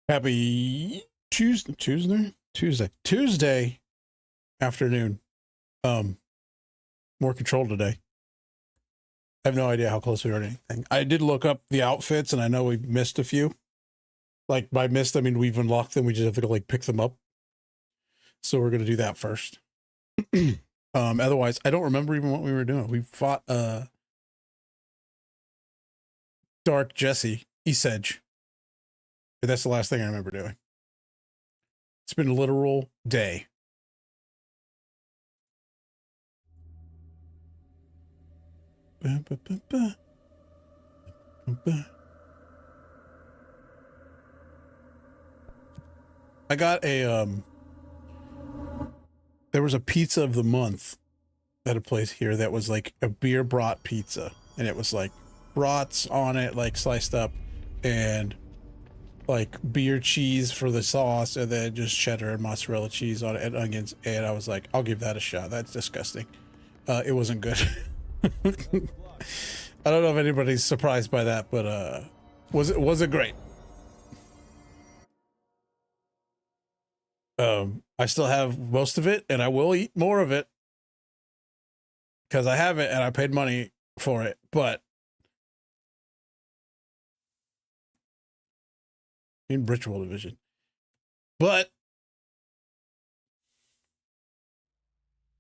Happy Tuesday afternoon. More control today. I have no idea how close we are to anything. I did look up the outfits, and I know we've missed a few. Like, by missed, I mean we've unlocked them. We just have to like pick them up. So we're gonna do that first. Otherwise, I don't remember even what we were doing. We fought Dark Jesse Esedge. That's the last thing I remember doing. It's been a literal day. I got a there was a pizza of the month at a place here that was like a beer brat pizza, and it was like brats on it, like sliced up, and like beer cheese for the sauce, and then just cheddar and mozzarella cheese on it and onions. And I was like, I'll give that a shot. That's disgusting. It wasn't good. I don't know if anybody's surprised by that, but was it great? I still have most of it, and I will eat more of it because I have it and I paid money for it. But in Ritual Division, but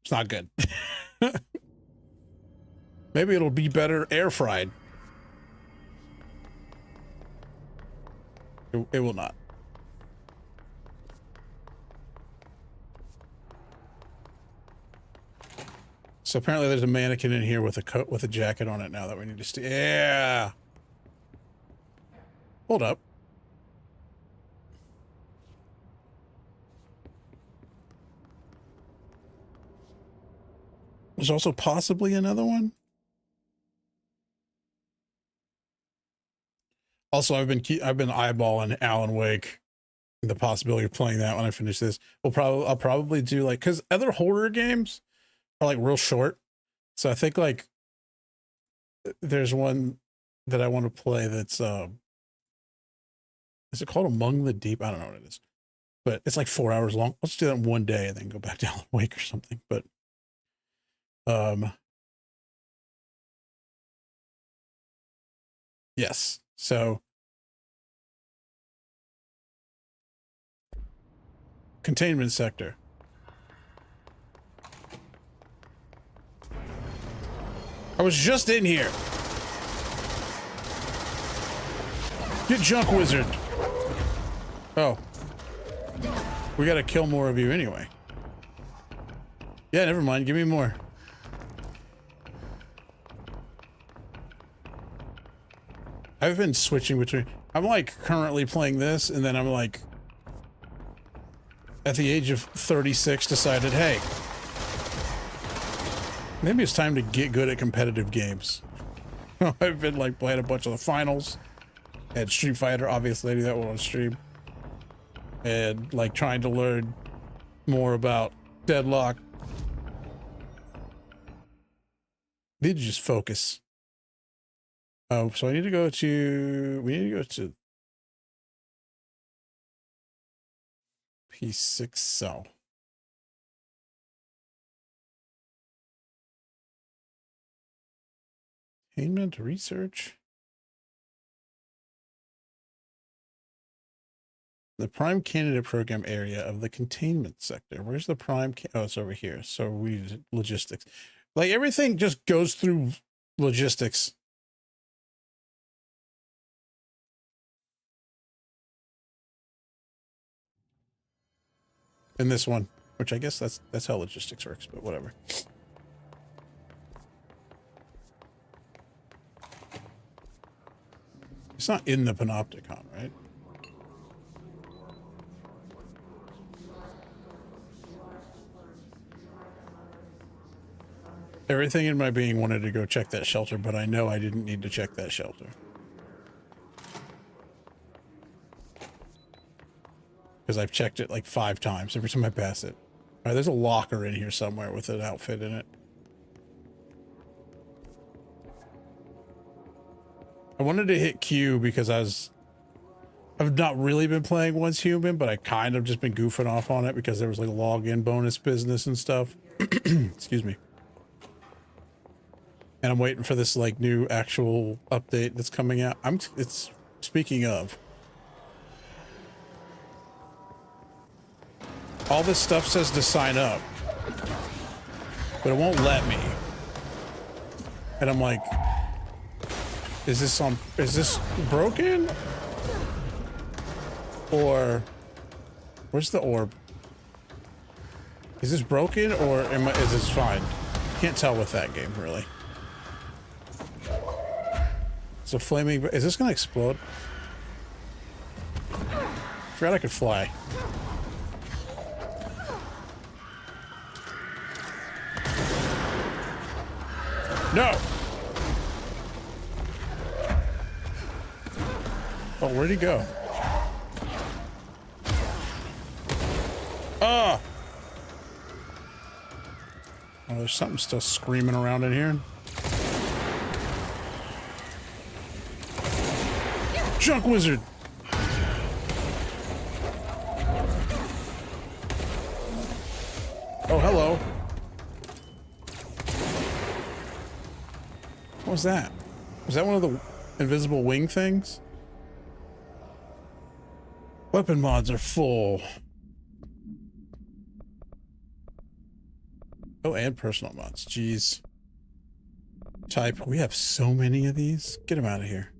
it's not good. Maybe it'll be better air fried. It will not. So apparently there's a mannequin in here with a coat with a jacket on it now that we need to steal. Yeah. Hold up. There's also possibly another one. Also, I've been eyeballing Alan Wake, the possibility of playing that when I finish this. I'll probably do like, because other horror games are like real short. So I think like there's one that I want to play that's is it called Among the Deep? I don't know what it is, but it's like 4 hours long. Let's do that in one day and then go back to Alan Wake or something. But yes. So containment sector. I was just in here. Get junk wizard. Oh. We gotta kill more of you anyway. Yeah, never mind. Give me more. I've been switching between. I'm like currently playing this, and then I'm like, at the age of 36, decided, hey, maybe it's time to get good at competitive games. I've been like playing a bunch of the finals and Street Fighter. Obviously, I do that one on stream, and like trying to learn more about Deadlock. Need to just focus. Oh, so we need to go to P6 cell. Containment research. The prime candidate program area of the containment sector. Where's the prime? Oh, it's over here. So we logistics. Like everything just goes through logistics. In this one, which I guess that's how logistics works, but whatever. It's not in the Panopticon, right? Everything in my being wanted to go check that shelter, but I know I didn't need to check that shelter. Because I've checked it like 5 times every time I pass it. All right, there's a locker in here somewhere with an outfit in it. I wanted to hit Q because I was I've not really been playing Once Human, but I kind of just been goofing off on it because there was like login bonus business and stuff. Excuse me. And I'm waiting for this like new actual update that's coming out. It's speaking of. All this stuff says to sign up, but it won't let me. And I'm like, is this broken? Or where's the orb? Is this broken or is this fine? Can't tell with that game really. It's a flaming, is this gonna explode? Forgot I could fly. No! Oh, where'd he go? Ah! Oh, there's something still screaming around in here. Junk wizard! Oh, hello. What was that? Was that one of the invisible wing things? Weapon mods are full. Oh, and personal mods. Jeez. Type. We have so many of these. Get them out of here.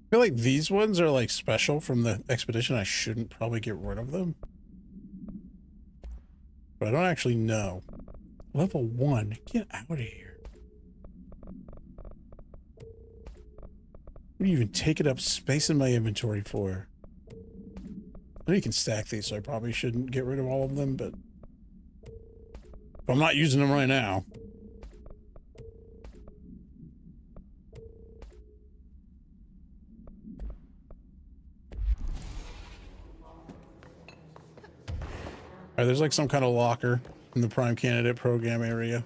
I feel like these ones are like special from the expedition. I shouldn't probably get rid of them. But I don't actually know. Level 1. Get out of here. What are you even taking up space in my inventory for? I know you can stack these, so I probably shouldn't get rid of all of them, but I'm not using them right now. Alright, there's like some kind of locker in the Prime Candidate program area.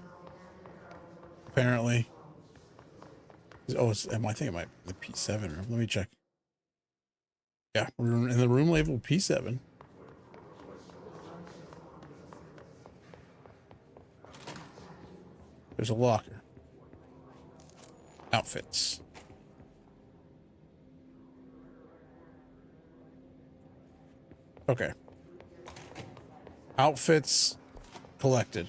Apparently. Oh, I think it might be the P7 room. Let me check. Yeah, we're in the room labeled P7. There's a locker. Outfits. Okay. Outfits collected.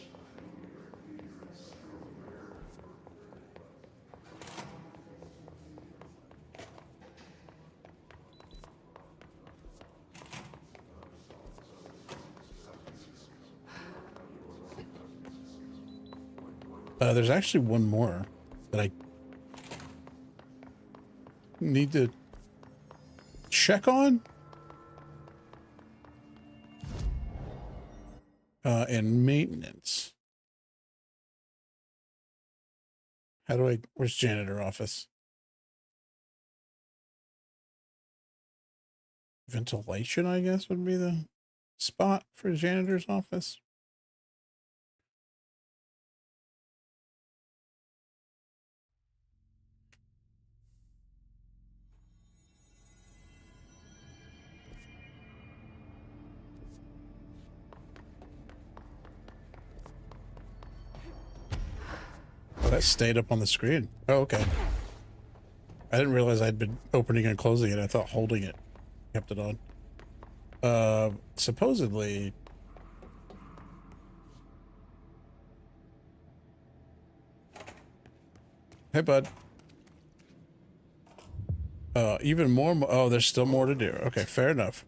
There's actually one more that I need to check on. And maintenance. How do where's janitor office? Ventilation, I guess, would be the spot for janitor's office. Oh, that stayed up on the screen. Oh, okay. I didn't realize I'd been opening and closing it. I thought holding it kept it on. Supposedly... Hey, bud. Even more... Oh, there's still more to do. Okay, fair enough.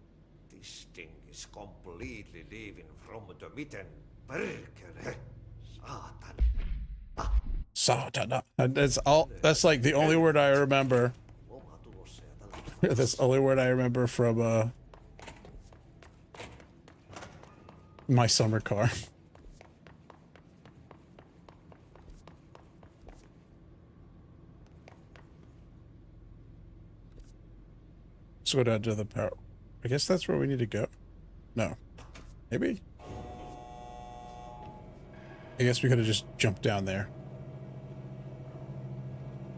This thing is completely leaving from the mitten. Perkele. Satan. Satana. That's all. That's like the only word I remember. That's the only word I remember from my summer car. Let's go down to the power. I guess that's where we need to go. No. Maybe? I guess we could have just jumped down there.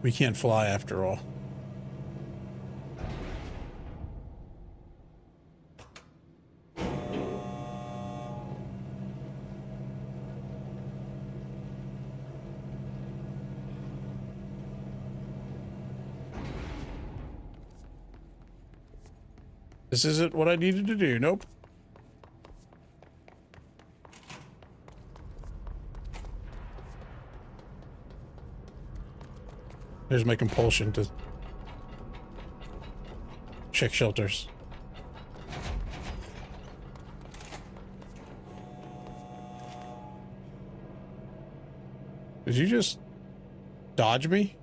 We can't fly after all. This isn't what I needed to do. Nope. There's my compulsion to check shelters. Did you just dodge me?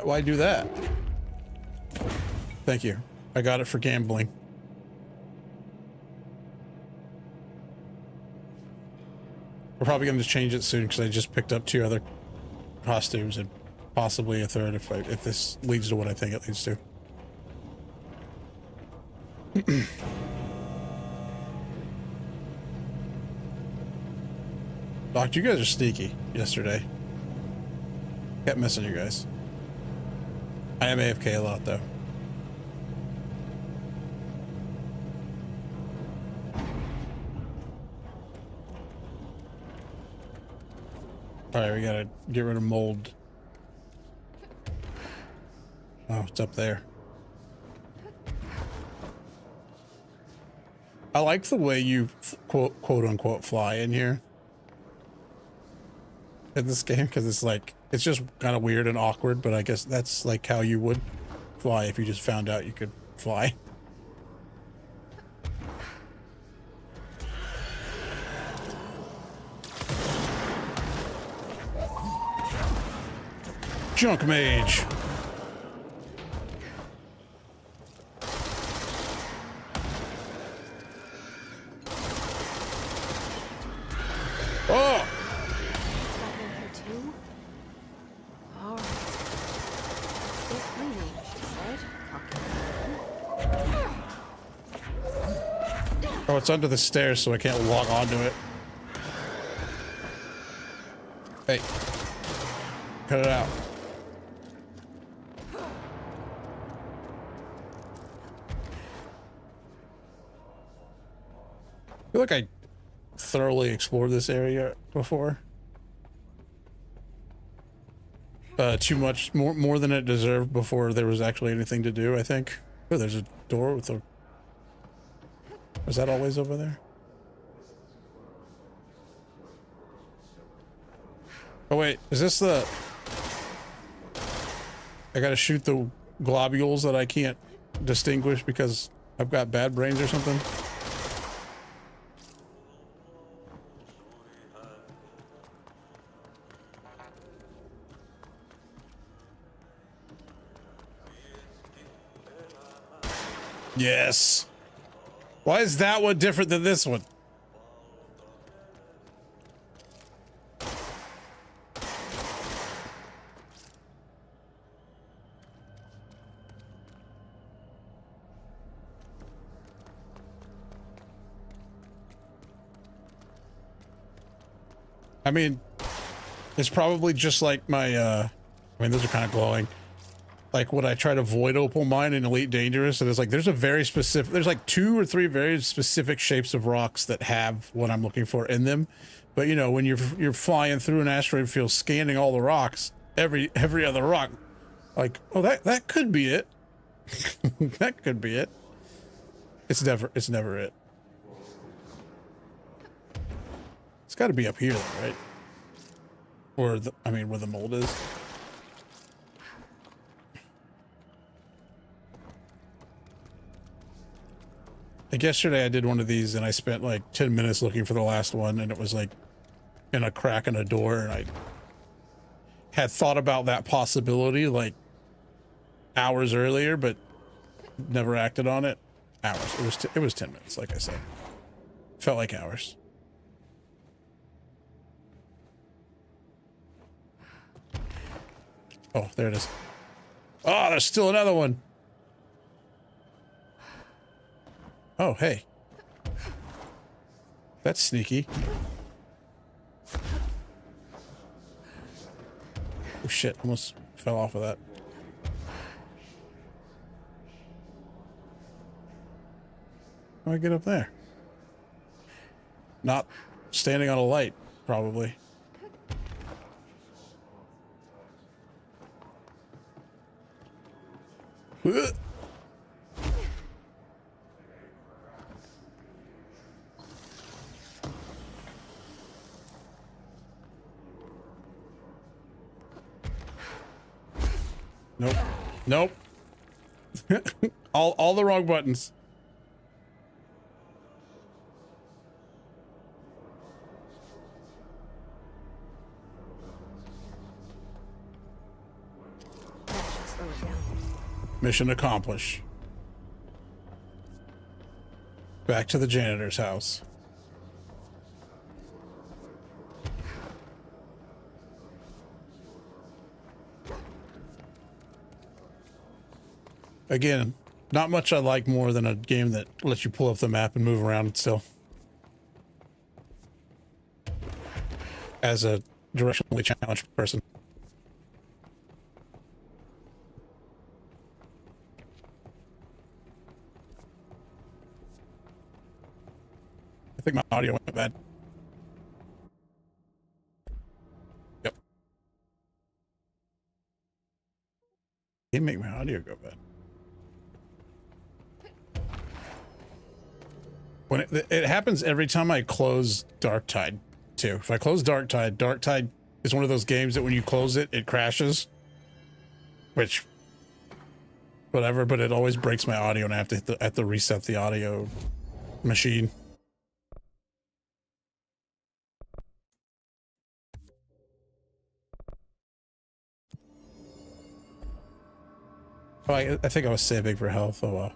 Why do that? Thank you. I got it for gambling. We're probably going to change it soon because I just picked up 2 other costumes and possibly a 3rd if this leads to what I think it leads to. Doc, you guys are sneaky yesterday. Kept missing you guys. I am AFK a lot though. Alright, we gotta get rid of mold. Oh, it's up there. I like the way you quote unquote fly in here. In this game, because it's like, it's just kind of weird and awkward, but I guess that's like how you would fly if you just found out you could fly. Junk mage. Oh! Oh, it's under the stairs, so I can't log onto it. Hey. Cut it out. I feel like I thoroughly explored this area before. Too much, more than it deserved before there was actually anything to do, I think. Oh, there's a door with a... Was that always over there? Oh wait, is this the... I gotta shoot the globules that I can't distinguish because I've got bad brains or something? Yes. Why is that one different than this one? I mean, it's probably just like my, I mean, those are kind of glowing. Like when I try to void opal mine in Elite Dangerous, and it's like there's a very specific, there's like 2 or 3 very specific shapes of rocks that have what I'm looking for in them. But you know, when you're flying through an asteroid field, scanning all the rocks, every other rock, like, oh, that could be it. That could be it. It's never it. It's got to be up here, though, right? Or the, I mean, where the mold is. Like yesterday, I did one of these, and I spent like 10 minutes looking for the last one, and it was like in a crack in a door, and I had thought about that possibility like hours earlier, but never acted on it. Hours. It was 10 minutes, like I said. Felt like hours. Oh, there it is. Oh, there's still another one. Oh, hey. That's sneaky. Oh shit, almost fell off of that. How do I get up there? Not standing on a light, probably. Nope. Nope. all the wrong buttons. Mission accomplished. Back to the janitor's house. Again, not much I like more than a game that lets you pull up the map and move around still. As a directionally challenged person. I think my audio went bad. Yep. Can't make my audio go bad. When it happens every time I close Darktide, too. If I close Darktide is one of those games that when you close it, it crashes. Which, whatever, but it always breaks my audio and I have to reset the audio machine. Oh, I think I was saving for health. Oh, well.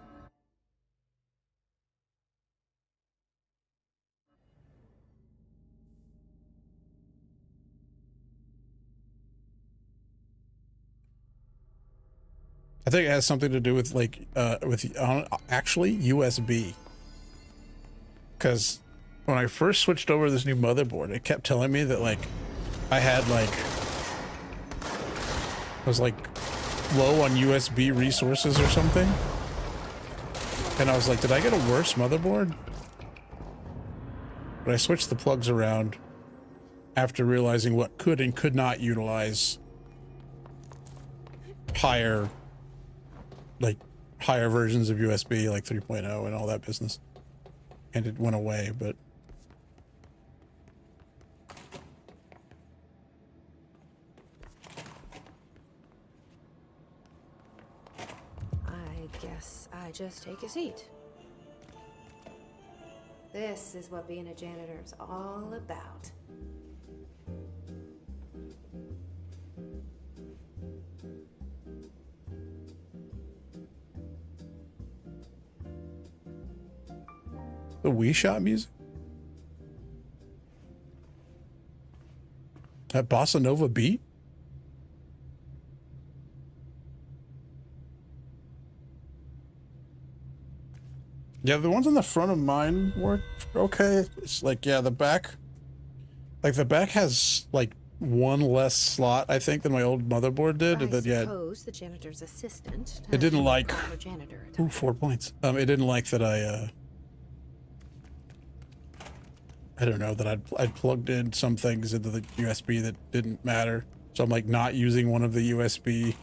I think it has something to do with like actually USB, because when I first switched over to this new motherboard, it kept telling me that like I had like was like low on USB resources or something, and I was like, did I get a worse motherboard? But I switched the plugs around after realizing what could and could not utilize higher versions of USB, like 3.0 and all that business, and it went away. But I guess I just take a seat. This is what being a janitor is all about. the Wii Shop music, that bossa nova beat. Yeah, the ones on the front of mine work okay. It's like, yeah, the back has like one less slot, I think, than my old motherboard did. I yeah, suppose the janitor's assistant. it didn't like. Janitor Ooh, 4 points. It didn't like that I don't know, that I'd plugged in some things into the USB that didn't matter. So I'm like not using one of the USB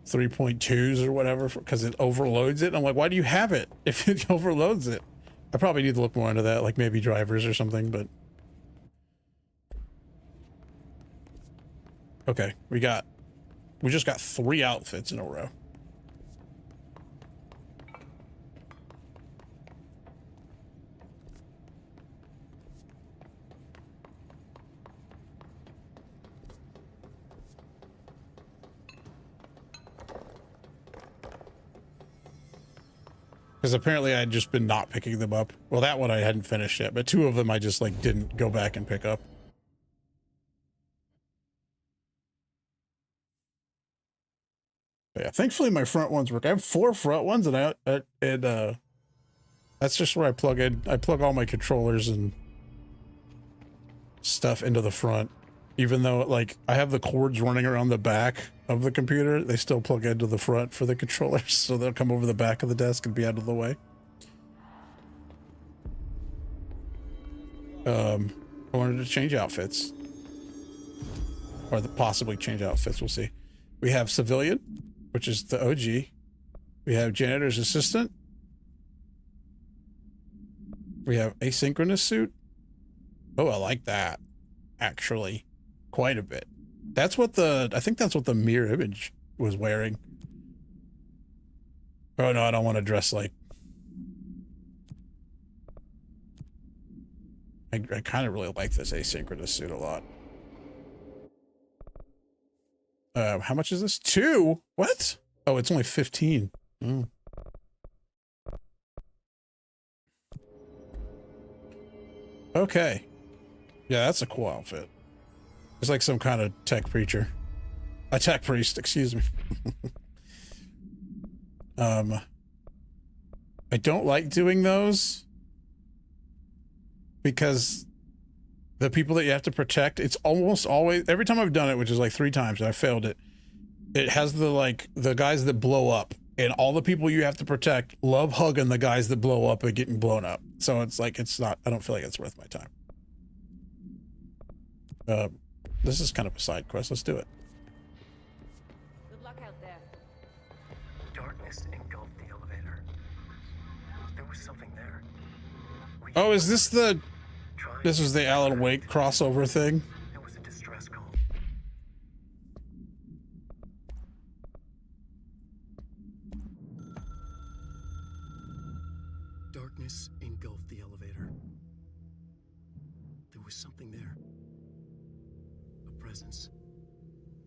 3.2s or whatever because it overloads it. And I'm like, why do you have it if it overloads it? I probably need to look more into that, like maybe drivers or something, but Okay, we just got 3 outfits in a row. Because apparently I'd just been not picking them up. Well, that one I hadn't finished yet, but 2 of them I just like didn't go back and pick up. But yeah, thankfully my front ones work. I have 4 front ones, and that's just where I plug all my controllers and stuff into the front. Even though like I have the cords running around the back of the computer, they still plug into the front for the controllers, so they'll come over the back of the desk and be out of the way. I wanted to change outfits, or possibly change outfits. We'll see. We have civilian, which is the OG. We have janitor's assistant. We have asynchronous suit. Oh, I like that. Actually, quite a bit. That's what I think that's what the mirror image was wearing. Oh no, I don't want to dress like. I kind of really like this asynchronous suit a lot. How much is this? 2? What? Oh, it's only 15. Mm. Okay. Yeah, that's a cool outfit. It's like some kind of tech preacher. A tech priest, excuse me. I don't like doing those because the people that you have to protect, it's almost always, every time I've done it, which is like 3 times and I failed it, it has the guys that blow up, and all the people you have to protect love hugging the guys that blow up and getting blown up. So it's like, I don't feel like it's worth my time. This is kind of a side quest. Let's do it. Good luck out there. Darkness engulfed the elevator. There was something there. Oh, is this this is the Alan Wake crossover thing? It was a distress call. Darkness engulfed the elevator. There was something there. A presence.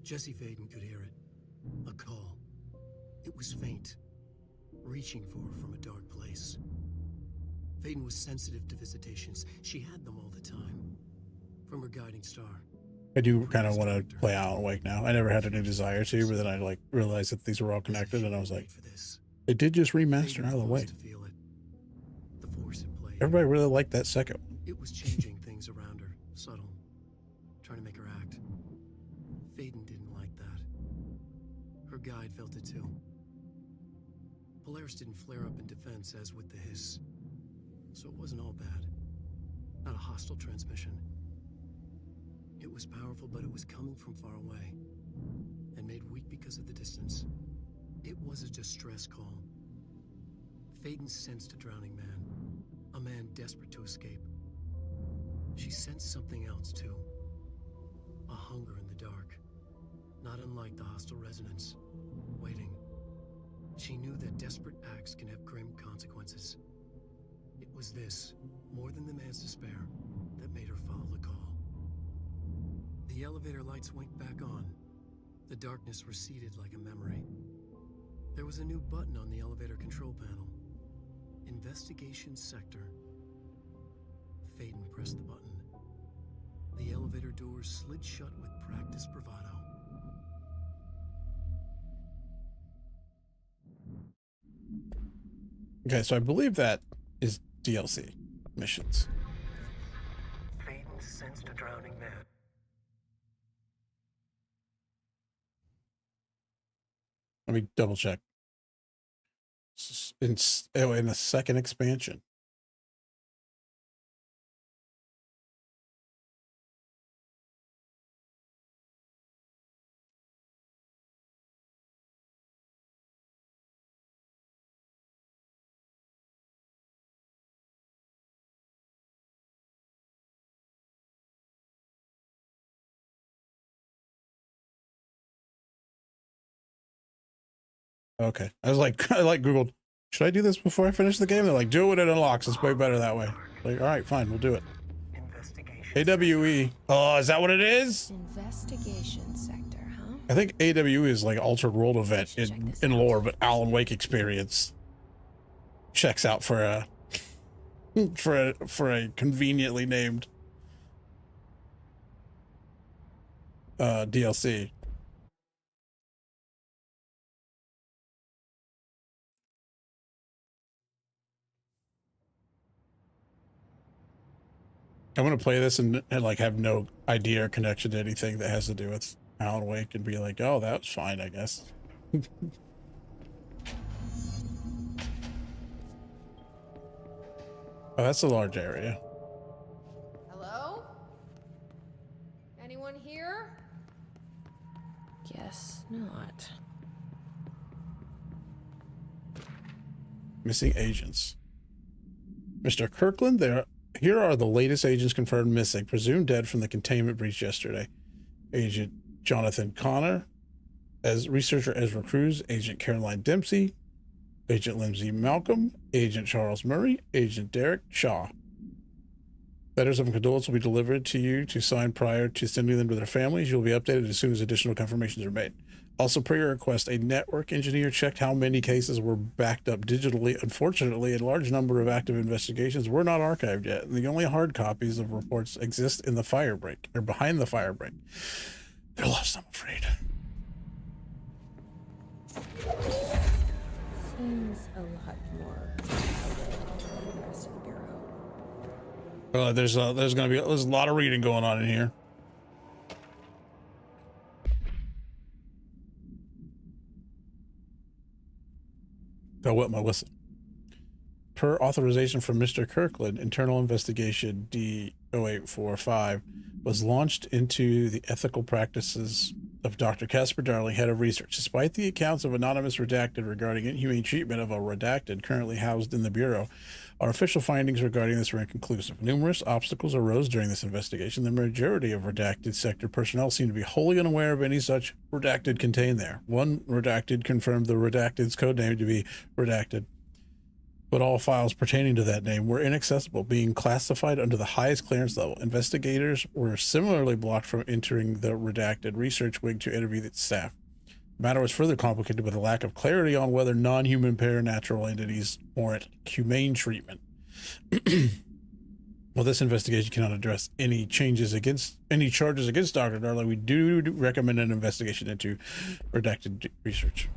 Jesse Faden could hear it. A call. It was faint, reaching for her from a dark place. Faden was sensitive to visitations. She had them all the time. From her guiding star. I do kind of want to play Alan Wake now. I never had any desire to, but then I like realized that these were all connected, and I was like, they did just remaster Alan Wake. The force at play. Everybody really liked that second one. It was changing things around her, subtle, trying to make her act. Faden didn't like that. Her guide felt it too. Polaris didn't flare up in defense as with the hiss. So it wasn't all bad. Not a hostile transmission. It was powerful, but it was coming from far away. And made weak because of the distance. It was a distress call. Faden sensed a drowning man. A man desperate to escape. She sensed something else too. A hunger in the dark. Not unlike the hostile resonance. Waiting. She knew that desperate acts can have grim consequences. It was this, more than the man's despair, that made her follow the call. The elevator lights winked back on. The darkness receded like a memory. There was a new button on the elevator control panel. Investigation Sector. Faden pressed the button. The elevator doors slid shut with practiced bravado. Okay, so I believe that is DLC missions. Faden sensed a drowning man. Let me double check. In the second expansion. Okay. I was like, I like Googled, should I do this before I finish the game? They're like, do it, it unlocks. It's way better that way. Like, all right, fine, we'll do it. AWE. Oh, is that what it is? Investigation sector, huh? I think AWE is like Altered World event in lore, but Alan Wake experience checks out for a for a conveniently named DLC. I'm gonna play this and like have no idea or connection to anything that has to do with Alan Wake and be like, oh, that was fine, I guess. Oh, that's a large area. Hello? Anyone here? Guess not. Missing agents. Mr. Kirkland, here are the latest agents confirmed missing, presumed dead from the containment breach yesterday. Agent Jonathan Connor, as researcher Ezra Cruz, Agent Caroline Dempsey, Agent Lindsay Malcolm, Agent Charles Murray, Agent Derek Shaw. Letters of condolence will be delivered to you to sign prior to sending them to their families. You'll be updated as soon as additional confirmations are made. Also, per your request, a network engineer checked how many cases were backed up digitally. Unfortunately, a large number of active investigations were not archived yet, and the only hard copies of reports exist in the firebreak, or behind the firebreak. They're lost, I'm afraid. Seems a lot more crowded than the rest of the bureau. There's a lot of reading going on in here. Oh, what my whistle. Per authorization from Mr. Kirkland, internal investigation D0845 was launched into the ethical practices of Dr. Casper Darling, head of research. Despite the accounts of anonymous redacted regarding inhumane treatment of a redacted currently housed in the Bureau, our official findings regarding this were inconclusive. Numerous obstacles arose during this investigation. The majority of redacted sector personnel seemed to be wholly unaware of any such redacted contained there. One redacted confirmed the redacted's codename to be redacted, but all files pertaining to that name were inaccessible, being classified under the highest clearance level. Investigators were similarly blocked from entering the redacted research wing to interview the staff. The matter was further complicated with a lack of clarity on whether non-human paranatural entities warrant humane treatment. While this investigation cannot address any charges against Dr. Darling, we do recommend an investigation into redacted research.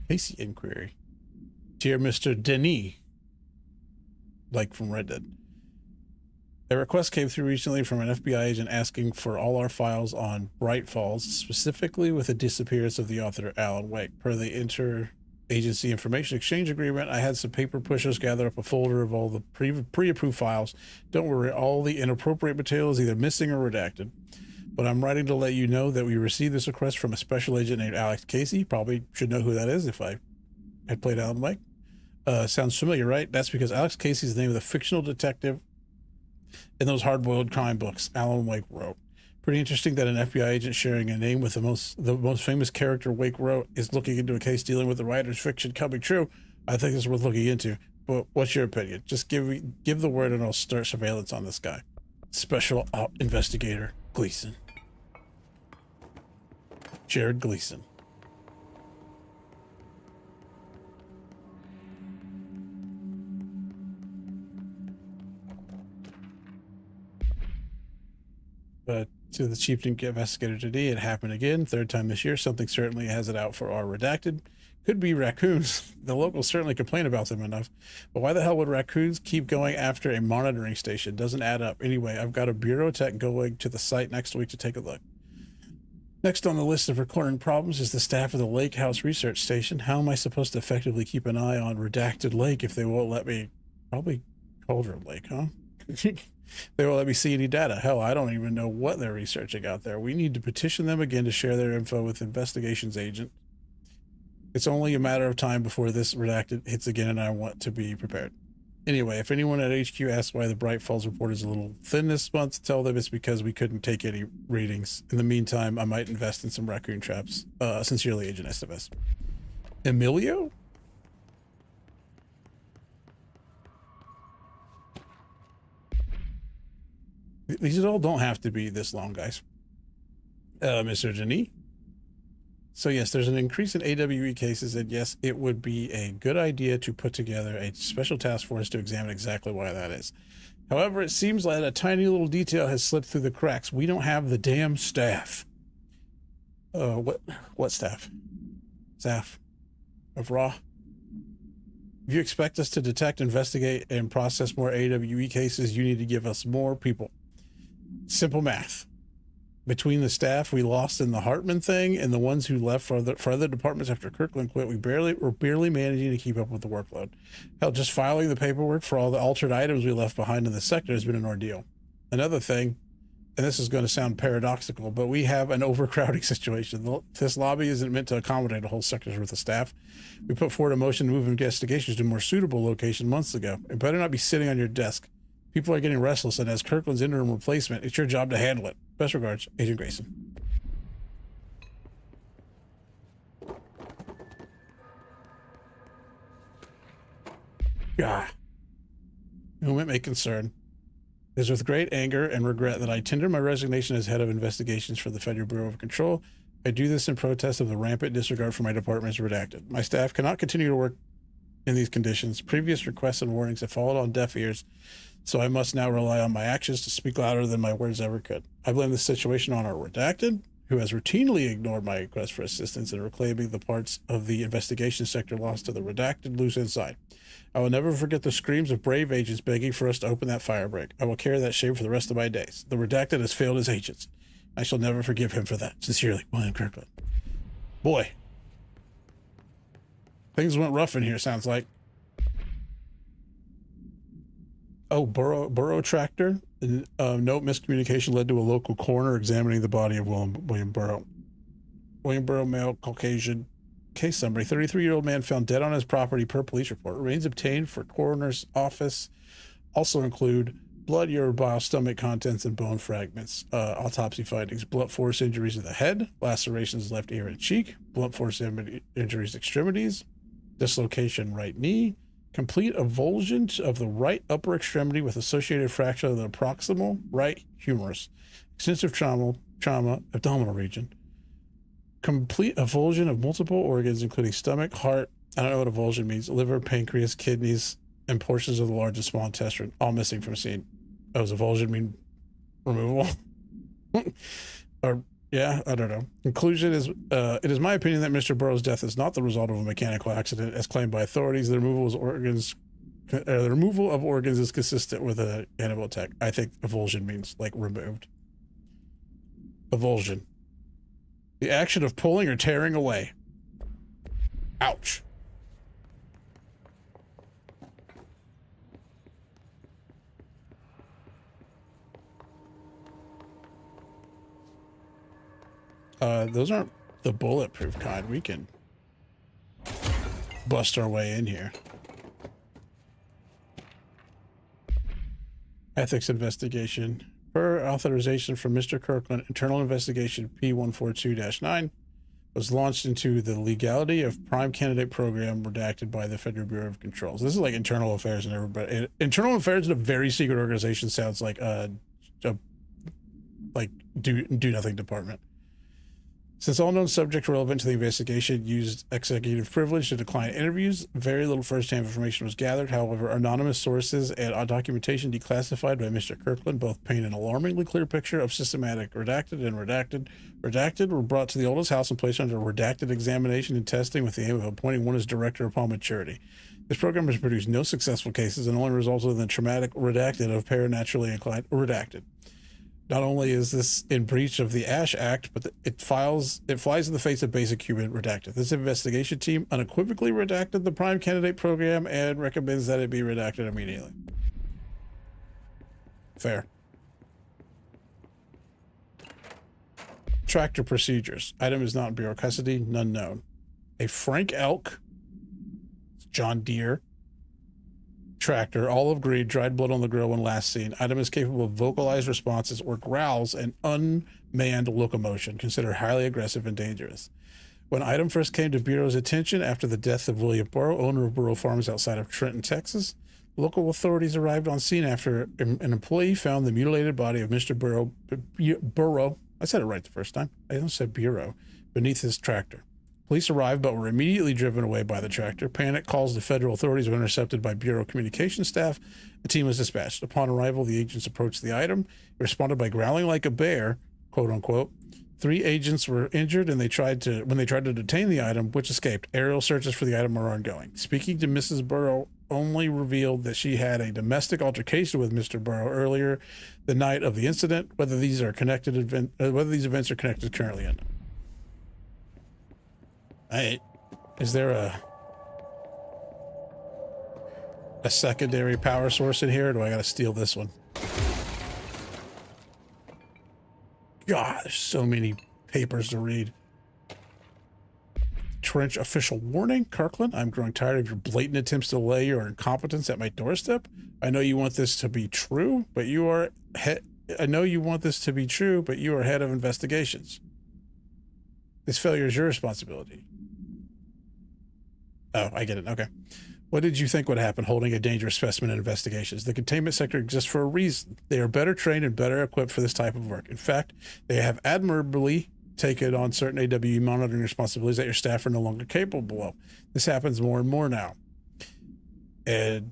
Casey inquiry. Dear Mr. Denis, like from Red Dead. A request came through recently from an FBI agent asking for all our files on Bright Falls, specifically with the disappearance of the author Alan Wake. Per the interagency information exchange agreement, I had some paper pushers gather up a folder of all the pre-approved files. Don't worry, all the inappropriate material is either missing or redacted. But I'm writing to let you know that we received this request from a special agent named Alex Casey. Probably should know who that is if I had played Alan Wake. Sounds familiar, right? That's because Alex Casey is the name of the fictional detective in those hard-boiled crime books Alan Wake wrote. Pretty interesting that an FBI agent sharing a name with the most famous character Wake wrote is looking into a case dealing with the writer's fiction coming true. I think it's worth looking into. But what's your opinion? Just give the word and I'll start surveillance on this guy. Special Investigator Gleason. Jared Gleason. But to the chief investigator today, it happened again. Third time this year. Something certainly has it out for our redacted. Could be raccoons. The locals certainly complain about them enough. But why the hell would raccoons keep going after a monitoring station? Doesn't add up. Anyway, I've got a bureau tech going to the site next week to take a look. Next on the list of recurring problems is the staff of the Lake House Research Station. How am I supposed to effectively keep an eye on Redacted Lake if they won't let me? Probably Cauldron Lake, huh? They won't let me see any data. Hell, I don't even know what they're researching out there. We need to petition them again to share their info with investigations agent. It's only a matter of time before this Redacted hits again, and I want to be prepared. Anyway, if anyone at HQ asks why the Bright Falls report is a little thin this month, tell them it's because we couldn't take any readings. In the meantime, I might invest in some raccoon traps. Sincerely, Agent Estevez. Emilio? These all don't have to be this long, guys. Mr. Denis? So yes, there's an increase in AWE cases, and yes, it would be a good idea to put together a special task force to examine exactly why that is. However, it seems like a tiny little detail has slipped through the cracks. We don't have the damn staff. What staff? Staff of Raw? If you expect us to detect, investigate, and process more AWE cases, you need to give us more people. Simple math. Between the staff we lost in the Hartman thing and the ones who left for other departments after Kirkland quit, we're barely managing to keep up with the workload. Hell, just filing the paperwork for all the altered items we left behind in the sector has been an ordeal. Another thing, and this is going to sound paradoxical, but we have an overcrowding situation. This lobby isn't meant to accommodate a whole sector's worth of staff. We put forward a motion to move investigations to a more suitable location months ago. It better not be sitting on your desk. People are getting restless, and as Kirkland's interim replacement, it's your job to handle it. Best regards, Agent Grayson. Whom it may concern, it is with great anger and regret that I tender my resignation as head of investigations for the Federal Bureau of Control. I do this in protest of the rampant disregard for my department's redacted. My staff cannot continue to work in these conditions. Previous requests and warnings have fallen on deaf ears, so I must now rely on my actions to speak louder than my words ever could. I blame the situation on our redacted, who has routinely ignored my request for assistance in reclaiming the parts of the investigation sector lost to the redacted loose inside. I will never forget the screams of brave agents begging for us to open that firebreak. I will carry that shame for the rest of my days. The redacted has failed as agents. I shall never forgive him for that. Sincerely, William Kirkland. Boy. Things went rough in here, sounds like. Oh, Burrow Tractor. Note miscommunication led to a local coroner examining the body of William Burrow. William Burrow, male, Caucasian. Case summary: 33-year-old man found dead on his property per police report. Remains obtained for coroner's office also include blood, urine, bile, stomach contents, and bone fragments. Autopsy findings: blunt force injuries to the head, lacerations left ear and cheek, blunt force injuries extremities, dislocation right knee, complete avulsion of the right upper extremity with associated fracture of the proximal right humerus, extensive trauma abdominal region, complete avulsion of multiple organs including stomach, heart, I don't know what avulsion means, liver, pancreas, kidneys, and portions of the large and small intestine, all missing from scene. Oh, does avulsion mean removal? Or yeah, I don't know. Conclusion is, it is my opinion that Mr. Burrow's death is not the result of a mechanical accident, as claimed by authorities. The removal of organs is consistent with a animal attack. I think avulsion means like removed. Avulsion: the action of pulling or tearing away. Ouch. Those aren't the bulletproof kind. We can bust our way in here. Ethics investigation. Per authorization from Mr. Kirkland, internal investigation P142-9 was launched into the legality of prime candidate program redacted by the Federal Bureau of Controls. This is like internal affairs and everybody. Internal affairs in a very secret organization sounds like do nothing department. Since all known subjects relevant to the investigation used executive privilege to decline interviews, very little first-hand information was gathered. However, anonymous sources and documentation declassified by Mr. Kirkland both paint an alarmingly clear picture of systematic redacted and redacted were brought to the oldest house and placed under redacted examination and testing with the aim of appointing one as director upon maturity. This program has produced no successful cases and only resulted in the traumatic redacted of paranaturally inclined redacted. Not only is this in breach of the Ash Act, but it flies in the face of basic human redacted. This investigation team unequivocally redacted the prime candidate program and recommends that it be redacted immediately. Fair. Tractor procedures. Item is not in Bureau custody. None known. A Frank Elk, John Deere, tractor, olive green, dried blood on the grill when last seen. Item is capable of vocalized responses or growls and unmanned locomotion, considered highly aggressive and dangerous. When item first came to Bureau's attention after the death of William Burrow, owner of Burrow Farms outside of Trenton, Texas, local authorities arrived on scene after an employee found the mutilated body of Mr. Burrow. I said it right the first time. I almost said Bureau beneath his tractor. Police arrived but were immediately driven away by the tractor. Panic calls to federal authorities were intercepted by Bureau communication staff. A team was dispatched. Upon arrival, the agents approached the item, responded by growling like a bear, quote unquote. 3 agents were injured and when they tried to detain the item, which escaped. Aerial searches for the item are ongoing. Speaking to Mrs. Burrow only revealed that she had a domestic altercation with Mr. Burrow earlier the night of the incident. Whether these events are connected currently unknown. Is there a secondary power source in here, or do I gotta steal this one? God, there's so many papers to read. Trench official warning. Kirkland, I'm growing tired of your blatant attempts to lay your incompetence at my doorstep. I know you want this to be true, but you are head of investigations. This failure is your responsibility. Oh, I get it. Okay. What did you think would happen holding a dangerous specimen in investigations? The containment sector exists for a reason. They are better trained and better equipped for this type of work. In fact, they have admirably taken on certain AWE monitoring responsibilities that your staff are no longer capable of. This happens more and more now. And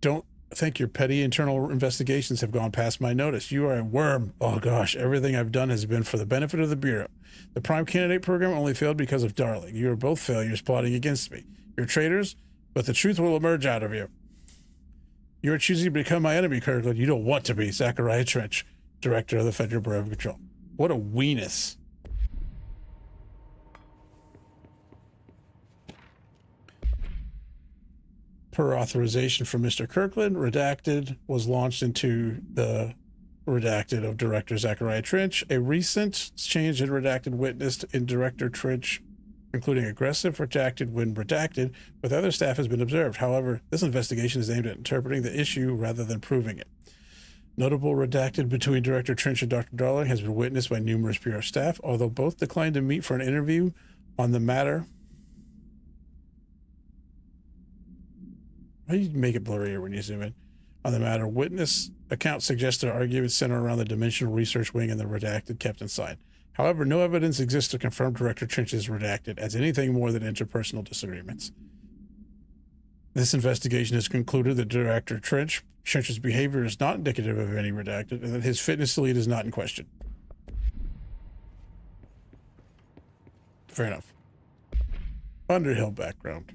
don't think your petty internal investigations have gone past my notice. You are a worm. Oh gosh, everything I've done has been for the benefit of the Bureau. The Prime Candidate program only failed because of Darling. You are both failures plotting against me. You're traitors, but the truth will emerge out of you. You are choosing to become my enemy, Kirkland. You don't want to be. Zachariah Trench, Director of the Federal Bureau of Control. What a weenus. Per authorization from Mr. Kirkland, Redacted was launched into the Redacted of Director Zachariah Trench. A recent change in Redacted witnessed in Director Trench, including aggressive redacted when redacted, with other staff has been observed. However, this investigation is aimed at interpreting the issue rather than proving it. Notable redacted between Director Trench and Dr. Darling has been witnessed by numerous Bureau staff, although both declined to meet for an interview on the matter. How do you make it blurrier when you zoom in? On the matter, witness accounts suggested arguments center around the Dimensional Research Wing and the redacted kept inside. However, no evidence exists to confirm Director Trench is redacted as anything more than interpersonal disagreements. This investigation has concluded that Director Trench's behavior is not indicative of any redacted and that his fitness to lead is not in question. Fair enough. Underhill background.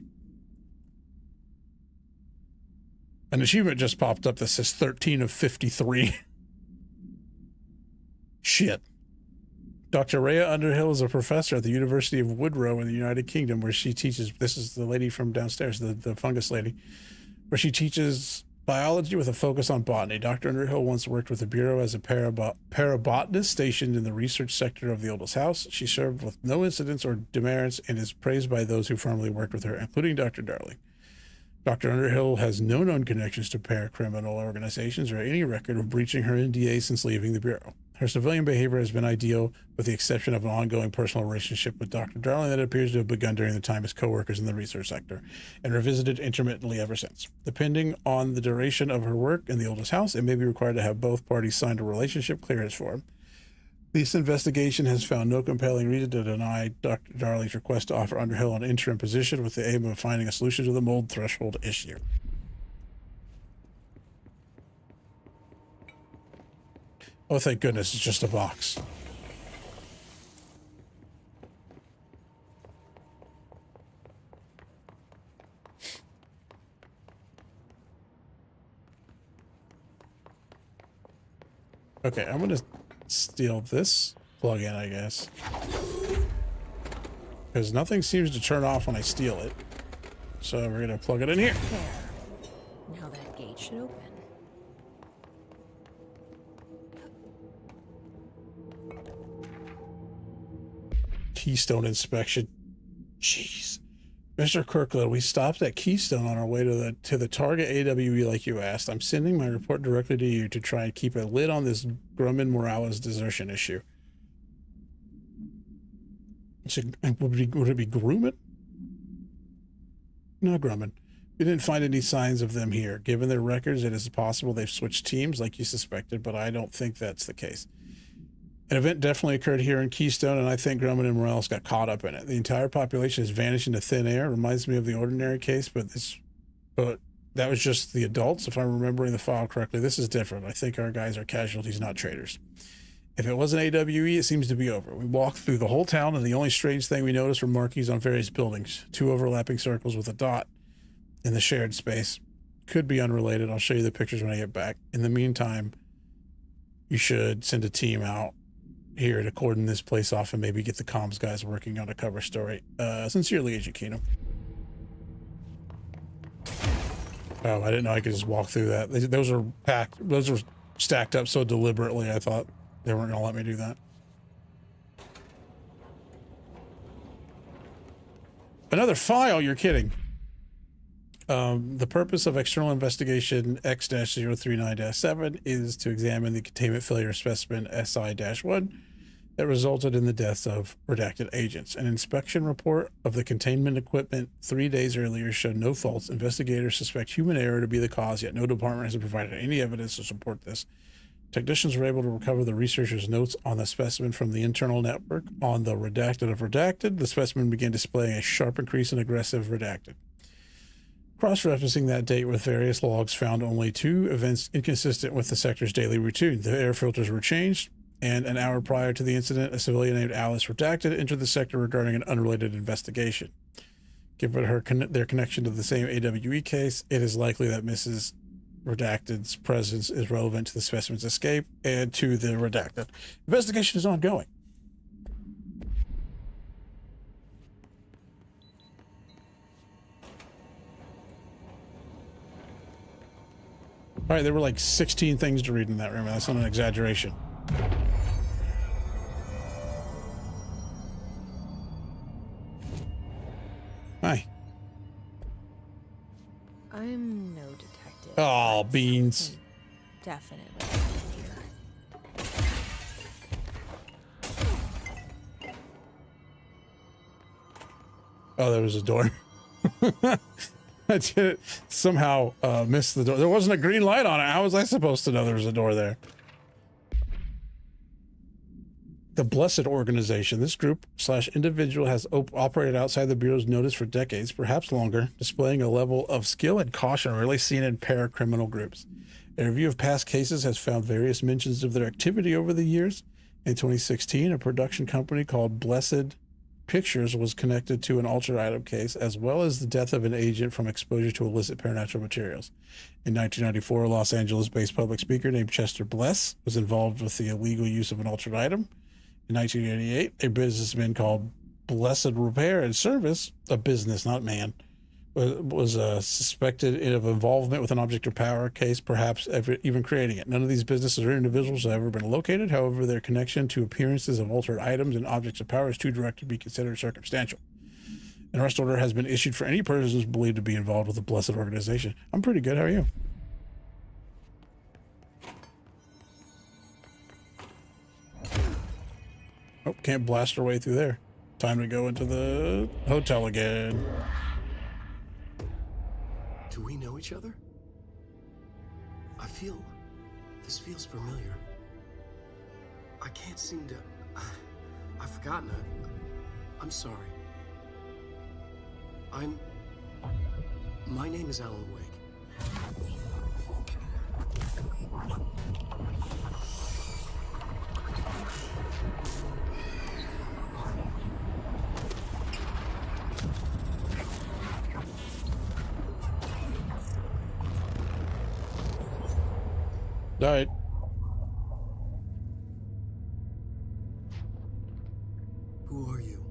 An achievement just popped up that says 13 of 53. Shit. Dr. Rhea Underhill is a professor at the University of Woodrow in the United Kingdom, where she teaches, this is the lady from downstairs, the fungus lady, where she teaches biology with a focus on botany. Dr. Underhill once worked with the Bureau as a parabotanist stationed in the research sector of the Oldest House. She served with no incidents or demerits and is praised by those who formerly worked with her, including Dr. Darling. Dr. Underhill has no known connections to paracriminal organizations or any record of breaching her NDA since leaving the Bureau. Her civilian behavior has been ideal, with the exception of an ongoing personal relationship with Dr. Darling that appears to have begun during the time as co-workers in the research sector, and revisited intermittently ever since. Depending on the duration of her work in the Oldest House, it may be required to have both parties sign a relationship clearance form. This investigation has found no compelling reason to deny Dr. Darling's request to offer Underhill an interim position with the aim of finding a solution to the mold threshold issue. Oh, thank goodness, it's just a box. Okay, I'm going to steal this plug-in, I guess. Because nothing seems to turn off when I steal it. So we're going to plug it in here. There. Now that gate should open. Keystone inspection. Jeez. Mr. Kirkland, we stopped at Keystone on our way to the target AWE like you asked. I'm sending my report directly to you to try and keep a lid on this Grumman Morales desertion issue. Would it be Grumman? No, Grumman. We didn't find any signs of them here. Given their records, it is possible they've switched teams like you suspected, but I don't think that's the case. An event definitely occurred here in Keystone, and I think Grumman and Morales got caught up in it. The entire population has vanished into thin air. Reminds me of the Ordinary case, but that was just the adults, if I'm remembering the file correctly. This is different. I think our guys are casualties, not traitors. If it wasn't AWE, it seems to be over. We walked through the whole town, and the only strange thing we noticed were markings on various buildings. 2 overlapping circles with a dot in the shared space. Could be unrelated. I'll show you the pictures when I get back. In the meantime, you should send a team out here to cordon this place off and maybe get the comms guys working on a cover story. Sincerely, Agent Keenum. Oh, I didn't know I could just walk through that. Those are packed. Those are stacked up so deliberately. I thought they weren't going to let me do that. Another file? You're kidding. The purpose of external investigation X-039-7 is to examine the containment failure specimen SI-1 that resulted in the deaths of redacted agents. An inspection report of the containment equipment 3 days earlier showed no faults. Investigators suspect human error to be the cause, yet no department has provided any evidence to support this. Technicians were able to recover the researchers' notes on the specimen from the internal network. On the redacted of redacted, the specimen began displaying a sharp increase in aggressive redacted. Cross-referencing that date with various logs found only 2 events inconsistent with the sector's daily routine. The air filters were changed, and an hour prior to the incident, a civilian named Alice Redacted entered the sector regarding an unrelated investigation. Given their connection to the same AWE case, it is likely that Mrs. Redacted's presence is relevant to the specimen's escape and to the redacted. Investigation is ongoing. All right, there were like 16 things to read in that room, and that's not an exaggeration. Hi. I'm no detective. Oh, but beans. Definitely here. Oh, there was a door. I did somehow missed the door. There wasn't a green light on it. How was I supposed to know there was a door there? The Blessed Organization. This group / individual has operated outside the Bureau's notice for decades, perhaps longer, displaying a level of skill and caution rarely seen in para-criminal groups. A review of past cases has found various mentions of their activity over the years. In 2016, a production company called Blessed Pictures was connected to an altered item case, as well as the death of an agent from exposure to illicit paranatural materials. In 1994, a Los Angeles-based public speaker named Chester Bless was involved with the illegal use of an altered item. In 1988, a businessman called Blessed Repair and Service, a business, not man, was suspected of involvement with an object of power case, perhaps even creating it. None of these businesses or individuals have ever been located. However, their connection to appearances of altered items and objects of power is too direct to be considered circumstantial. An arrest order has been issued for any persons believed to be involved with the Blessed Organization. I'm pretty good. How are you? Oh, can't blast our way through there. Time to go into the hotel again. Do we know each other? This feels familiar. I can't seem to... I've forgotten it. I'm sorry. My name is Alan Wake. All right. Who are you?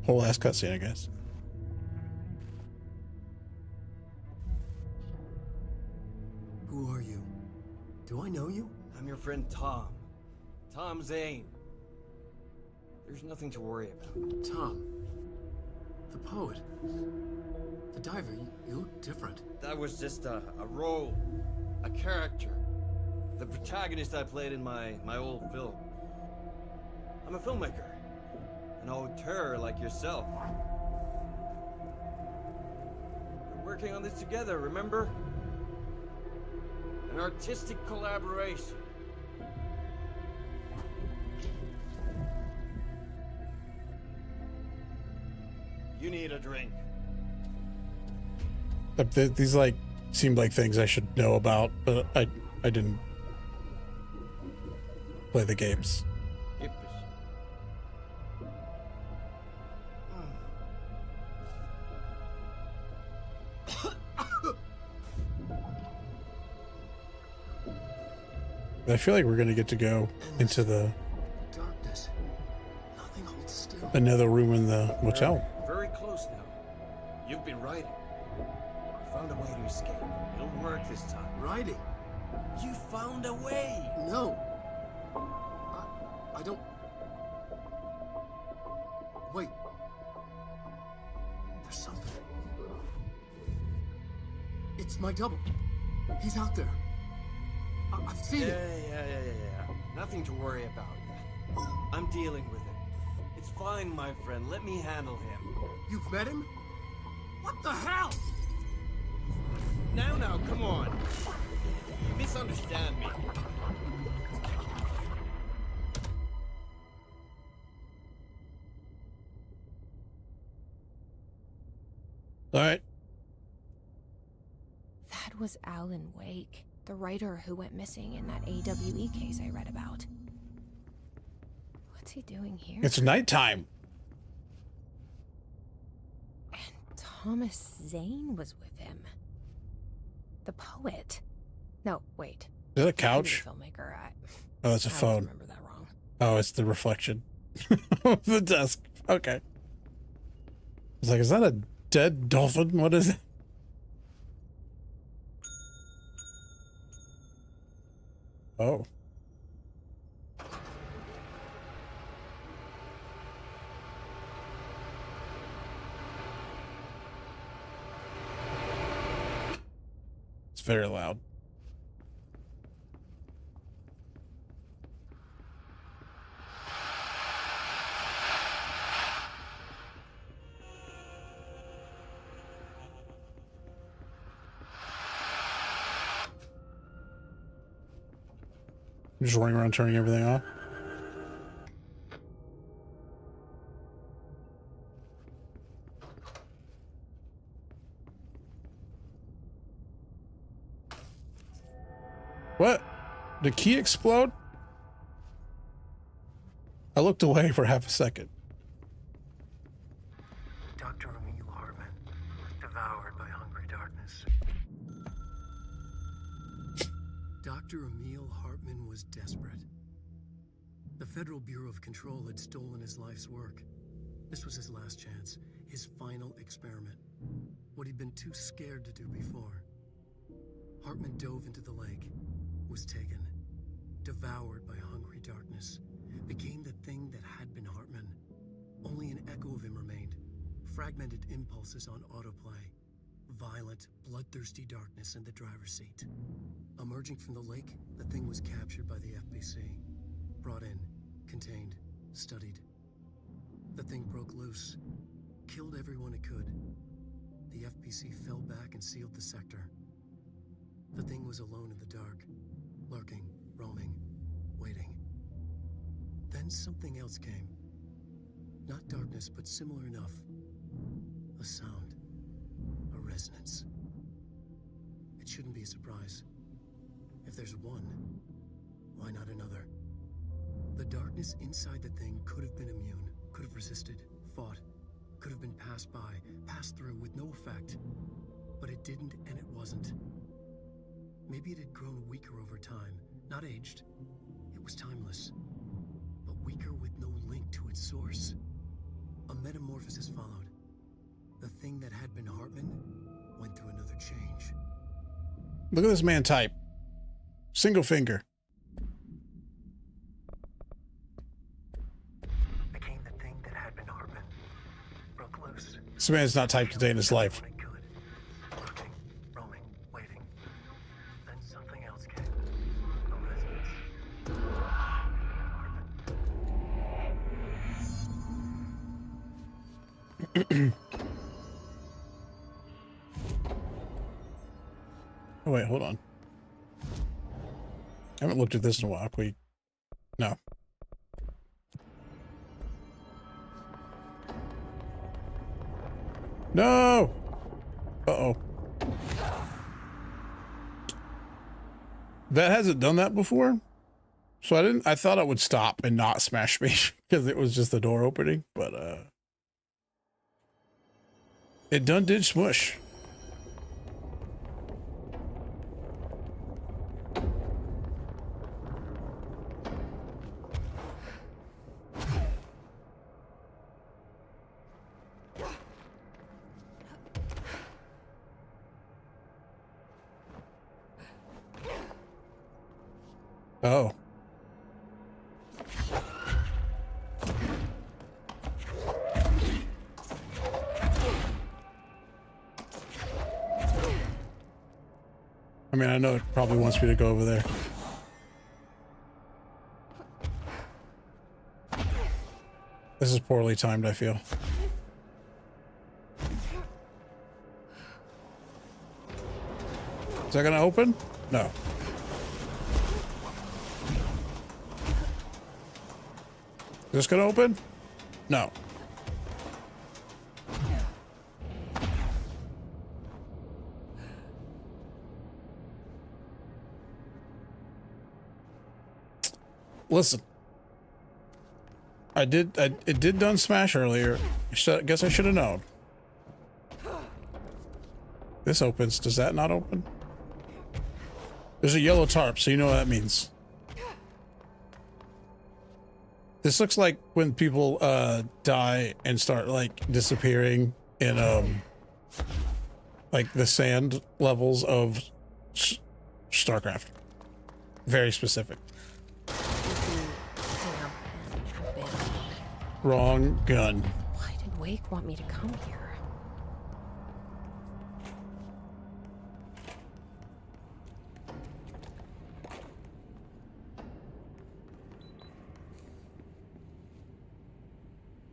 Whole ass cutscene, I guess. Who are you? Do I know you? I'm your friend Tom. Tom Zane. There's nothing to worry about. Tom. The poet. The diver, you look different. That was just a role, a character. The protagonist I played in my old film. I'm a filmmaker, an auteur like yourself. We're working on this together, remember? An artistic collaboration. You need a drink. These like seemed like things I should know about, but I didn't play the games. Yep. I feel like we're gonna get to go into the Darkness. Nothing holds still. another room in the motel. Very close now. You've been writing. You found a way to escape. It'll work this time. Riding. You found a way. No. I don't. Wait. There's something. It's my double. He's out there. I've seen Yeah. it. Nothing to worry about. I'm dealing with it. It's fine, my friend. Let me handle him. You've met him? What the hell? Now, come on. You misunderstand me. All right. That was Alan Wake, the writer who went missing in that AWE case I read about. What's he doing here? It's nighttime. And Thomas Zane was with him. The poet. No, wait. Is that a Maybe couch? the filmmaker. Oh, it's a I always phone. remember that wrong. Oh, it's the reflection of the desk. Okay. It's like, is that a dead dolphin? What is it? Oh. It's very loud. Just running around turning everything off. What? Did key explode? I looked away for half a second. Dr. Emil Hartman, devoured by hungry darkness. Dr. Emil Hartman was desperate. The Federal Bureau of Control had stolen his life's work. This was his last chance, his final experiment. What he'd been too scared to do before. Hartman dove into the lake, was taken, devoured by hungry darkness, became the thing that had been Hartman. Only an echo of him remained, fragmented impulses on autoplay, violent, bloodthirsty darkness in the driver's seat. Emerging from the lake, the thing was captured by the FBC, brought in, contained, studied. The thing broke loose, killed everyone it could. The FBC fell back and sealed the sector. The thing was alone in the dark, lurking, roaming, waiting. Then something else came. Not darkness, but similar enough. A sound. A resonance. It shouldn't be a surprise. If there's one, why not another? The darkness inside the thing could have been immune, could have resisted, fought, could have been passed by, passed through with no effect. But it didn't, and it wasn't. Maybe it had grown weaker over time, not aged. It was timeless, but weaker with no link to its source. A metamorphosis followed. The thing that had been Hartman went through another change. Look at this man type. Single finger. Became the thing that had been Hartman. Broke loose. This man's not typed a day in his life. What I could. Looking, roaming, waiting. Then something else came. A resonance. Oh wait, hold on. I haven't looked at this in a while. Can we? No. No. Uh-oh. That hasn't done that before. So I thought it would stop and not smash me because it was just the door opening, but it did smush. Oh. I mean, I know it probably wants me to go over there. This is poorly timed, I feel. Is that gonna open? No. Is this gonna open? No. Listen. It did done smash earlier. I guess I should have known. This opens. Does that not open? There's a yellow tarp, so you know what that means. This looks like when people die and start like disappearing in like the sand levels of StarCraft. Very specific. Wrong gun. Why did Wake want me to come here?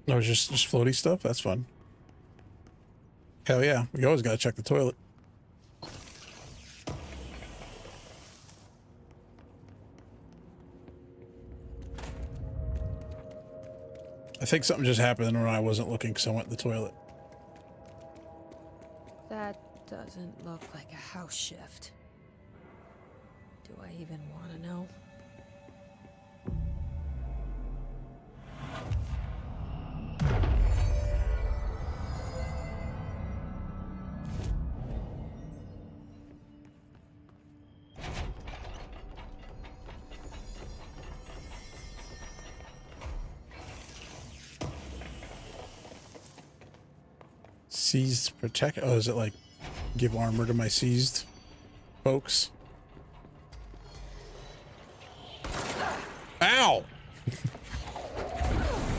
No, just floaty stuff? That's fun. Hell yeah. We always gotta check the toilet. I think something just happened when I wasn't looking because I went to the toilet. That doesn't look like a house shift. Do I even want to know? Seized protect. Oh, is it like give armor to my seized folks? Ow!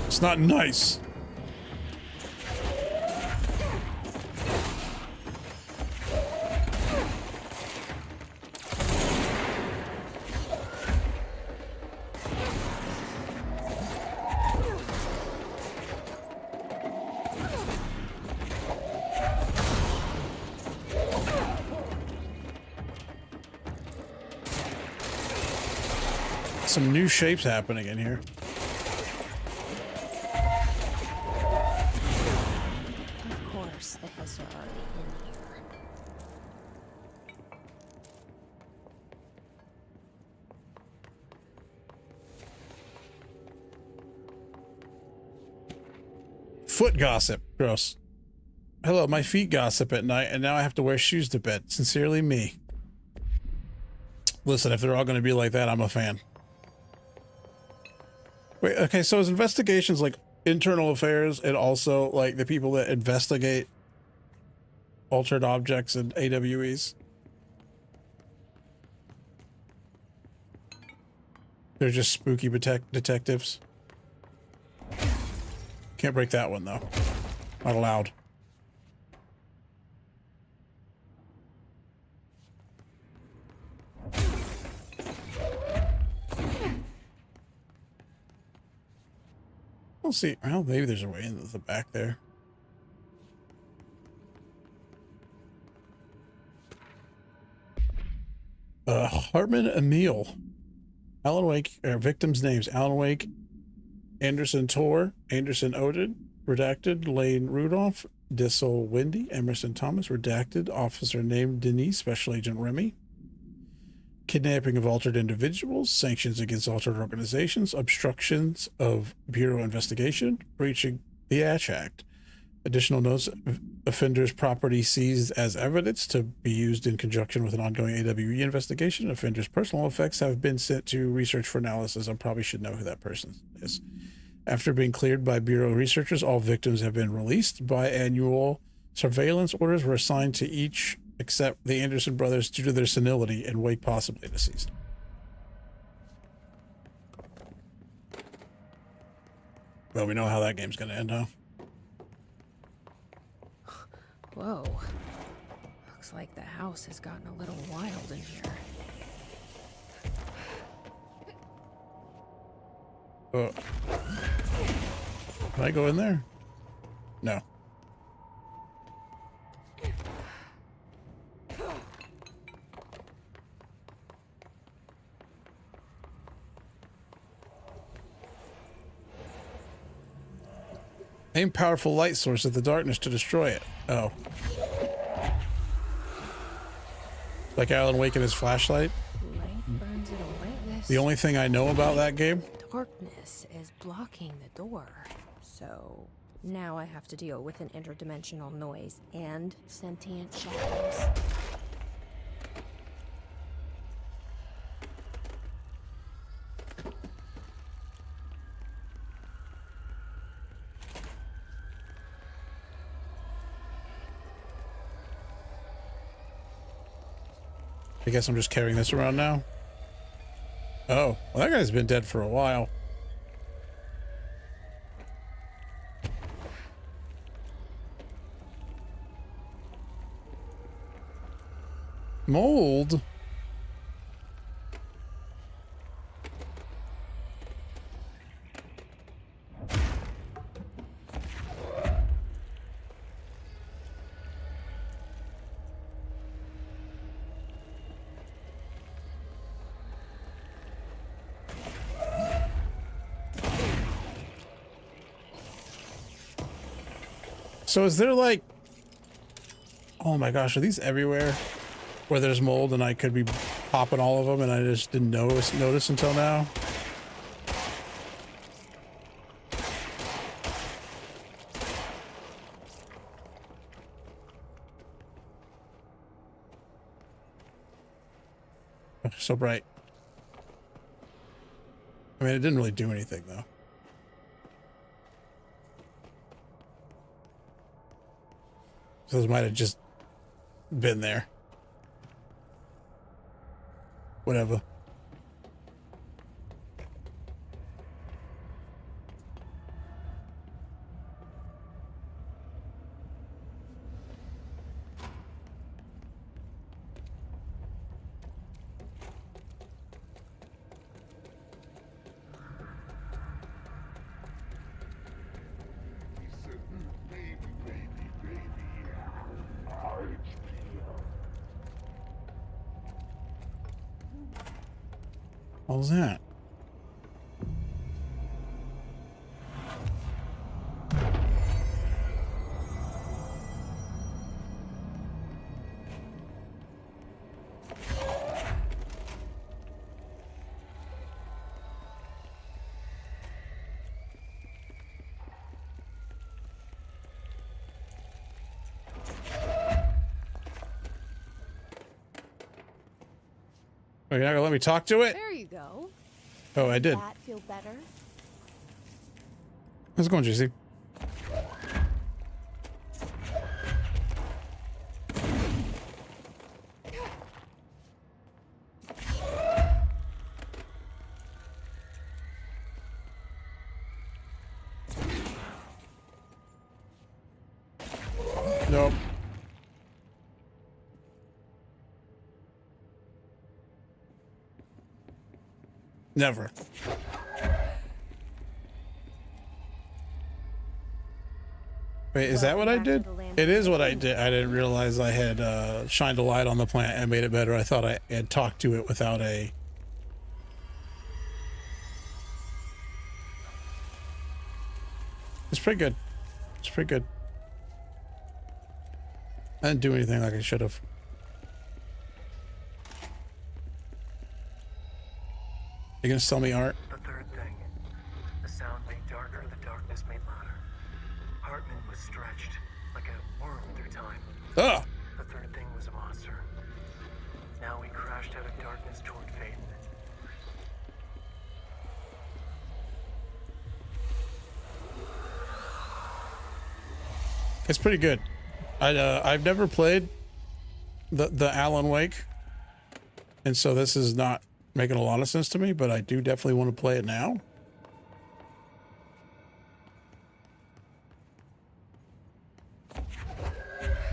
It's not nice. Some new shapes happening in here. Of course, the Hissa are already in here. Foot gossip. Gross. Hello, my feet gossip at night, and now I have to wear shoes to bed. Sincerely, me. Listen, if they're all going to be like that, I'm a fan. Wait, okay, so is investigations like internal affairs and also like the people that investigate altered objects and AWEs? They're just spooky detectives. Can't break that one though. Not allowed. don't see. Well, maybe there's a way in the back there. Hartman Emil. Alan Wake, victims' names: Alan Wake, Anderson Tor, Anderson Odin, redacted, Lane Rudolph, Dissel Wendy, Emerson Thomas, redacted, officer named Denise, Special Agent Remy. Kidnapping of altered individuals, sanctions against altered organizations, obstructions of Bureau investigation, breaching the Ash Act. Additional notes: offenders' property seized as evidence to be used in conjunction with an ongoing AWE investigation. Offenders' personal effects have been sent to research for analysis. I probably should know who that person is. After being cleared by Bureau researchers, all victims have been released. Biannual surveillance orders were assigned to each except the Anderson brothers due to their senility and Wake possibly deceased. Well, we know how that game's going to end, huh? Whoa. Looks like the house has gotten a little wild in here. Can I go in there? No. Aim powerful light source at the darkness to destroy it. Oh. Like Alan Wake and his flashlight? Light burns it away. The only thing I know about that game? Darkness is blocking the door. So now I have to deal with an interdimensional noise and sentient shadows. I guess I'm just carrying this around now. Oh, well, that guy's been dead for a while. Mold? So is there like, oh my gosh, are these everywhere where there's mold and I could be popping all of them and I just didn't notice until now? Oh, so bright. I mean, it didn't really do anything though. So those might have just been there. Whatever. What was that? Oh, you're not gonna let me talk to it? There you go. Oh, I did. That feel better? How's it going, JC? Nope. Wait, is that what I did? It is what I did. I didn't realize I had shined a light on the plant and made it better. I thought I had talked to it without a... It's pretty good. It's pretty good. I didn't do anything like I should have. You gonna sell me art? The third thing. The sound made darker, the darkness made louder. Hartman was stretched like a worm through time. Ugh! The third thing was a monster. Now he crashed out of darkness toward Faden. It's pretty good. I've never played the Alan Wake, and so this is not making a lot of sense to me, but I do definitely want to play it now.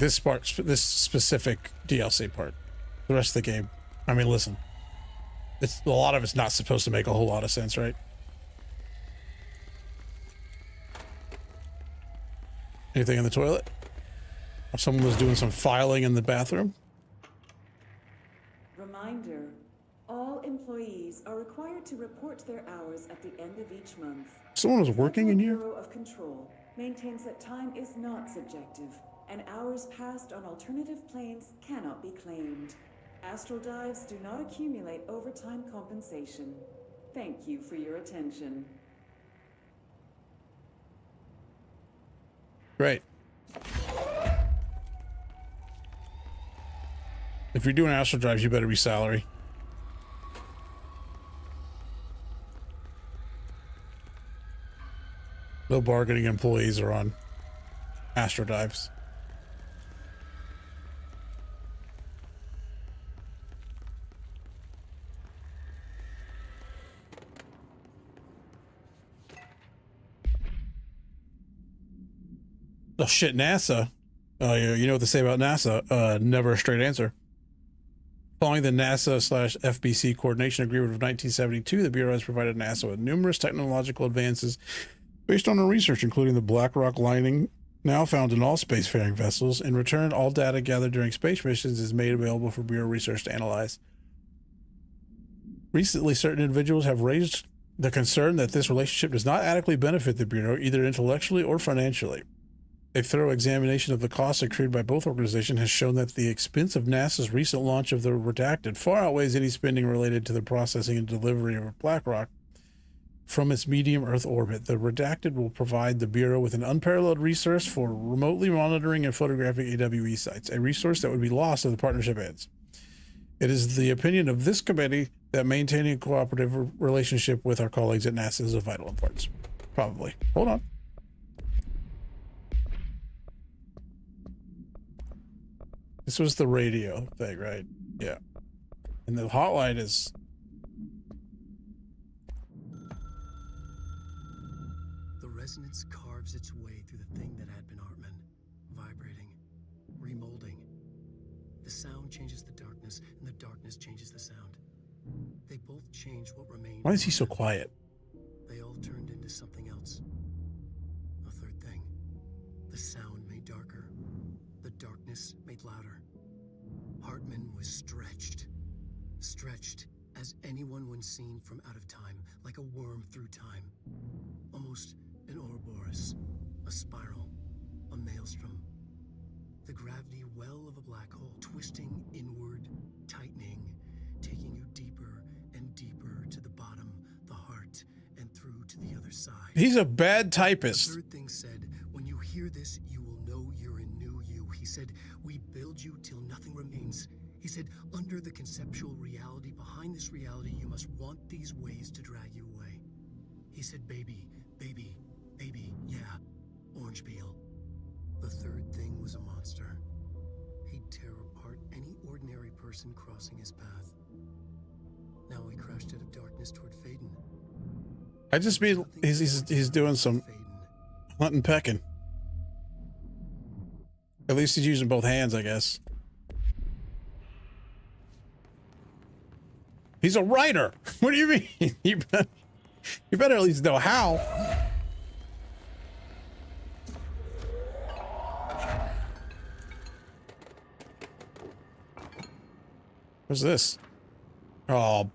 This part, this specific DLC part. The rest of the game, I mean, listen, it's a lot of it's not supposed to make a whole lot of sense, right? Anything in the toilet? If someone was doing some filing in the bathroom? Reminder, all employees are required to report their hours at the end of each month. Someone was working in here? The Bureau of Control maintains that time is not subjective, and hours passed on alternative planes cannot be claimed. Astral dives do not accumulate overtime compensation. Thank you for your attention. Great. If you're doing astral drives, you better be salary. No bargaining employees are on astral dives. Oh shit, NASA. You know what they say about NASA? Never a straight answer. Following the NASA/FBC Coordination Agreement of 1972, the Bureau has provided NASA with numerous technological advances based on our research, including the black rock lining now found in all spacefaring vessels. In return, all data gathered during space missions is made available for Bureau research to analyze. Recently, certain individuals have raised the concern that this relationship does not adequately benefit the Bureau, either intellectually or financially. A thorough examination of the costs accrued by both organizations has shown that the expense of NASA's recent launch of the Redacted far outweighs any spending related to the processing and delivery of black rock from its medium Earth orbit. The Redacted will provide the Bureau with an unparalleled resource for remotely monitoring and photographing AWE sites, a resource that would be lost if the partnership ends. It is the opinion of this committee that maintaining a cooperative relationship with our colleagues at NASA is of vital importance. Probably. Hold on. This was the radio thing, right? Yeah. And the hotline is... The resonance carves its way through the thing that had been Hartman, vibrating, remolding. The sound changes the darkness, and the darkness changes the sound. They both change what remained. Why is he so quiet? They all turned into something else. A third thing. The sound made darker. The darkness made louder. Hartman was stretched. Stretched as anyone when seen from out of time, like a worm through time. Almost an Ouroboros, a spiral, a maelstrom. The gravity well of a black hole, twisting inward, tightening, taking you deeper and deeper to the bottom, the heart, and through to the other side. He's a bad The typist. third thing said, when you hear this, you will know you're in new you. He said, we build you till nothing remains. He said, under the conceptual reality, behind this reality, you must want these ways to drag you away. He said, baby, baby, baby, yeah, orange peel. The third thing was a monster. He'd tear apart any ordinary person crossing his path. Now he crashed out of darkness toward Faden. I just mean he's doing some Faden. hunting pecking. At least he's using both hands, I guess. He's a writer. What do you mean? You better at least know how. What's this? Oh,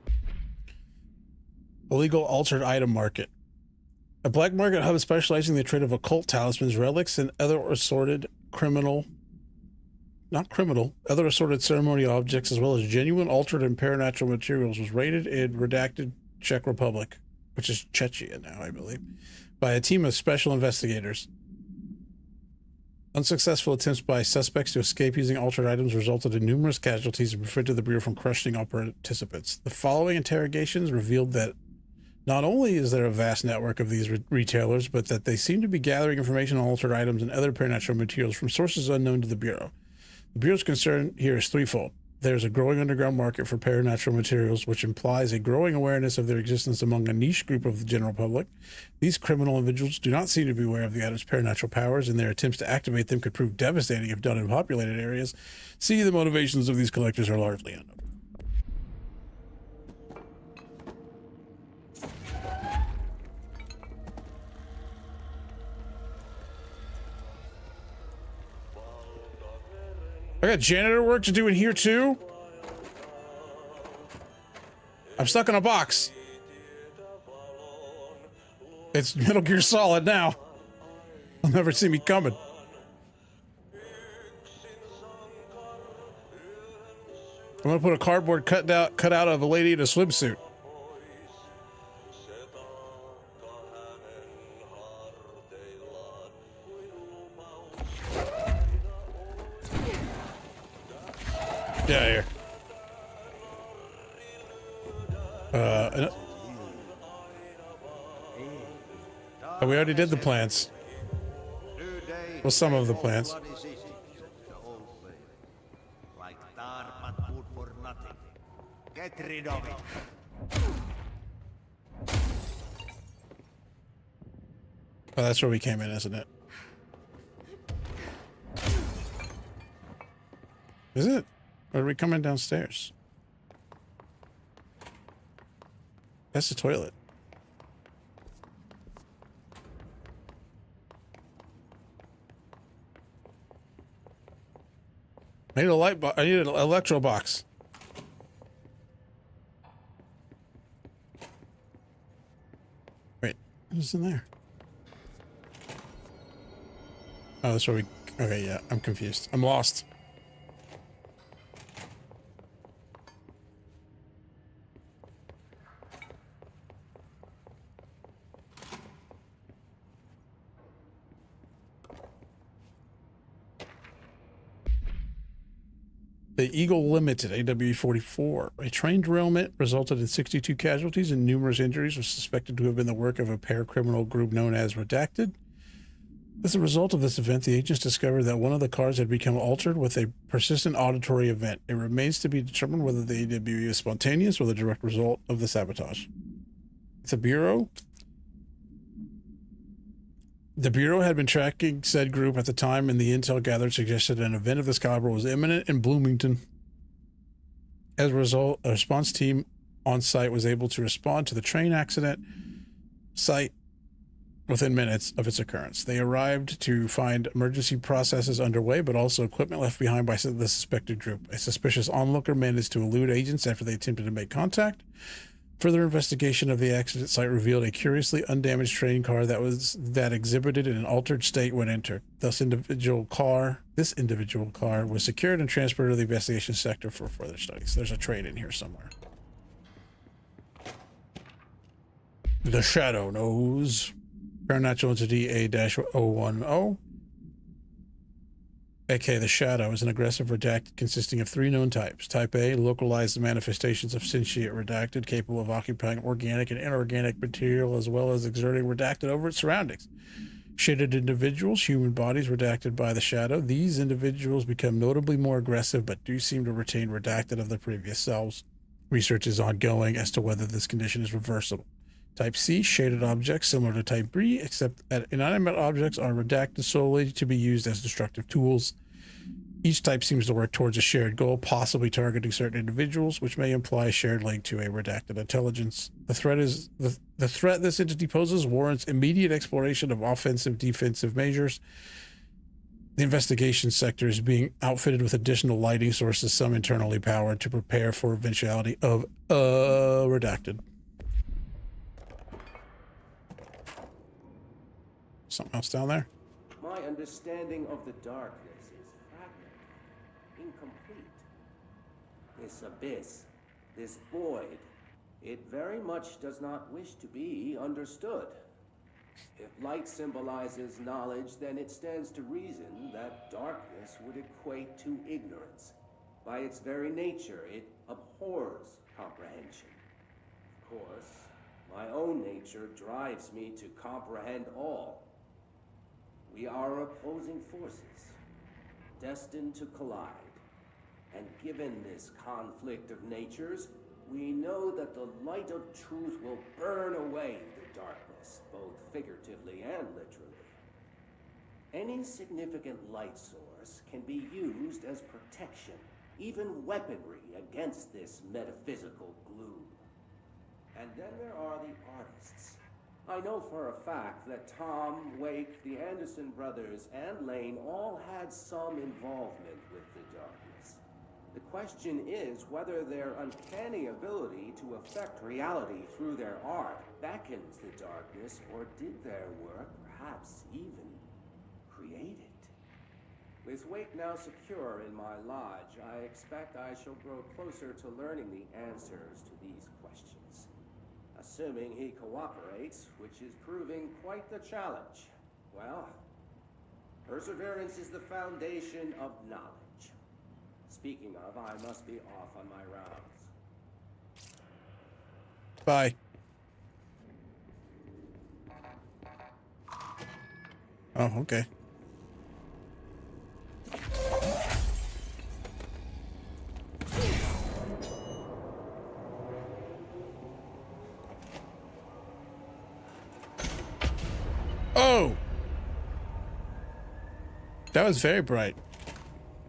illegal altered item market. A black market hub specializing in the trade of occult talismans, relics, and other assorted other assorted ceremonial objects, as well as genuine, altered, and paranatural materials, was raided in redacted Czech Republic, which is Czechia now, I believe, by a team of special investigators. Unsuccessful attempts by suspects to escape using altered items resulted in numerous casualties and prevented the Bureau from crushing all participants. The following interrogations revealed that not only is there a vast network of these retailers, but that they seem to be gathering information on altered items and other paranatural materials from sources unknown to the Bureau. The Bureau's concern here is threefold. There's a growing underground market for paranatural materials, which implies a growing awareness of their existence among a niche group of the general public. These criminal individuals do not seem to be aware of the item's paranatural powers, and their attempts to activate them could prove devastating if done in populated areas. See, the motivations of these collectors are largely unknown. I got janitor work to do in here too. I'm stuck in a box. It's Metal Gear Solid now. They'll never see me coming. I'm gonna put a cardboard cut out of a lady in a swimsuit. Get out of here. We already did the plants. Well, some of the plants. Like tar, but good for nothing. Get rid of it. Oh, that's where we came in, isn't it? Is it? Or are we coming downstairs? That's the toilet. I need a light box. I need an electro box. Wait, what's in there? Oh, that's where we... Okay, yeah, I'm confused. I'm lost. The Eagle Limited, AW-44. A train derailment resulted in 62 casualties and numerous injuries, was suspected to have been the work of a paracriminal group known as Redacted. As a result of this event, the agents discovered that one of the cars had become altered with a persistent auditory event. It remains to be determined whether the AWE is spontaneous or the direct result of the sabotage. The Bureau had been tracking said group at the time, and the intel gathered suggested an event of this caliber was imminent in Bloomington. As a result, a response team on site was able to respond to the train accident site within minutes of its occurrence. They arrived to find emergency processes underway, but also equipment left behind by the suspected group. A suspicious onlooker managed to elude agents after they attempted to make contact. Further investigation of the accident site revealed a curiously undamaged train car that exhibited an altered state when entered. This individual car was secured and transported to the investigation sector for further studies. There's a train in here somewhere. The Shadow Knows. Paranatural Entity A-010. aka the Shadow, is an aggressive redacted consisting of 3 known types. Type A, localized manifestations of sentient redacted, capable of occupying organic and inorganic material as well as exerting redacted over its surroundings. Shaded individuals, human bodies redacted by the Shadow. These individuals become notably more aggressive but do seem to retain redacted of their previous selves. Research is ongoing as to whether this condition is reversible. Type C, shaded objects similar to Type B, except that inanimate objects are redacted solely to be used as destructive tools. Each type seems to work towards a shared goal, possibly targeting certain individuals, which may imply a shared link to a redacted intelligence. The threat this entity poses warrants immediate exploration of offensive defensive measures. The investigation sector is being outfitted with additional lighting sources, some internally powered, to prepare for eventuality of redacted. Something else down there? My understanding of the darkness is fragmented, incomplete. This abyss, this void, it very much does not wish to be understood. If light symbolizes knowledge, then it stands to reason that darkness would equate to ignorance. By its very nature, it abhors comprehension. Of course, my own nature drives me to comprehend all. We are opposing forces, destined to collide. And given this conflict of natures, we know that the light of truth will burn away the darkness, both figuratively and literally. Any significant light source can be used as protection, even weaponry against this metaphysical gloom. And then there are the artists. I know for a fact that Tom, Wake, the Anderson brothers, and Lane all had some involvement with the darkness. The question is whether their uncanny ability to affect reality through their art beckons the darkness, or did their work perhaps even create it? With Wake now secure in my lodge, I expect I shall grow closer to learning the answers to these questions. Assuming he cooperates, which is proving quite the challenge. Well, perseverance is the foundation of knowledge. Speaking of, I must be off on my rounds. Bye. Oh, okay. Oh! That was very bright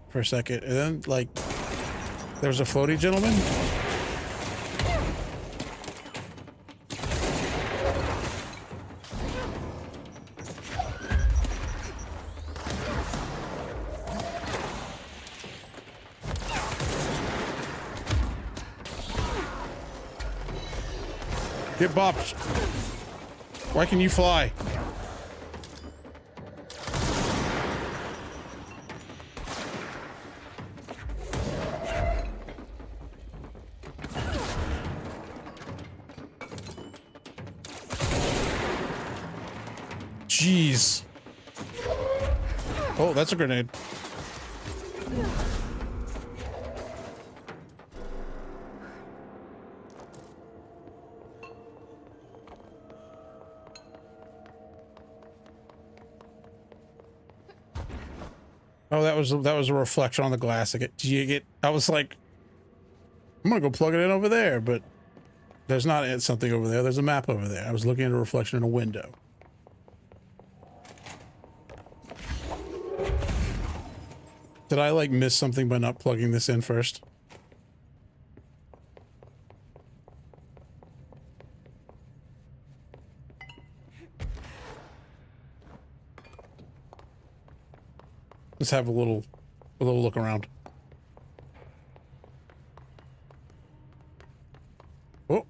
for a second, and then, like, there was a floaty gentleman. Get bopped. Why can you fly? Jeez. Oh, that's a grenade. Oh, that was a reflection on the glass. I was like, I'm gonna go plug it in over there, but there's not something over there. There's a map over there. I was looking at a reflection in a window. Did I like miss something by not plugging this in first? Let's have a little look around. Oh,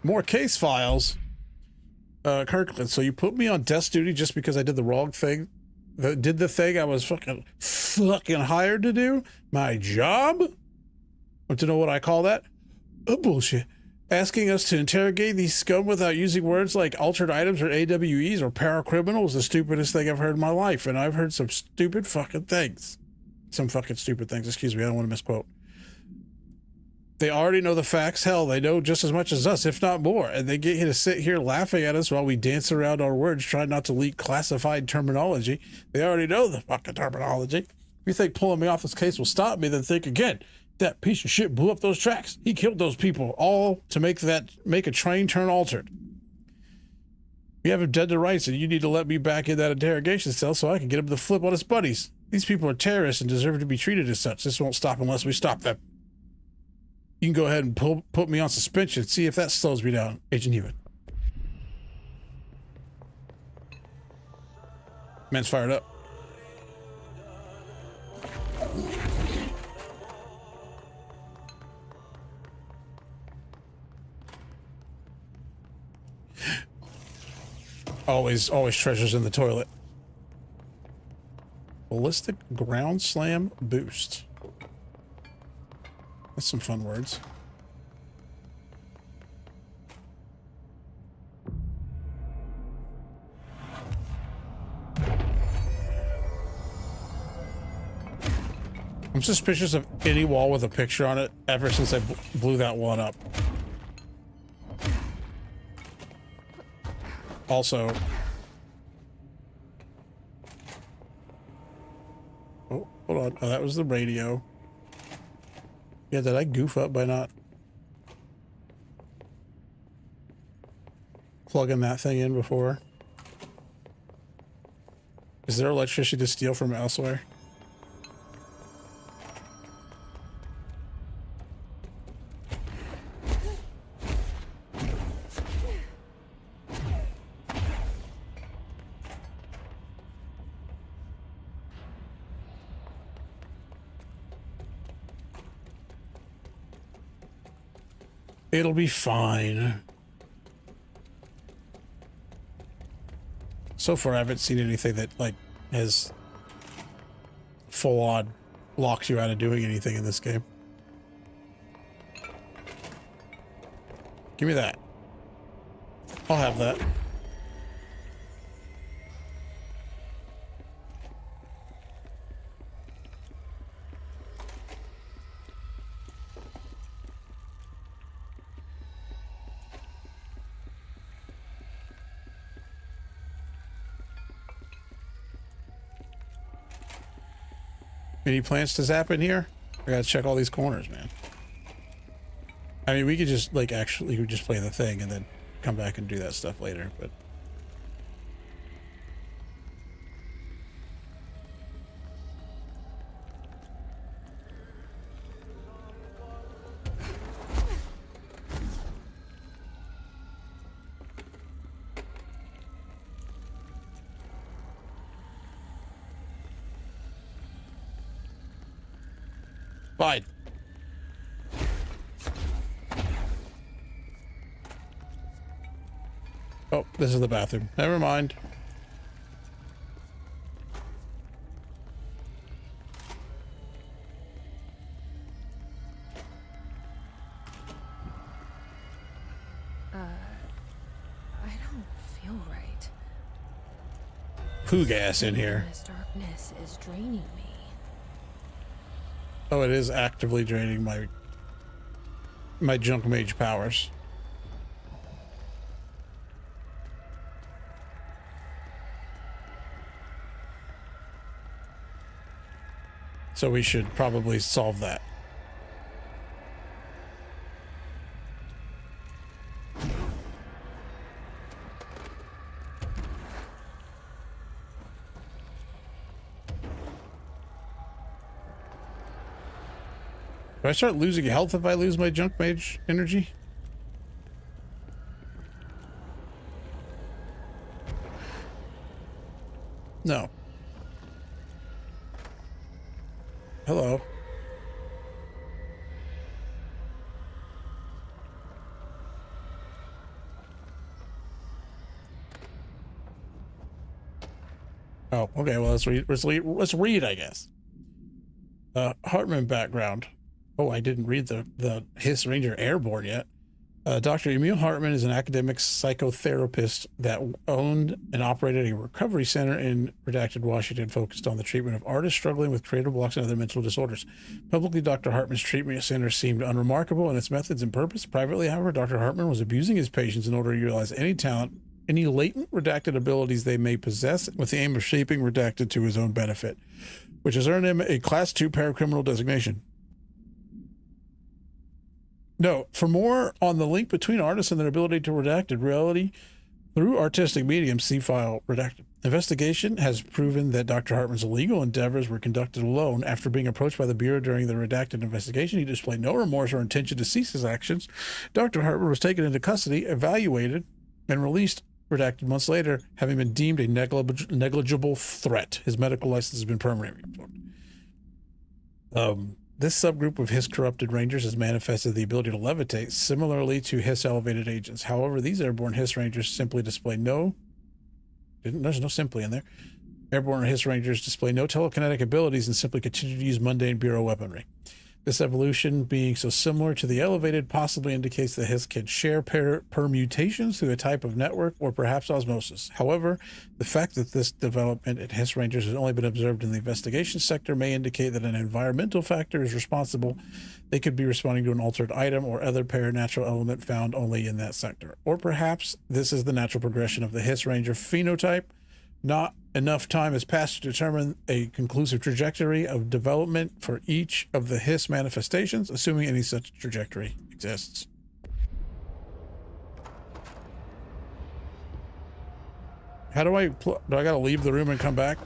more case files. Kirkland, so you put me on desk duty just because I did the wrong thing? Did the thing I was fucking hired to do? My job? Want to know what I call that? Bullshit. Asking us to interrogate these scum without using words like altered items or AWEs or paracriminal is the stupidest thing I've heard in my life, and I've heard some stupid fucking things. Some fucking stupid things, excuse me, I don't want to misquote. They already know the facts. Hell, they know just as much as us, if not more, and they get you to sit here laughing at us while we dance around our words, trying not to leak classified terminology. They already know the fucking terminology. If you think pulling me off this case will stop me, then think again. That piece of shit blew up those tracks. He killed those people, all to make a train turn altered. You have him dead to rights, and you need to let me back in that interrogation cell so I can get him to flip on his buddies. These people are terrorists and deserve to be treated as such. This won't stop unless we stop them. You can go ahead and put me on suspension. See if that slows me down, Agent Hewitt. Man's fired up. Always treasures in the toilet. Ballistic ground slam boost. That's some fun words. I'm suspicious of any wall with a picture on it ever since I blew that one up. Also, oh, hold on. Oh, that was the radio. Yeah, did I goof up by not plugging that thing in before? Is there electricity to steal from elsewhere? It'll be fine. So far, I haven't seen anything that, like, has full-on locked you out of doing anything in this game. Give me that. I'll have that. Any plans to zap in here? I gotta check all these corners, man. I mean, we could just, like, actually, we could just play the thing and then come back and do that stuff later, but... Fine. Oh, this is the bathroom. Never mind. I don't feel right. Poo gas in here. This darkness is draining me. Oh, it is actively draining my junk mage powers. So we should probably solve that. Do I start losing health if I lose my junk mage energy? No. Hello. Oh, okay. Well, let's read, I guess. Hartman background. Oh, I didn't read the Hiss Ranger Airborne yet. Dr. Emil Hartman is an academic psychotherapist that owned and operated a recovery center in redacted Washington focused on the treatment of artists struggling with creative blocks and other mental disorders. Publicly, Dr. Hartman's treatment center seemed unremarkable in its methods and purpose. Privately, however, Dr. Hartman was abusing his patients in order to utilize any talent, any latent redacted abilities they may possess with the aim of shaping redacted to his own benefit, which has earned him a Class 2 paracriminal designation. No, for more on the link between artists and their ability to redacted reality through artistic medium, see file redacted. Investigation has proven that Dr. Hartman's illegal endeavors were conducted alone. After being approached by the Bureau during the redacted investigation, he displayed no remorse or intention to cease his actions. Dr. Hartman was taken into custody, evaluated, and released redacted months later, having been deemed a negligible threat. His medical license has been permanently revoked. This subgroup of Hiss corrupted Rangers has manifested the ability to levitate, similarly to Hiss elevated agents. However, these airborne Hiss Rangers simply display there's no simply in there. Airborne Hiss Rangers display no telekinetic abilities and simply continue to use mundane Bureau weaponry. This evolution, being so similar to the elevated, possibly indicates that Hiss can share permutations through a type of network or perhaps osmosis. However, the fact that this development in Hiss Rangers has only been observed in the investigation sector may indicate that an environmental factor is responsible. They could be responding to an altered item or other paranatural element found only in that sector. Or perhaps this is the natural progression of the Hiss Ranger phenotype. Not enough time has passed to determine a conclusive trajectory of development for each of the Hiss manifestations, assuming any such trajectory exists. How do I do I gotta leave the room and come back?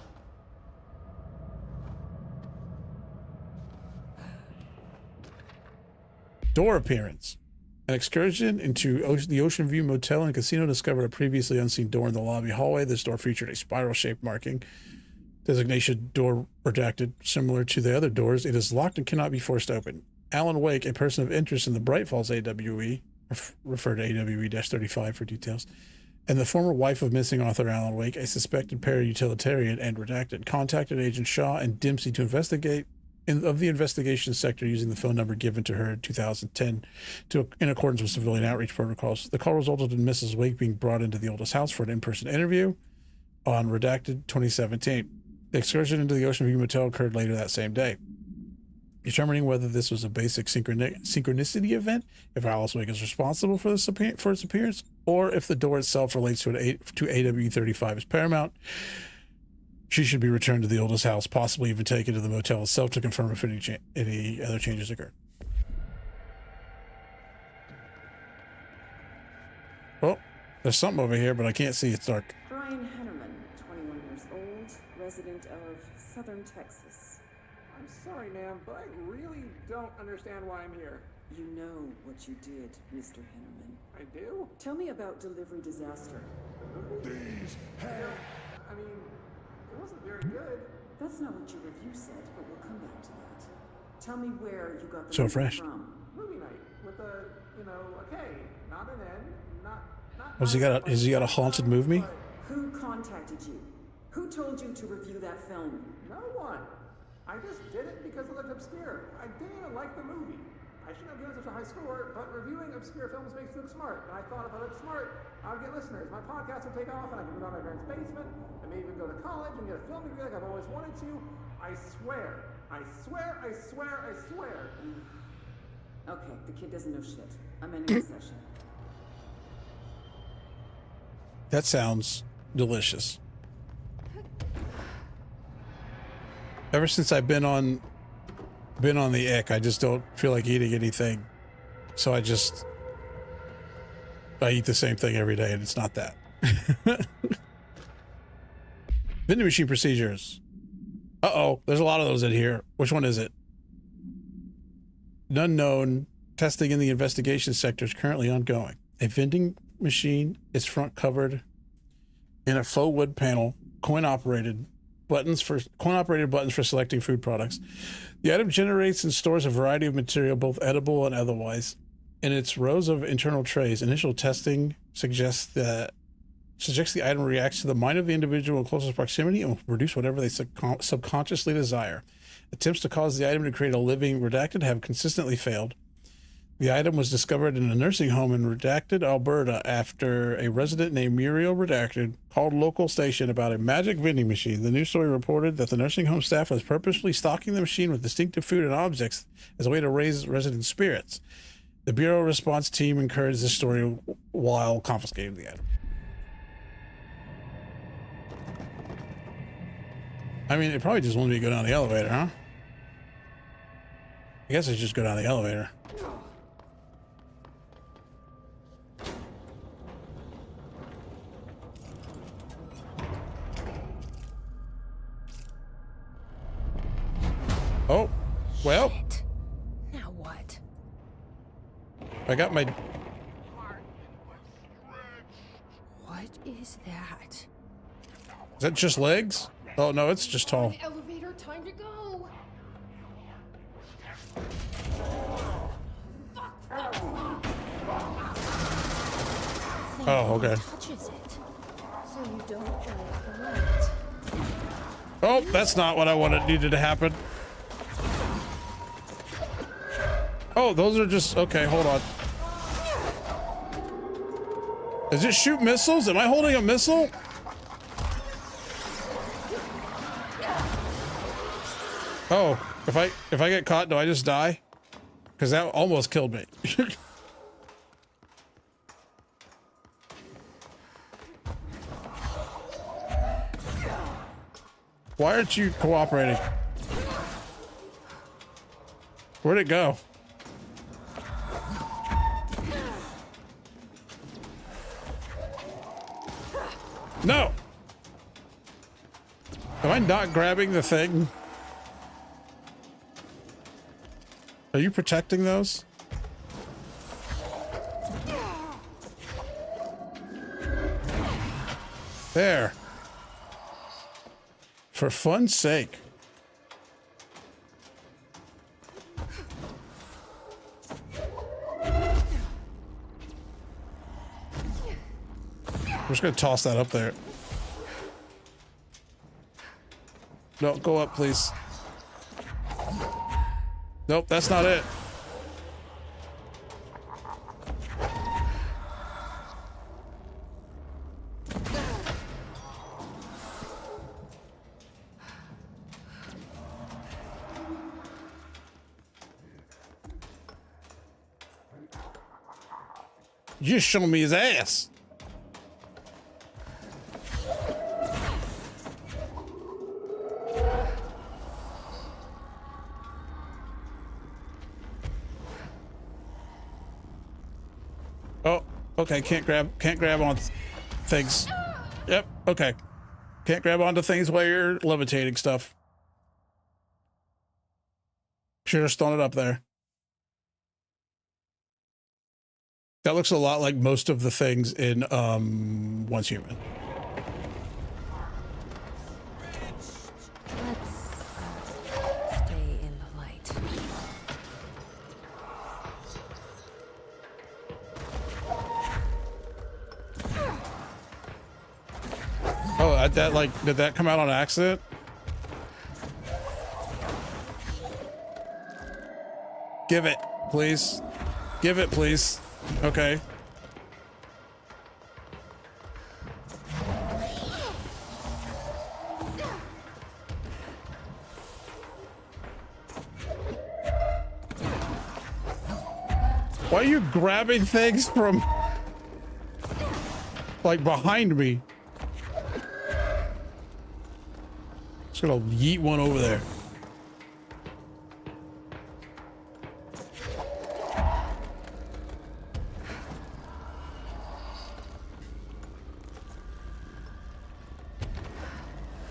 Door appearance. An excursion into the Ocean View Motel and Casino discovered a previously unseen door in the lobby hallway. This door featured a spiral-shaped marking. Designation door redacted, similar to the other doors. It is locked and cannot be forced open. Alan Wake, a person of interest in the Bright Falls AWE, refer to AWE-35 for details, and the former wife of missing author Alan Wake, a suspected para-utilitarian and redacted, contacted Agent Shaw and Dempsey to investigate of the investigation sector using the phone number given to her in 2010 in accordance with civilian outreach protocols. The call resulted in Mrs. Wake being brought into the oldest house for an in-person interview on redacted 2017. The excursion into the Ocean View Motel occurred later that same day. Determining whether this was a basic synchronicity event, if Alice Wake is responsible for its appearance, or if the door itself relates to AW35 is paramount, she should be returned to the oldest house, possibly even taken to the motel itself to confirm if any other changes occurred. Oh, there's something over here, but I can't see. It's dark. Brian Hennerman, 21 years old, resident of southern Texas. I'm sorry, ma'am, but I really don't understand why I'm here. You know what you did, Mr. Hennerman. I do? Tell me about Delivery Disaster. I mean, it wasn't very good. That's not what your review said, but we'll come back to that. Tell me where you got the So movie fresh. from. Movie night with a, a K, not an N, not. Has he got a haunted movie? Who contacted you? Who told you to review that film? No one. I just did it because it looked obscure. I didn't even like the movie. I shouldn't have given such a high score, but reviewing obscure films makes you look smart. And I thought if I looked smart, I would get listeners. My podcast would take off, and I could move out of my parents' basement, and maybe even go to college and get a film degree like I've always wanted to. I swear. I swear, I swear, I swear. Okay, the kid doesn't know shit. I'm ending the session. That sounds delicious. Ever since I've been on the ick, I just don't feel like eating anything. So I eat the same thing every day, and it's not that. Vending machine procedures. Uh-oh, there's a lot of those in here. Which one is it? None known. Testing in the investigation sector is currently ongoing. A vending machine is front covered in a faux wood panel, coin-operated buttons for selecting food products. The item generates and stores a variety of material, both edible and otherwise. In its rows of internal trays, initial testing suggests the item reacts to the mind of the individual in closest proximity and will produce whatever they subconsciously desire. Attempts to cause the item to create a living redacted have consistently failed. The item was discovered in a nursing home in Redacted, Alberta, after a resident named Muriel Redacted called local station about a magic vending machine. The news story reported that the nursing home staff was purposely stocking the machine with distinctive food and objects as a way to raise resident spirits. The Bureau response team encouraged this story while confiscating the item. I mean, it probably just wanted me to go down the elevator, huh? I guess I should just go down the elevator. Oh, well. Shit. Now what? I got my... What is Is that just legs? Oh no, it's just tall. Elevator, time to go. Oh, okay. Touches it, so you don't break the light. Oh, that's not what I wanted needed to happen. Oh, those are just okay. Hold on. Does it shoot missiles? Am I holding a missile? Oh, if I get caught, do I just die? Because that almost killed me. Why aren't you cooperating? Where'd it go? No! Am I not grabbing the thing? Are you protecting those? There. For fun's sake. I'm just gonna toss that up there. No, go up, please. Nope, that's not it. You just showing me his ass. Oh, okay. Can't grab on things. Yep. Okay. Can't grab onto things while you're levitating stuff. Should have thrown it up there. That looks a lot like most of the things in Once Human. Let's stay in the light. Oh, that like, did that come out on accident? Give it, please. Give it, please. Okay. Why are you grabbing things from like behind me? Just gonna yeet one over there.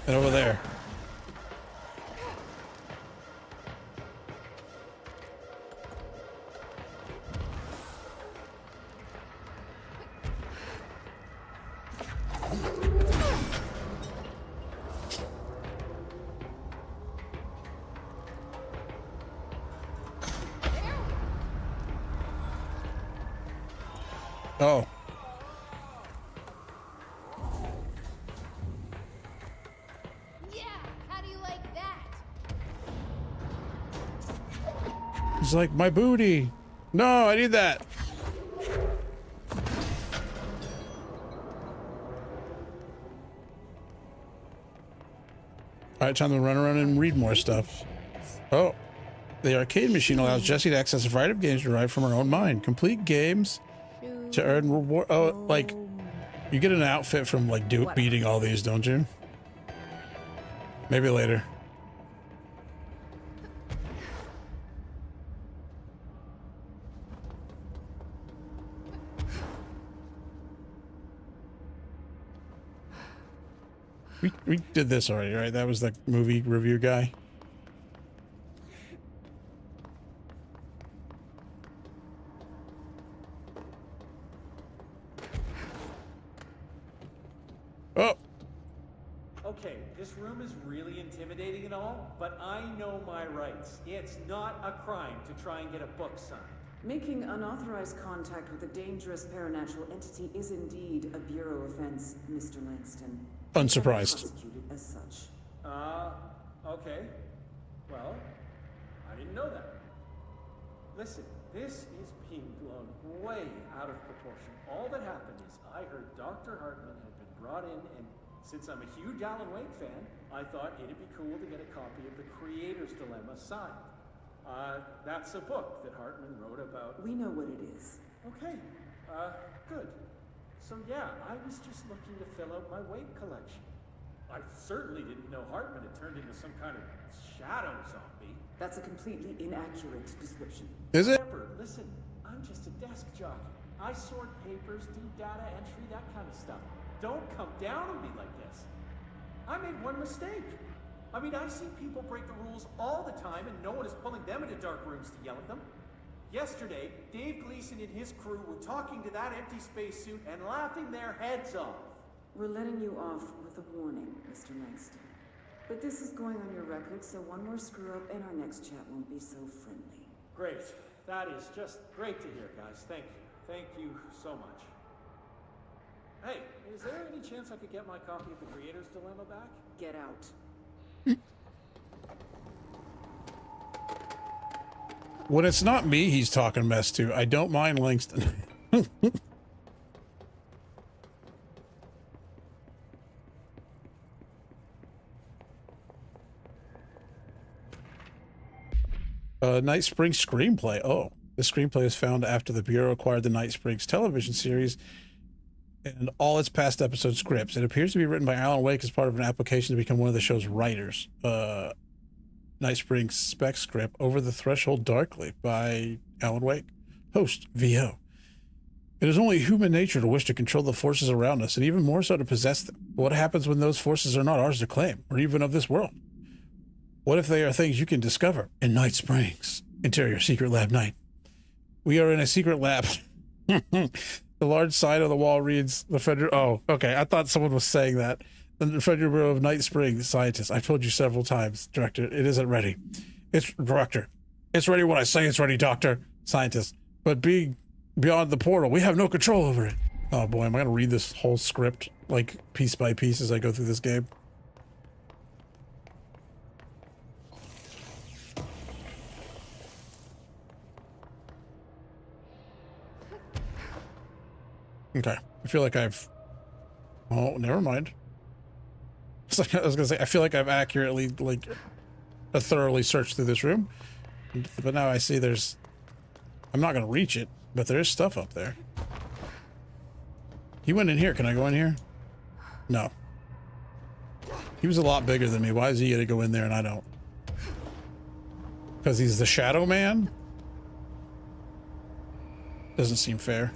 And over there. Oh. He's like, my booty. No, I need that. All right, time to run around and read more stuff. Oh, the arcade machine allows Jessie to access a variety of games derived from her own mind. Complete games to earn reward. Oh, like you get an outfit from like beating all these, don't you? Maybe later. We did this already, right? That was the movie review guy. Oh. Okay, this room is really intimidating and all, but I know my rights. It's not a crime to try and get a book signed. Making unauthorized contact with a dangerous paranatural entity is indeed a Bureau offense, Mr. Langston. Unsurprised. Prosecuted as such. Okay. Well, I didn't know that. Listen, this is being blown way out of proportion. All that happened is I heard Dr. Hartman had been brought in, and since I'm a huge Alan Wake fan, I thought it'd be cool to get a copy of The Creator's Dilemma signed. That's a book that Hartman wrote about. We know what it is. Okay, good. So yeah, I was just looking to fill out my Wake collection. I certainly didn't know Hartman had turned into some kind of shadow zombie. That's a completely inaccurate description. Is it? Remember, listen, I'm just a desk jockey. I sort papers, do data entry, that kind of stuff. Don't come down on me like this. I made one mistake. I mean, I see people break the rules all the time and no one is pulling them into dark rooms to yell at them. Yesterday, Dave Gleason and his crew were talking to that empty spacesuit and laughing their heads off. We're letting you off with a warning, Mr. Langston. But this is going on your record, so one more screw-up and our next chat won't be so friendly. Great. That is just great to hear, guys. Thank you. Thank you so much. Hey, is there any chance I could get my copy of The Creator's Dilemma back? Get out. When it's not me he's talking mess to, I don't mind Langston. Night Springs screenplay. Oh, the screenplay was found after the Bureau acquired the Night Springs television series and all its past episode scripts. It appears to be written by Alan Wake as part of an application to become one of the show's writers. Night Springs spec script, Over the Threshold Darkly, by Alan Wake. Host, VO. It is only human nature to wish to control the forces around us, and even more so to possess them. What happens when those forces are not ours to claim, or even of this world? What if they are things you can discover in Night Springs? Interior Secret Lab Night. We are in a secret lab. The large sign on the wall reads, the Federal... Oh, okay. I thought someone was saying that. The Federal Bureau of Night Springs scientists. I've told you several times, Director. It isn't ready. It's... Director. It's ready when I say it's ready, Doctor. Scientist. But being beyond the portal, we have no control over it. Oh, boy. Am I going to read this whole script, like, piece by piece as I go through this game? Okay. I feel like I've... Oh, never mind. It's like, I was gonna say, I feel like I've accurately, like, thoroughly searched through this room. But now I see there's... I'm not gonna reach it, but there is stuff up there. He went in here. Can I go in here? No. He was a lot bigger than me. Why is he gonna go in there and I don't? Because he's the Shadow Man? Doesn't seem fair.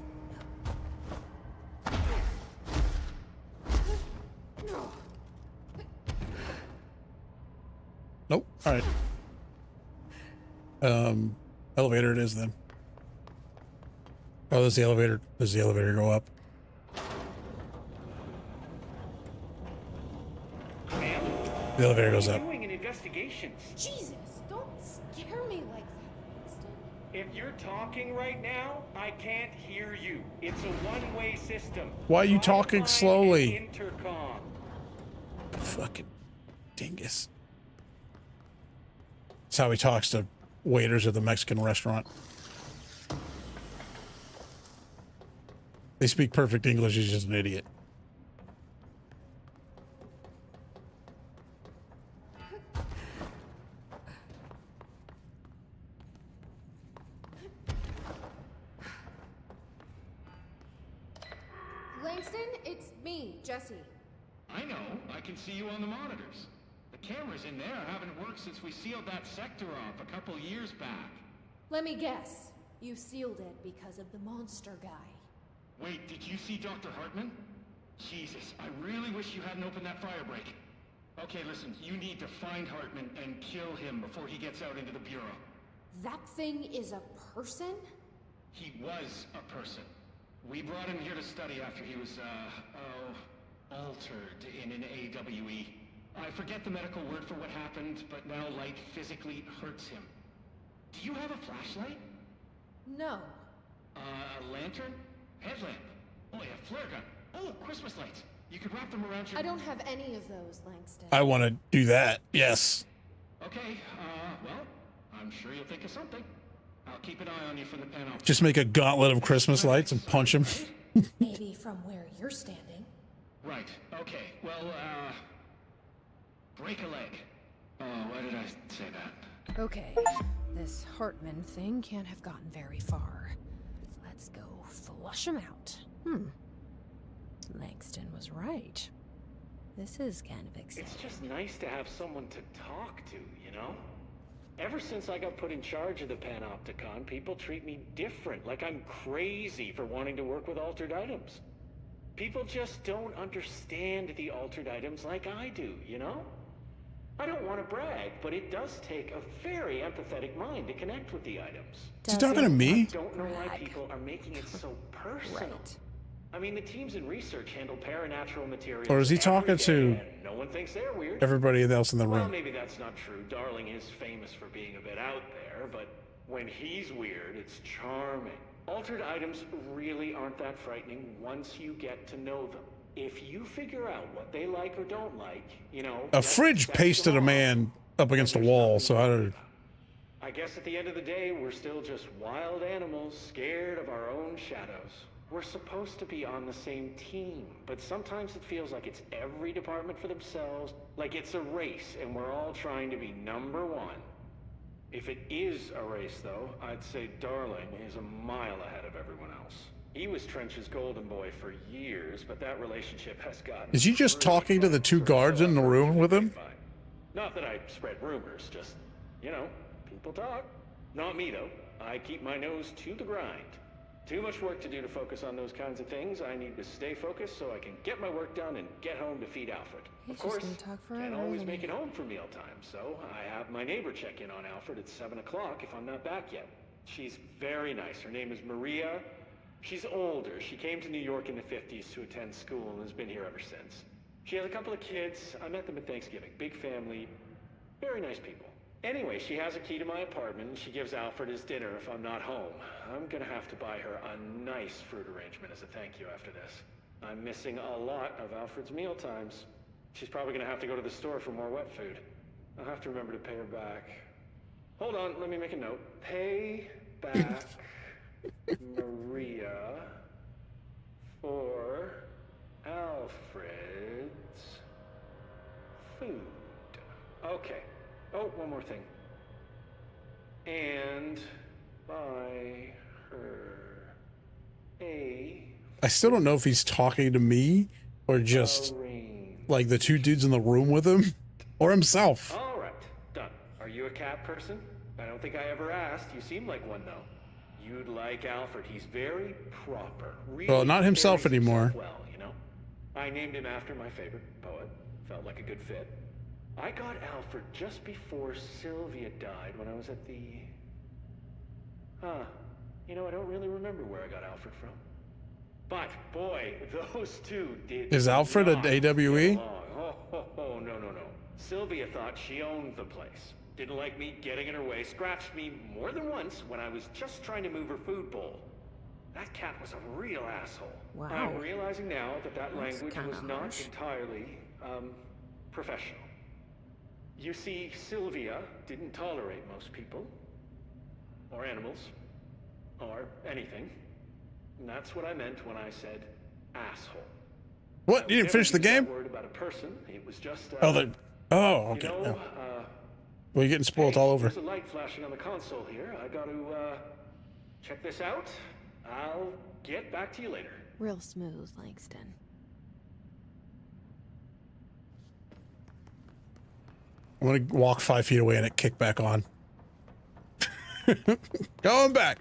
Nope. All right. Elevator it is then. Oh, there's the elevator. Does the elevator go up? The elevator goes up. Doing an investigation. Jesus, don't scare me like that, Winston. If you're talking right now, I can't hear you. It's a one-way system. Why are you Try talking line slowly? and intercom. Fucking dingus. That's how he talks to waiters at the Mexican restaurant. They speak perfect English. He's just an idiot. Langston, it's me, Jesse. I know. I can see you on the monitors. The cameras in there haven't worked since we sealed that sector off a couple years back. Let me guess. You sealed it because of the monster guy. Wait, did you see Dr. Hartman? Jesus, I really wish you hadn't opened that fire break. Okay, listen, you need to find Hartman and kill him before he gets out into the Bureau. That thing is a person? He was a person. We brought him here to study after he was, altered in an AWE. I forget the medical word for what happened, but now light physically hurts him. Do you have a flashlight? No. A lantern? Headlamp? Oh, yeah, flare gun. Oh, Christmas lights. You could wrap them around your... I don't have any of those, Langston. I want to do that. Yes. Okay, well, I'm sure you'll think of something. I'll keep an eye on you from the panopticon. Just make a gauntlet of Christmas lights and punch him. Maybe from where you're standing. Right, okay. Well, break a leg. Oh, why did I say that? Okay, this Hartman thing can't have gotten very far. Let's go flush him out. Langston was right. This is kind of exciting. It's just nice to have someone to talk to, you know? Ever since I got put in charge of the Panopticon, people treat me different, like I'm crazy for wanting to work with altered items. People just don't understand the altered items like I do, you know? I don't want to brag, but it does take a very empathetic mind to connect with the items. Is he talking to me? I don't know why people are making it so personal. Right. I mean, the teams in research handle paranatural materials. Or is he talking every to day, and no one thinks they're weird. everybody else in the Well, room? maybe that's not true. Darling is famous for being a bit out there, but when he's weird, it's charming. Altered items really aren't that frightening once you get to know them. If you figure out what they like or don't like, you know... A fridge pasted a man up against a wall, so I don't... I guess at the end of the day, we're still just wild animals scared of our own shadows. We're supposed to be on the same team, but sometimes it feels like it's every department for themselves, like it's a race and we're all trying to be number one. If it is a race, though, I'd say Darling is a mile ahead of everyone else. He was Trench's golden boy for years, but that relationship has gotten... Is he just talking to the two guards in the room with him? Not that I spread rumors, just, you know, people talk. Not me, though. I keep my nose to the grind. Too much work to do to focus on those kinds of things. I need to stay focused so I can get my work done and get home to feed Alfred. He's Of course, just gonna talk forever, can't always isn't make he? it home for mealtime, so I have my neighbor check in on Alfred at 7 o'clock if I'm not back yet. She's very nice. Her name is Maria. She's older. She came to New York in the 50s to attend school and has been here ever since. She has a couple of kids. I met them at Thanksgiving. Big family. Very nice people. Anyway, she has a key to my apartment, and she gives Alfred his dinner if I'm not home. I'm gonna have to buy her a nice fruit arrangement as a thank you after this. I'm missing a lot of Alfred's meal times. She's probably gonna have to go to the store for more wet food. I'll have to remember to pay her back. Hold on, let me make a note. Pay back Maria for Alfred's food. Okay. Oh, one more thing. And buy her a... I still don't know if he's talking to me or just like the two dudes in the room with him or himself. All right, done. Are you a cat person? I don't think I ever asked. You seem like one, though. You'd like Alfred. He's very proper. Really Well, not himself carries himself anymore. well, you know? I named him after my favorite poet. Felt like a good fit. I got Alfred just before Sylvia died when I was at the... You know, I don't really remember where I got Alfred from. But, boy, those two did... Is Alfred a not AWE? get along. Oh, no. Sylvia thought she owned the place. Didn't like me getting in her way. Scratched me more than once when I was just trying to move her food bowl. That cat was a real asshole. Wow. I'm realizing now that That's language kinda was not harsh. entirely, professional. You see, Sylvia didn't tolerate most people, or animals, or anything. And that's what I meant when I said asshole. What? You didn't finish the game? Word about a person. It was just. Oh, okay. You know, Oh. Well, you're getting spoiled all over. There's a light flashing on the console here. I got to check this out. I'll get back to you later. Real smooth, Langston. I'm gonna walk 5 feet away and it kick back on. Going back.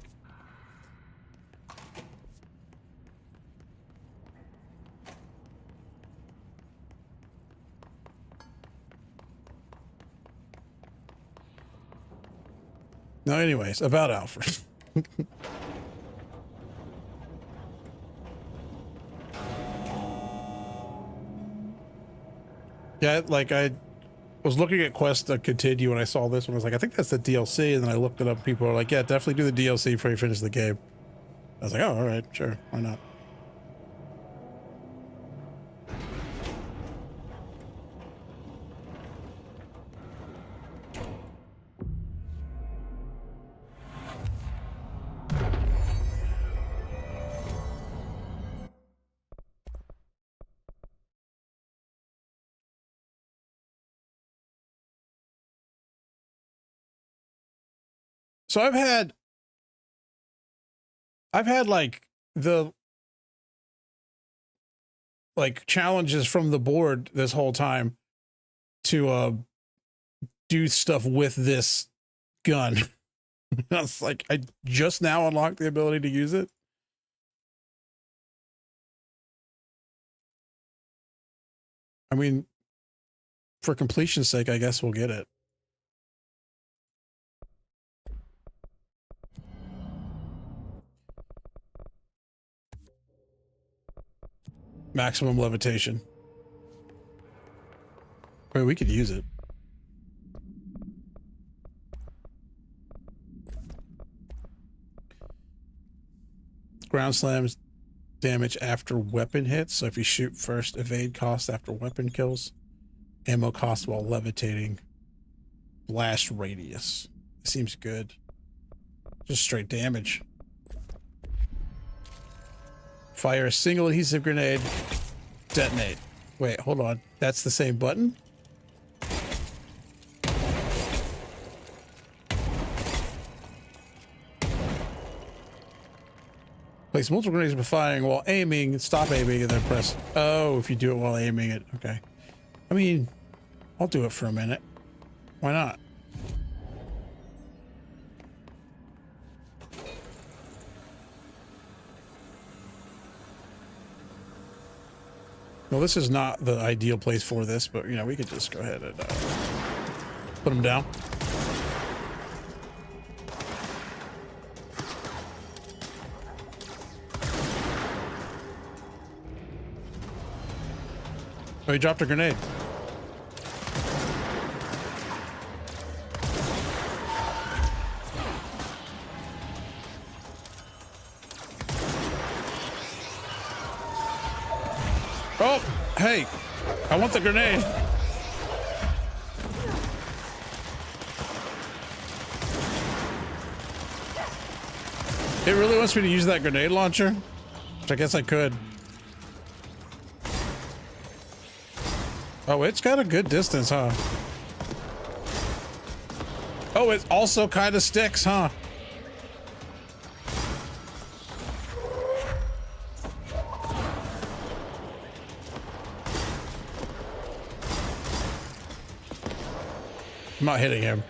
No, anyways, about Alfred. Yeah, like I was looking at Quest to Continue when I saw this one. I was like, I think that's the DLC, and then I looked it up. People are like, yeah, definitely do the DLC before you finish the game. I was like, oh, all right, sure, why not? So I've had like the challenges from the board this whole time to do stuff with this gun. I was like, I just now unlocked the ability to use it. I mean, for completion's sake, I guess we'll get it. Maximum levitation. I mean, we could use it. Ground slams damage after weapon hits. So if you shoot first, evade cost after weapon kills. Ammo cost while levitating. Blast radius. Seems good. Just straight damage. Fire a single adhesive grenade. Detonate. Wait, hold on. That's the same button? Place multiple grenades by firing while aiming. Stop aiming and then press. Oh, if you do it while aiming it. Okay. I mean, I'll do it for a minute. Why not? Well, this is not the ideal place for this, but, you know, we could just go ahead and put them down. Oh, he dropped a grenade. Oh, hey, I want the grenade. It really wants me to use that grenade launcher, which I guess I could. Oh, it's got a good distance, huh? Oh, it also kind of sticks, huh? I'm not hitting him.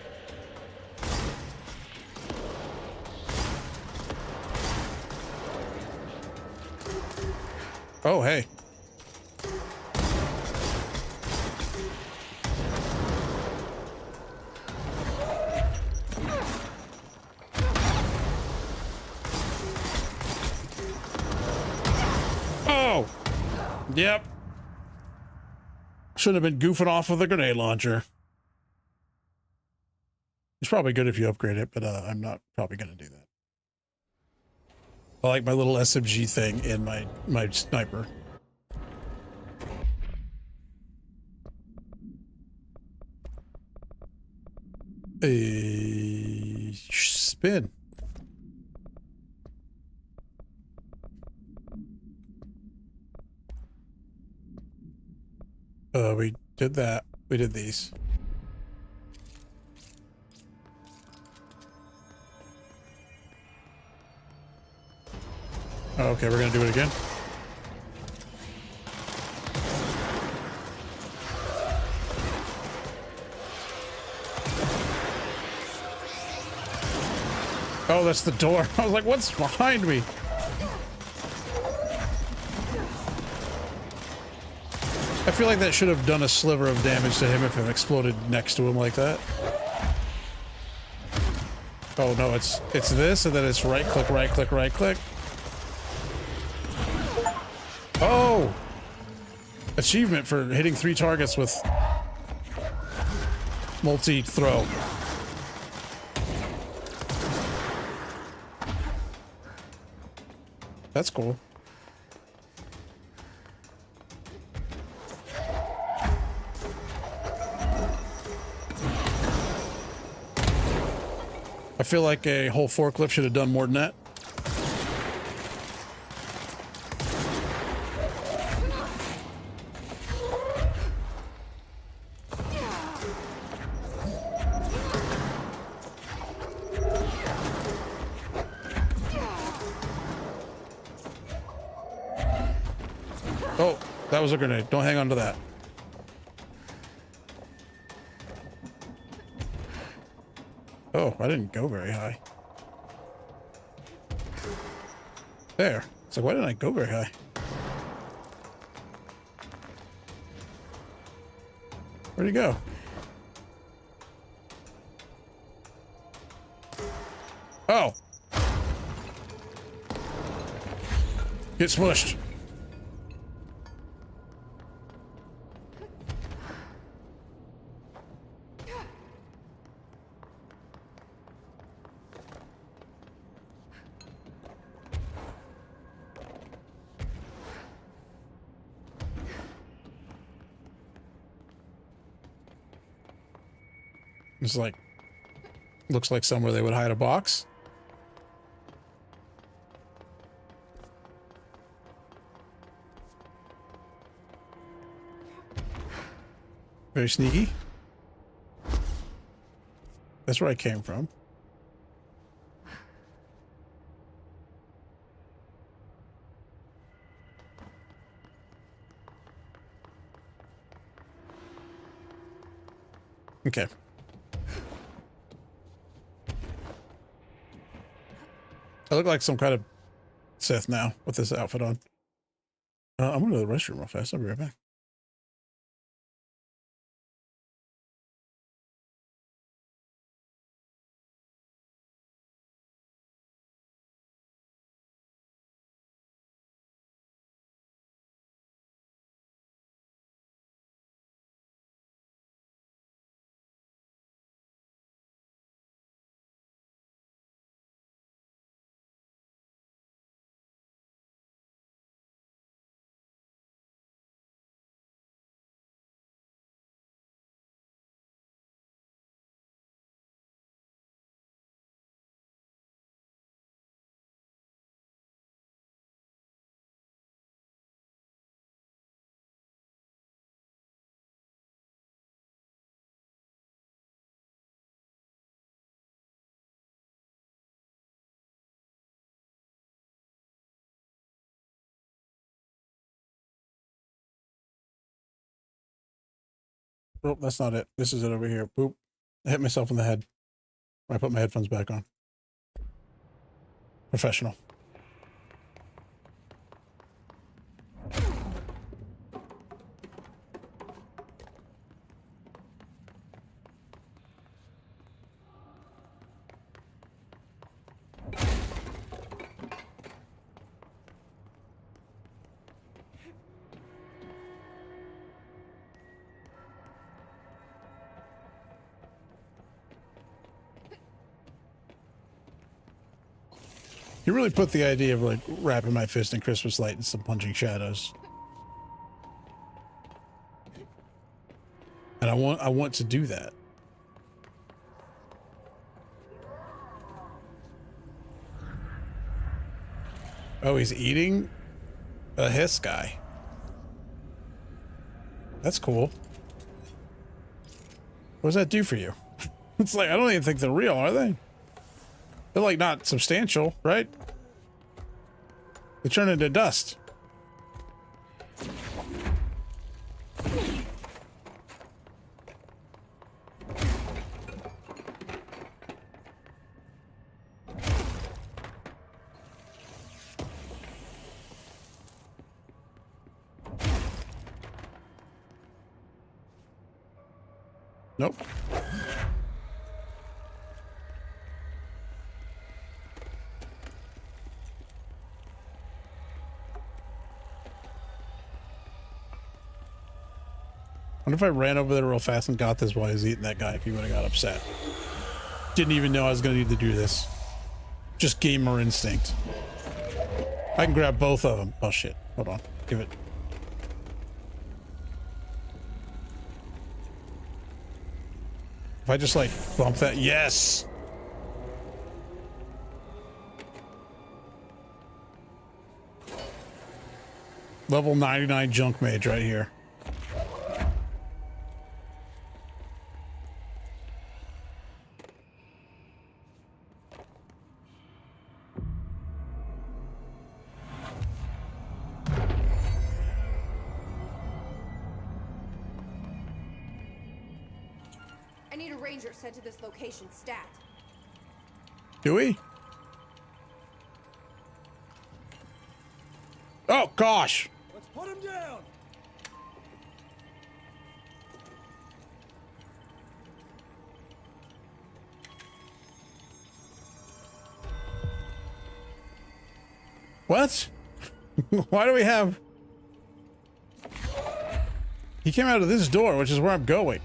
Oh, hey. Oh! Yep. Should have been goofing off with a grenade launcher. It's probably good if you upgrade it, but I'm not probably going to do that. I like my little SMG thing in my sniper. A spin. We did that. We did these. Okay, we're gonna do it again. Oh, that's the door. I was like, what's behind me? I feel like that should have done a sliver of damage to him if it exploded next to him like that. Oh no, it's this, and then it's right click, right click, right click. Oh! Achievement for hitting 3 targets with multi-throw. That's cool. I feel like a whole forklift should have done more than that. Oh, that was a grenade. Don't hang on to that. Oh, I didn't go very high. There. So why didn't I go very high? Where'd he go? Oh. Get smushed. It's like, looks like somewhere they would hide a box. Very sneaky. That's where I came from. Okay. I look like some kind of Sith now with this outfit on. I'm going to the restroom real fast. I'll be right back. Oh, that's not it. This is it over here. Boop. I hit myself in the head when I put my headphones back on. Professional. You really put the idea of like wrapping my fist in Christmas light and some punching shadows. And I want to do that. Oh, he's eating a hiss guy. That's cool. What does that do for you? It's like, I don't even think they're real, are they? They're like not substantial, right? They turn into dust. Nope. What if I ran over there real fast and got this while he was eating that guy? If he would have got upset. Didn't even know I was going to need to do this. Just gamer instinct. I can grab both of them. Oh shit. Hold on. Give it. If I just like bump that. Yes! Level 99 junk mage right here. I need a ranger sent to this location stat. Do we? Oh gosh! Let's put him down. What? Why do we have... He came out of this door, which is where I'm going.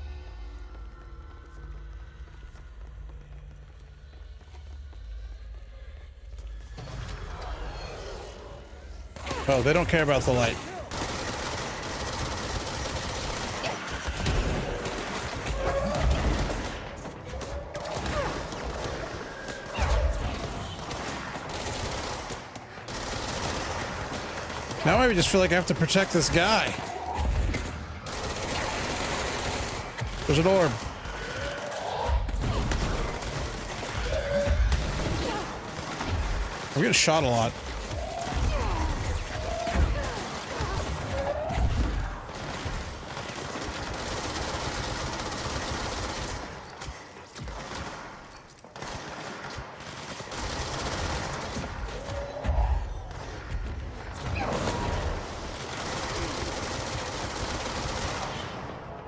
Oh, they don't care about the light. Now I just feel like I have to protect this guy. There's an orb. I'm getting shot a lot.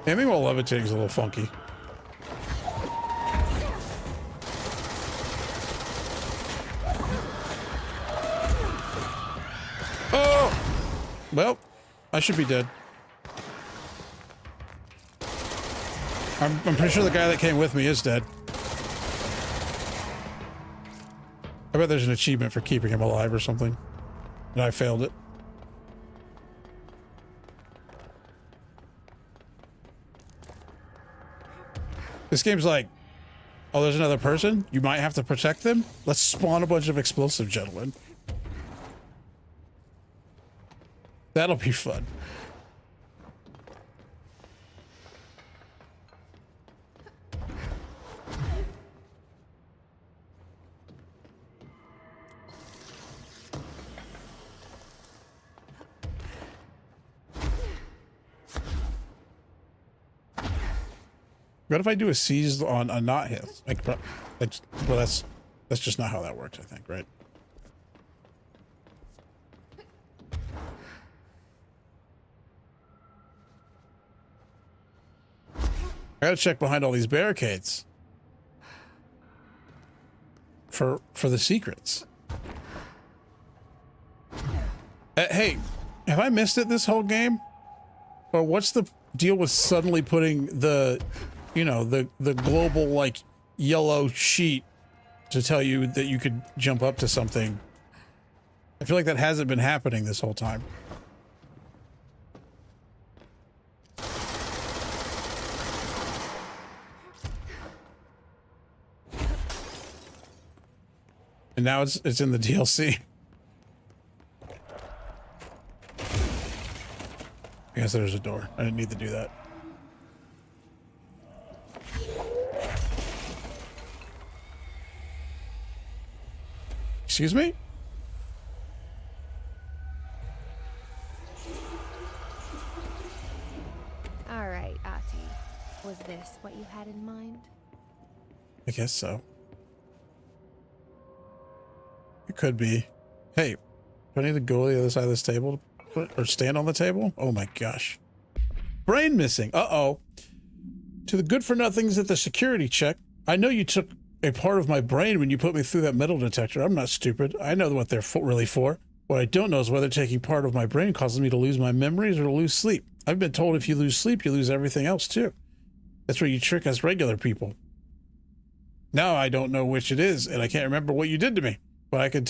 Aiming while levitating is a little funky. Oh! Well, I should be dead. I'm pretty sure the guy that came with me is dead. I bet there's an achievement for keeping him alive or something. And I failed it. This game's like, oh, there's another person? You might have to protect them? Let's spawn a bunch of explosive gentlemen. That'll be fun. What if I do a seize on a not hit? Like, well, that's just not how that works, I think, right? I gotta check behind all these barricades for the secrets. Hey, have I missed it this whole game? Or what's the deal with suddenly putting the, you know, the global like yellow sheet to tell you that you could jump up to something? I feel like that hasn't been happening this whole time. And now it's in the DLC. I guess there's a door. I didn't need to do that. Excuse me? All right, Ahti. Was this what you had in mind? I guess so. It could be. Hey, do I need to go to the other side of this table or stand on the table? Oh my gosh. Brain missing. Uh-oh. To the good-for-nothings at the security check. I know you took a part of my brain when you put me through that metal detector. I'm not stupid. I know what they're really for. What I don't know is whether taking part of my brain causes me to lose my memories or to lose sleep. I've been told if you lose sleep, you lose everything else too. That's where you trick us regular people. Now I don't know which it is, and I can't remember what you did to me. But I can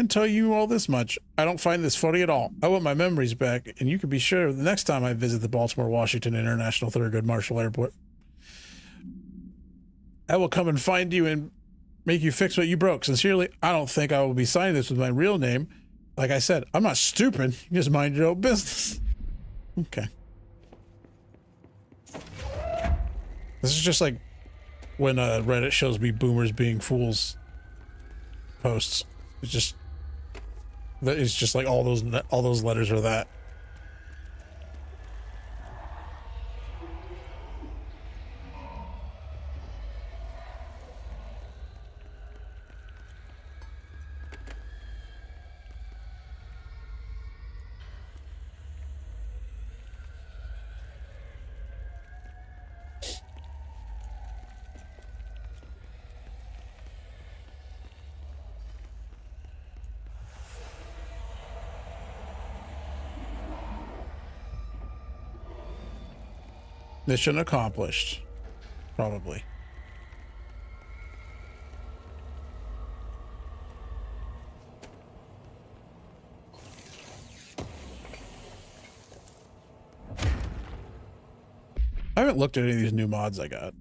tell you all this much. I don't find this funny at all. I want my memories back, and you can be sure the next time I visit the Baltimore-Washington International Thurgood Marshall Airport, I will come and find you and make you fix what you broke. Sincerely, I don't think I will be signing this with my real name. Like I said, I'm not stupid. You just mind your own business. Okay. This is just like when Reddit shows me boomers being fools posts. It's just like all those letters are that. Mission accomplished. Probably. I haven't looked at any of these new mods I got.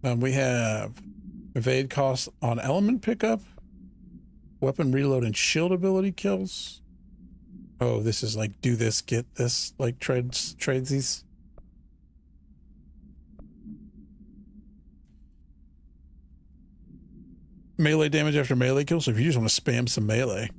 We have evade cost on element pickup, weapon reload and shield ability kills. Oh, this is like do this, get this, like tradesies. Melee damage after melee kill, so if you just want to spam some melee.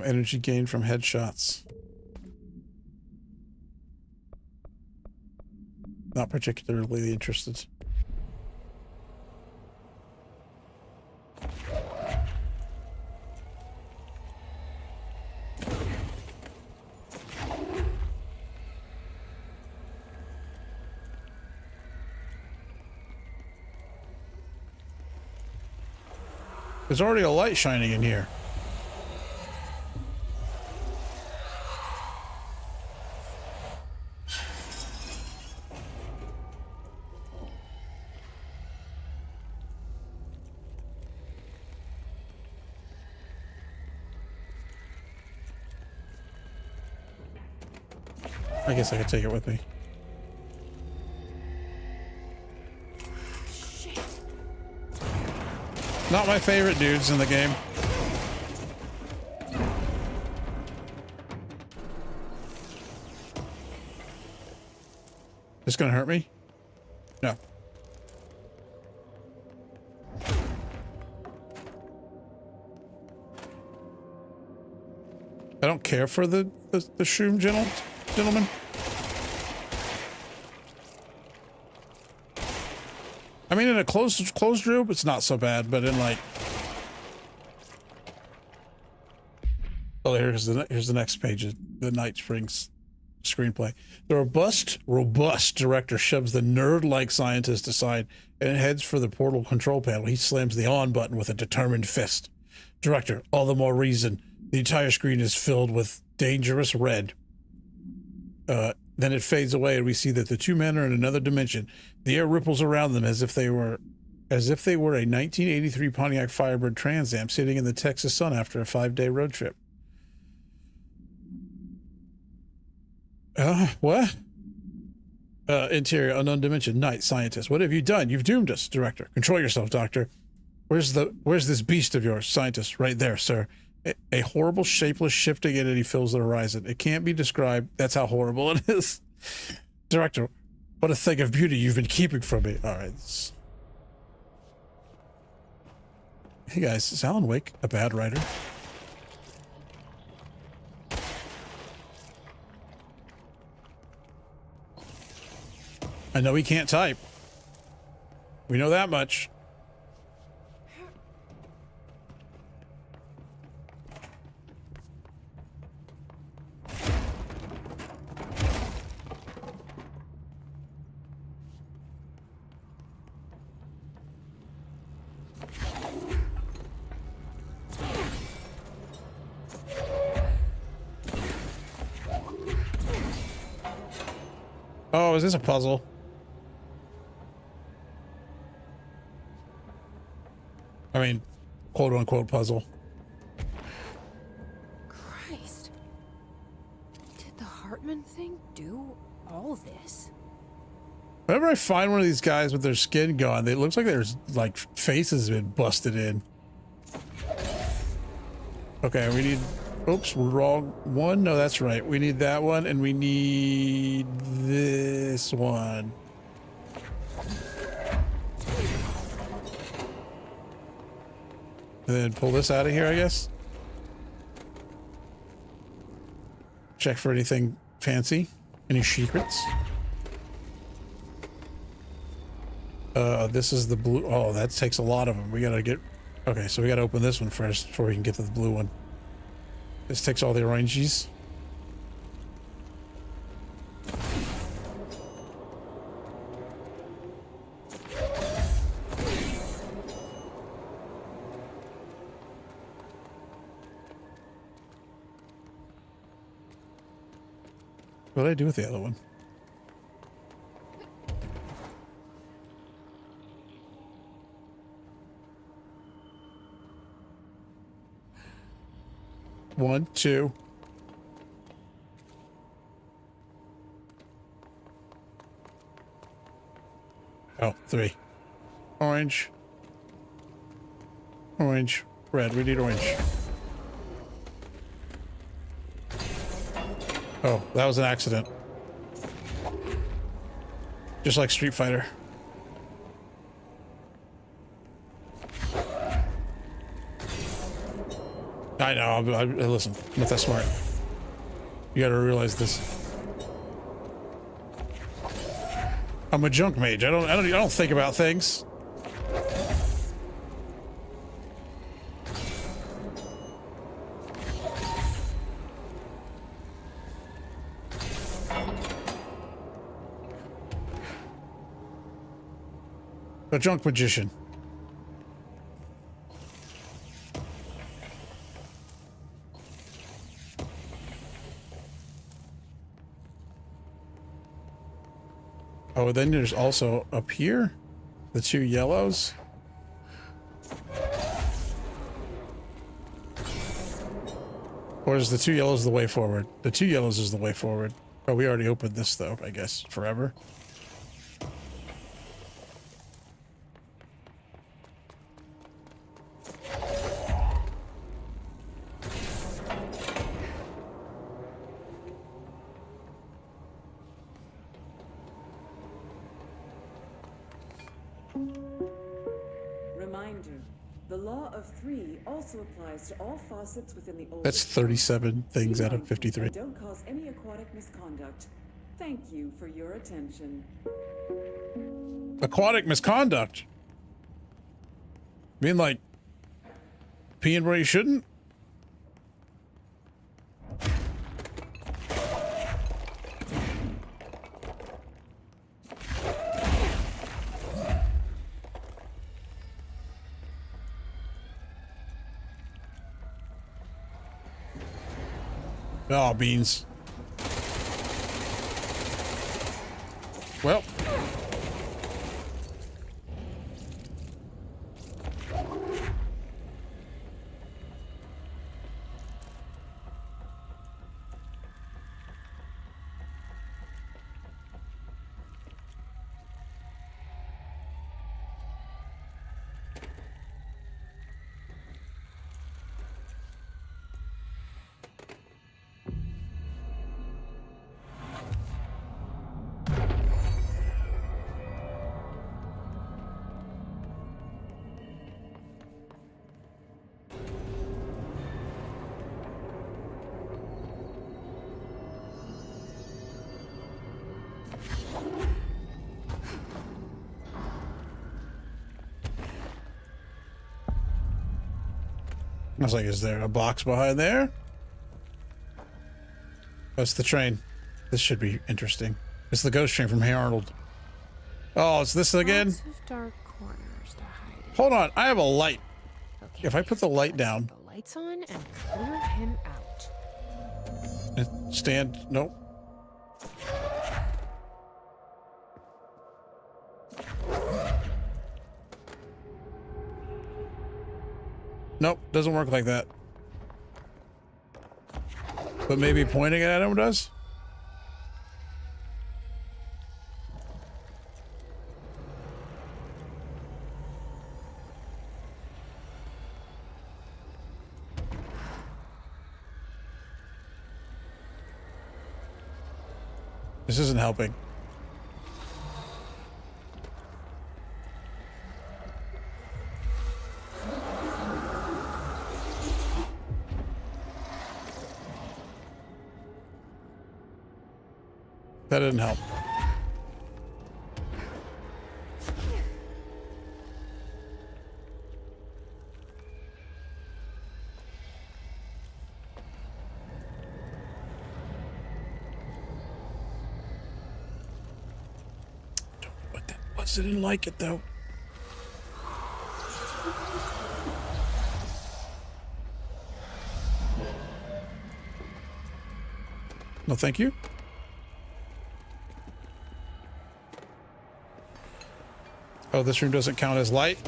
Energy gain from headshots. Not particularly interested. There's already a light shining in here. I guess I could take it with me. Shit. Not my favorite dudes in the game. This gonna hurt me? No. I don't care for the shroom gentlemen. I mean, in a closed group, it's not so bad, but in like, oh, here's the next page of the Night Springs screenplay. The robust director shoves the nerd-like scientist aside and heads for the portal control panel. He slams the on button with a determined fist. Director, all the more reason. The entire screen is filled with dangerous red. Then it fades away, and we see that the two men are in another dimension. The air ripples around them as if they were a 1983 Pontiac Firebird Trans Am sitting in the Texas sun after a 5-day road trip. What? Interior, unknown dimension, night, scientist. What have you done? You've doomed us, director. Control yourself, doctor. Where's this beast of yours, scientist? Right there, sir. A horrible, shapeless, shifting entity fills the horizon. It can't be described. That's how horrible it is. Director, what a thing of beauty you've been keeping from me. All right. Hey guys, is Alan Wake a bad writer? I know he can't type. We know that much. Oh, is this a puzzle? I mean, quote unquote puzzle. Christ. Did the Hartman thing do all this? Whenever I find one of these guys with their skin gone, it looks like there's like faces have been busted in. Okay, we need, oops, we're wrong one. No, that's right. We need that one and we need this one. And then pull this out of here, I guess. Check for anything fancy. Any secrets? This is the blue. Oh, that takes a lot of them. We gotta get, okay, so we gotta open this one first before we can get to the blue one. This takes all the oranges. What did I do with the other one? One, two. Oh, three. Orange. Orange. Red. We need orange. Oh, that was an accident. Just like Street Fighter. I know. Listen, I'm not that smart. You gotta realize this. I'm a junk mage. I don't think about things. A junk magician. Oh, then there's also up here, the two yellows. Or is the two yellows the way forward? The two yellows is the way forward. Oh, we already opened this though, I guess, forever. Reminder, the law of three also applies to all faucets within the old. That's 37 things out of 53. And don't cause any aquatic misconduct. Thank you for your attention. Aquatic misconduct? You mean like peeing where you shouldn't? Oh, beans. Well. I was like, is there a box behind there? That's the train. This should be interesting. It's the ghost train from Hey Arnold. Oh, it's this again? Lots of dark corners to hide in. Hold on, I have a light. Okay, If I put the light down the lights on and clear him out. and stand, nope. Nope, doesn't work like that. But maybe pointing at him does? This isn't helping. That didn't help. What that was, I didn't like it though. No, thank you. Oh, this room doesn't count as light?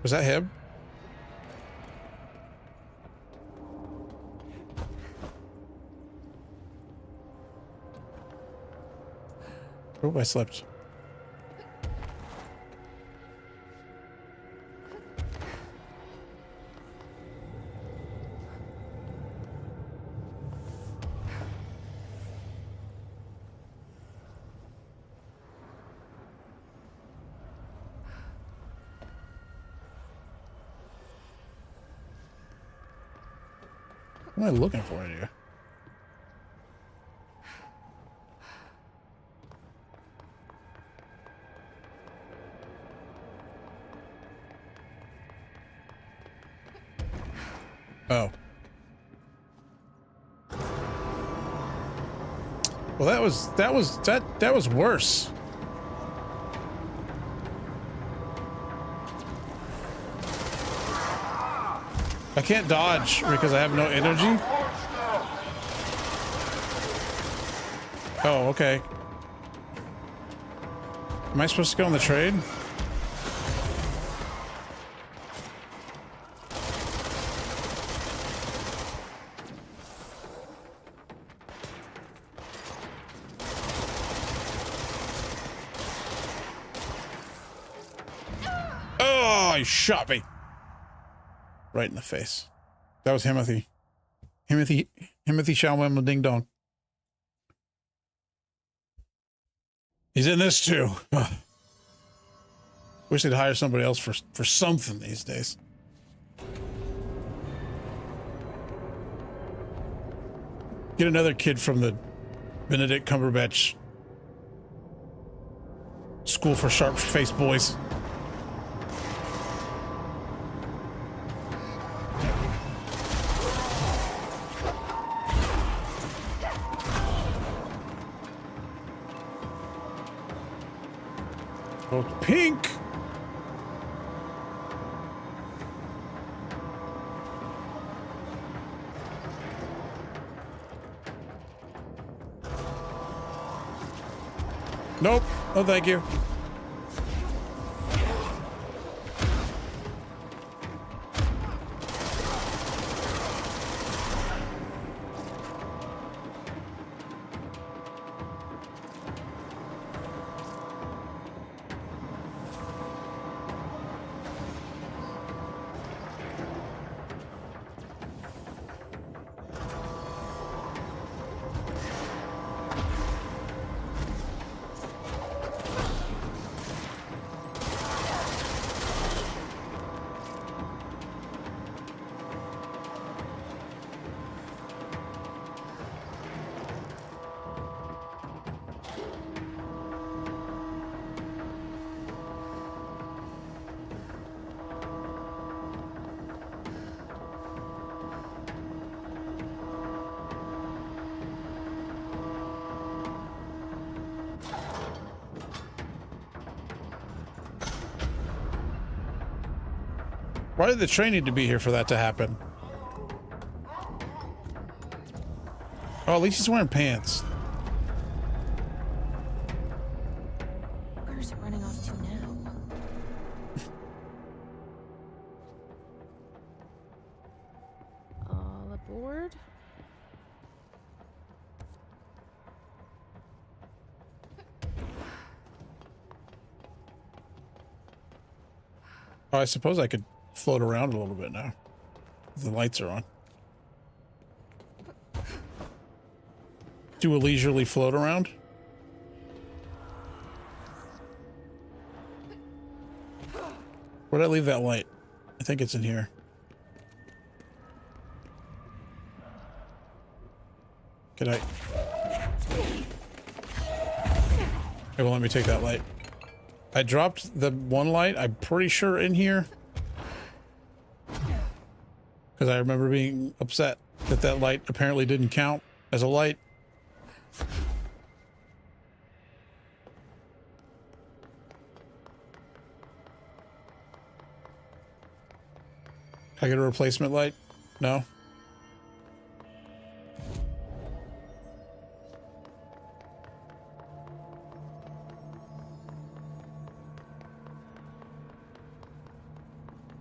Was that him? Oh, I slept. What am I looking for in here? Oh. Well, that was worse. I can't dodge because I have no energy. Oh, okay. Am I supposed to go on the trade? Oh, he shot me. Right in the face. That was Himothy. Himothy Shalom Ding Dong. He's in this too. Ugh. Wish they'd hire somebody else for something these days. Get another kid from the Benedict Cumberbatch School for Sharp-Faced Boys. Oh, pink. Nope. Oh, thank you. Why did the train need to be here for that to happen? Oh, at least he's wearing pants. Oh, I suppose I could float around a little bit now. The lights are on. Do a leisurely float around. Where'd I leave that light? I think it's in here. Can I? It won't let me take that light. I dropped the one light, I'm pretty sure, in here. Because I remember being upset that that light apparently didn't count as a light. Can I get a replacement light? No?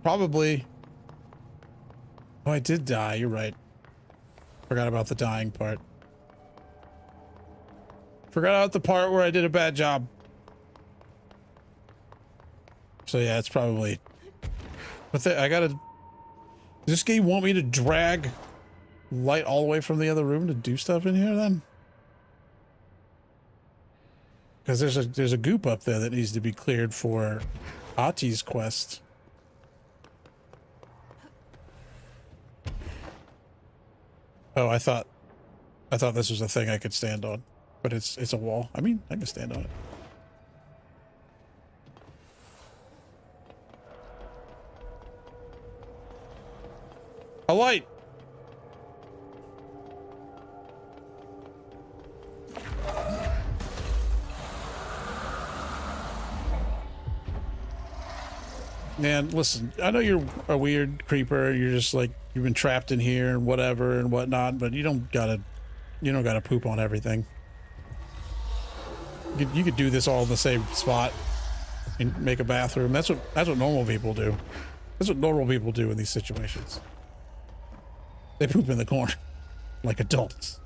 Probably. Oh, I did die. You're right. Forgot about the dying part. Forgot about the part where I did a bad job. So yeah, it's probably... But I gotta... Does this game want me to drag light all the way from the other room to do stuff in here then? Because there's a goop up there that needs to be cleared for Ati's quest. Oh, I thought this was a thing I could stand on, but it's a wall. I mean, I can stand on it. A light. Man, listen, I know you're a weird creeper. You're just like, you've been trapped in here and whatever and whatnot, but you don't gotta poop on everything. You could do this all in the same spot and make a bathroom. That's what normal people do. That's what normal people do in these situations. They poop in the corner like adults.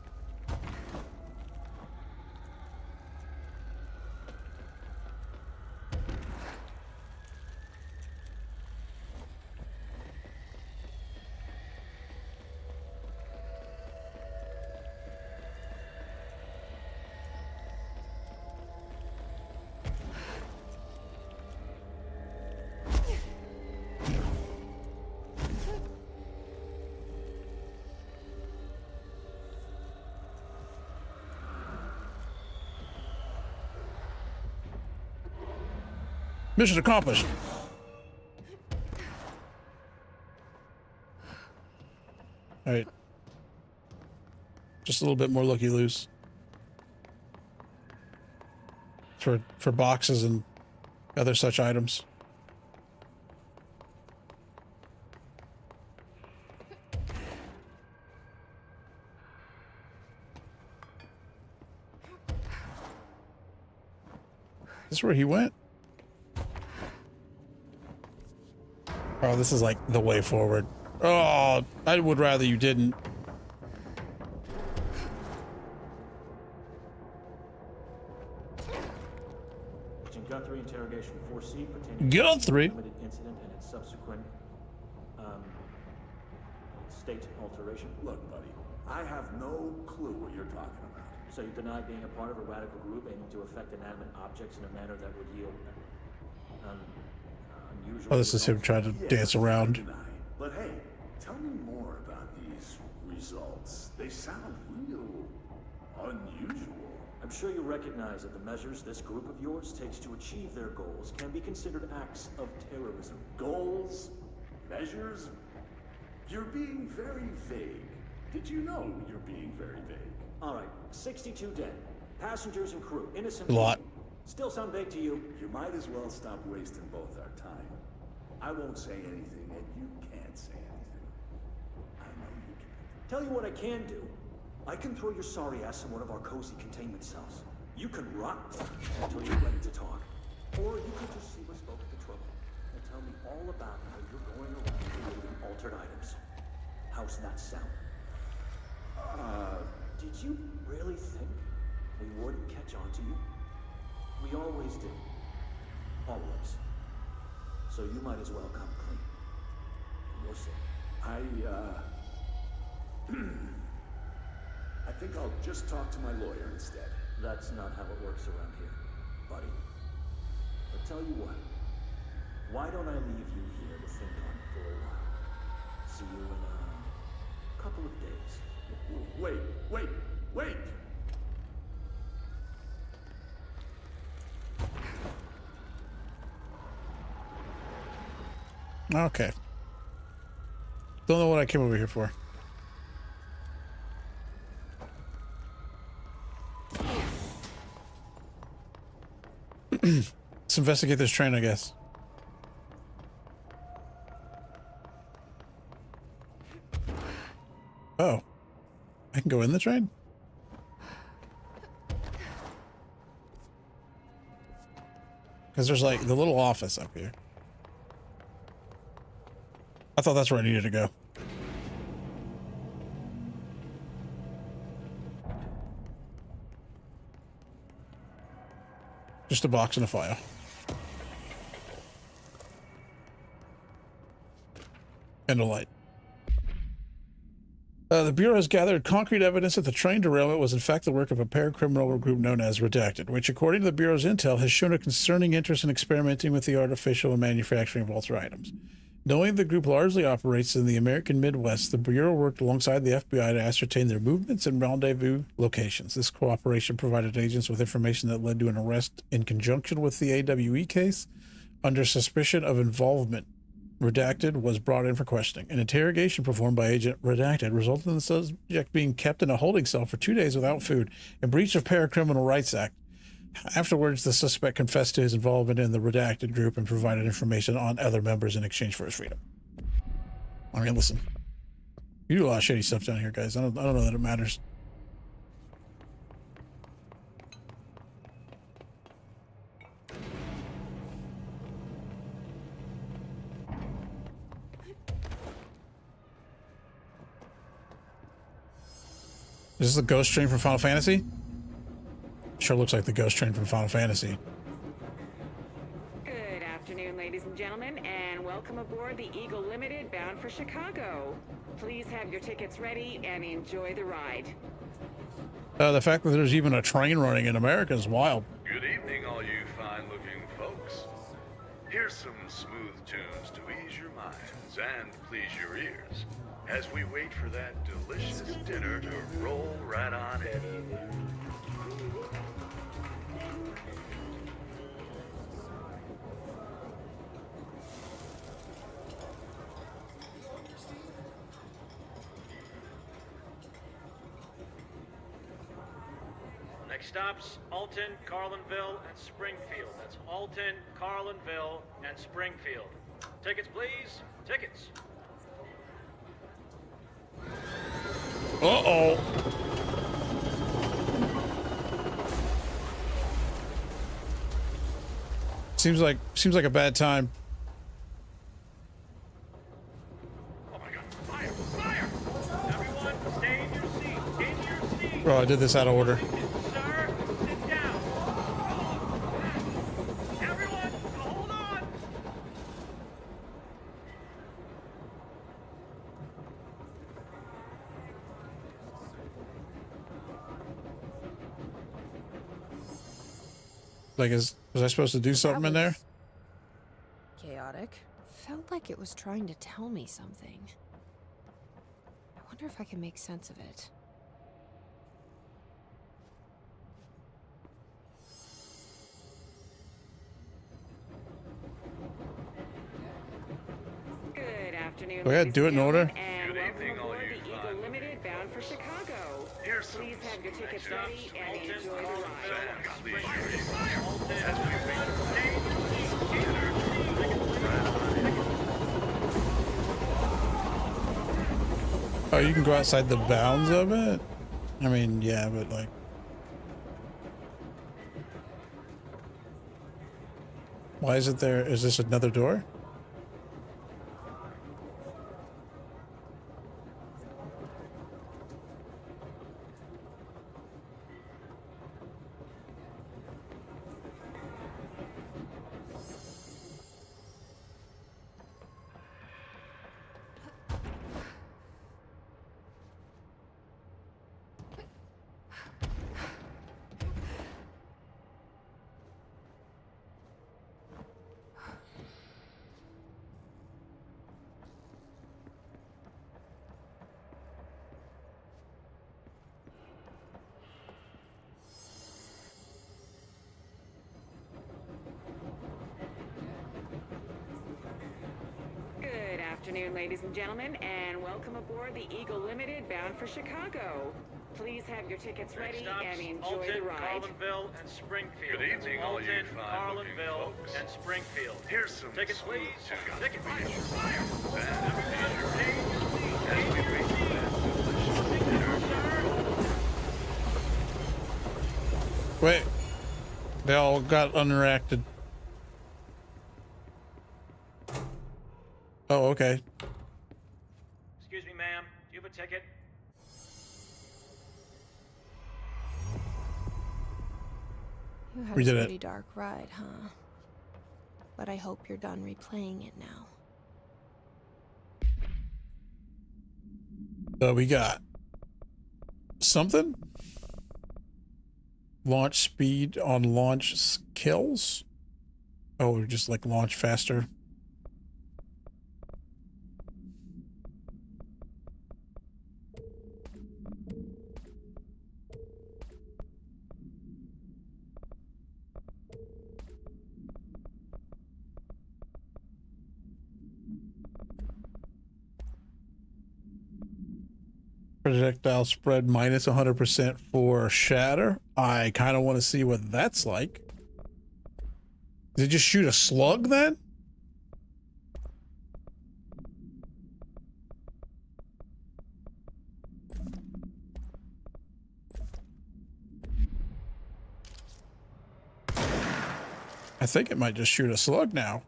Mission accomplished. All right. Just a little bit more looky-loose. For boxes and other such items. Is this where he went? Oh, this is like the way forward. Oh, I would rather you didn't. Agent Guthrie, interrogation 4C pertaining Guthrie. to the limited incident and its subsequent state alteration. Look, buddy, I have no clue what you're talking about. So you deny being a part of a radical group aiming to affect inanimate objects in a manner that would yield unusual. Oh, this is him trying to dance around. But hey, tell me more about these results. They sound real unusual. I'm sure you recognize that the measures this group of yours takes to achieve their goals can be considered acts of terrorism. Goals? Measures? You're being very vague. Did you know you're being very vague? All right, 62 dead. Passengers and crew, innocent. A lot. Still sound vague to you? You might as well stop wasting both our time. I won't say anything, and you can't say anything. I know you can't. Tell you what I can do. I can throw your sorry ass in one of our cozy containment cells. You can rot there until you're ready to talk. Or you could just see what's spoke the trouble and tell me all about how you're going around creating altered items. How's that sound? Did you really think we wouldn't catch on to you? We always do. Always. So you might as well come clean. For your sake. I think I'll just talk to my lawyer instead. That's not how it works around here, buddy. But tell you what, why don't I leave you here to think on for a while? See you in a couple of days. Wait! Okay. Don't know what I came over here for. Let's investigate this train, I guess. Oh. I can go in the train? Because there's like the little office up here. I thought that's where I needed to go. Just a box and a file. And a light. The Bureau has gathered concrete evidence that the train derailment was in fact the work of a paracriminal group known as Redacted, which according to the Bureau's intel has shown a concerning interest in experimenting with the artificial and manufacturing of altered items. Knowing the group largely operates in the American Midwest, the Bureau worked alongside the FBI to ascertain their movements and rendezvous locations. This cooperation provided agents with information that led to an arrest in conjunction with the AWE case. Under suspicion of involvement, Redacted was brought in for questioning. An interrogation performed by Agent Redacted resulted in the subject being kept in a holding cell for 2 days without food, in breach of Paracriminal Rights Act. Afterwards, the suspect confessed to his involvement in the Redacted group and provided information on other members in exchange for his freedom. I mean, listen, you do a lot of shady stuff down here, guys. I don't know that it matters. Is this the ghost train from Final Fantasy? Sure looks like the ghost train from Final Fantasy. Good afternoon, ladies and gentlemen, and welcome aboard the Eagle Limited bound for Chicago. Please have your tickets ready and enjoy the ride. The fact that there's even a train running in America is wild. Good evening, all you fine-looking folks. Here's some smooth tunes to ease your minds and please your ears as we wait for that delicious dinner to roll right on in. Next stops, Alton, Carlinville, and Springfield. That's Alton, Carlinville, and Springfield. Tickets, please. Tickets. Uh-oh. Seems like a bad time. Oh my God! Fire! Fire! Everyone, stay in your seat. In your seat. Bro, I did this out of order. Sir, sit down. Everyone, hold on. Like, was I supposed to do something in there? Chaotic. Felt like it was trying to tell me something. I wonder if I can make sense of it. Good afternoon. Do I gotta do it in order? And welcome aboard the Eagle Limited bound for Chicago. Please have your tickets ready and enjoy the ride. Oh, you can go outside the bounds of it? I mean, yeah, but like... Why is it there? Is this another door? afternoon, ladies and gentlemen, and welcome aboard the Eagle Limited bound for Chicago. Please have your tickets ready and enjoy Alton, the ride. Carlinville, and Springfield. Good evening, all you Alton, fine-looking Carlinville, folks. and Springfield. Here's some Tickets, smooth please. tunes. Tickets, As we please. wait for that delicious dinner. Wait. They all got unreacted. Oh, okay. Excuse me, ma'am. Do you have a ticket? You had We a did it. pretty dark ride, huh? But I hope you're done replaying it now. We got something? Launch speed on launch skills? Oh, just like launch faster. Projectile spread minus 100% for shatter. I kind of want to see what that's like. Did it just shoot a slug then? I think it might just shoot a slug now.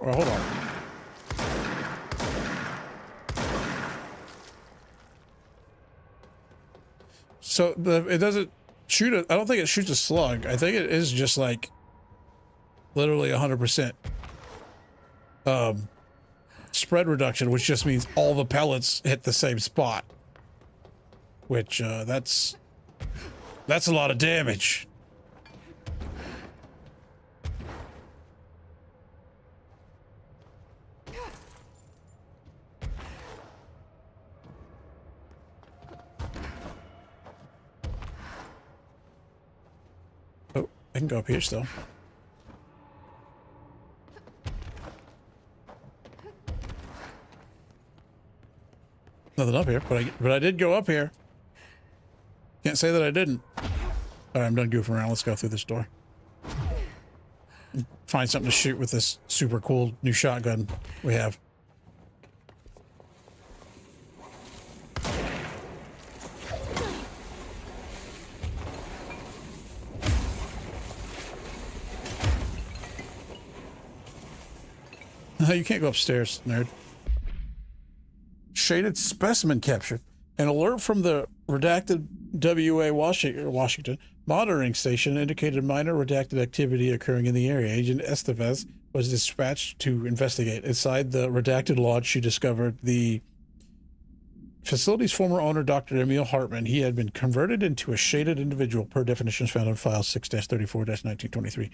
Well, hold on. So it doesn't shoot I don't think it shoots a slug. I think it is just like literally 100% spread reduction, which just means all the pellets hit the same spot. Which that's a lot of damage. Oh, I can go up here still. Nothing up here, but I did go up here. Can't say that I didn't. All right, I'm done goofing around. Let's go through this door. Find something to shoot with this super cool new shotgun we have. You can't go upstairs, nerd. Shaded specimen captured. An alert from the redacted WA Washington monitoring station indicated minor redacted activity occurring in the area. Agent Estevez was dispatched to investigate. Inside the redacted lodge, she discovered the facility's former owner, Dr. Emil Hartman. He had been converted into a shaded individual per definitions found in file 6-34-1923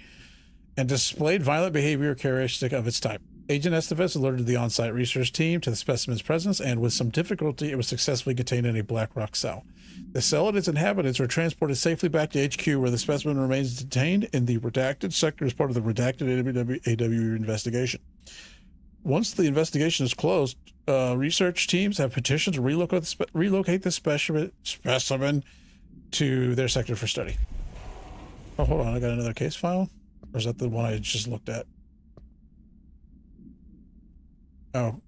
and displayed violent behavior characteristic of its type. Agent Estevez alerted the on-site research team to the specimen's presence, and with some difficulty, it was successfully contained in a black rock cell. The cell and its inhabitants were transported safely back to HQ, where the specimen remains detained in the redacted sector as part of the redacted AWE investigation. Once the investigation is closed, research teams have petitioned to relocate the specimen to their sector for study. Oh, hold on. I got another case file? Or is that the one I just looked at? Oh,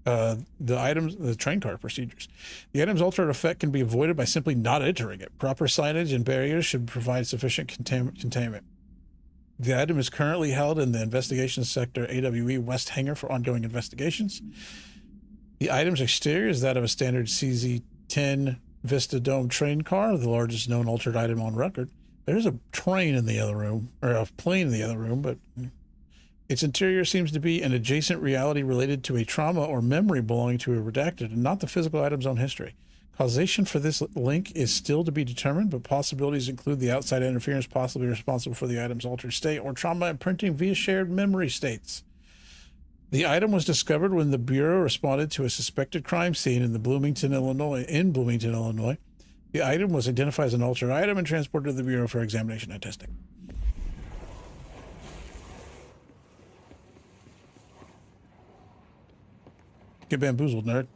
the items, the train car procedures. The item's altered effect can be avoided by simply not entering it. Proper signage and barriers should provide sufficient containment. The item is currently held in the investigation sector AWE West Hangar for ongoing investigations. The item's exterior is that of a standard CZ-10 Vista Dome train car, the largest known altered item on record. There's a train in the other room, or a plane in the other room, but its interior seems to be an adjacent reality related to a trauma or memory belonging to a redacted and not the physical item's own history. Causation for this link is still to be determined, but possibilities include the outside interference possibly responsible for the item's altered state or trauma imprinting via shared memory states. The item was discovered when the Bureau responded to a suspected crime scene in Bloomington, Illinois. The item was identified as an altered item and transported to the Bureau for examination and testing. Get bamboozled, nerd.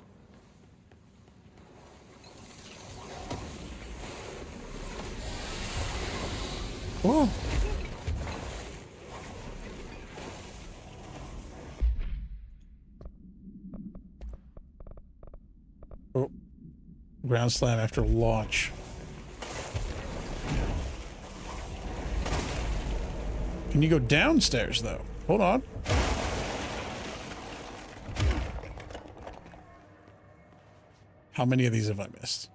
Whoa. Oh. Ground slam after launch. Can you go downstairs, though? Hold on. How many of these have I missed?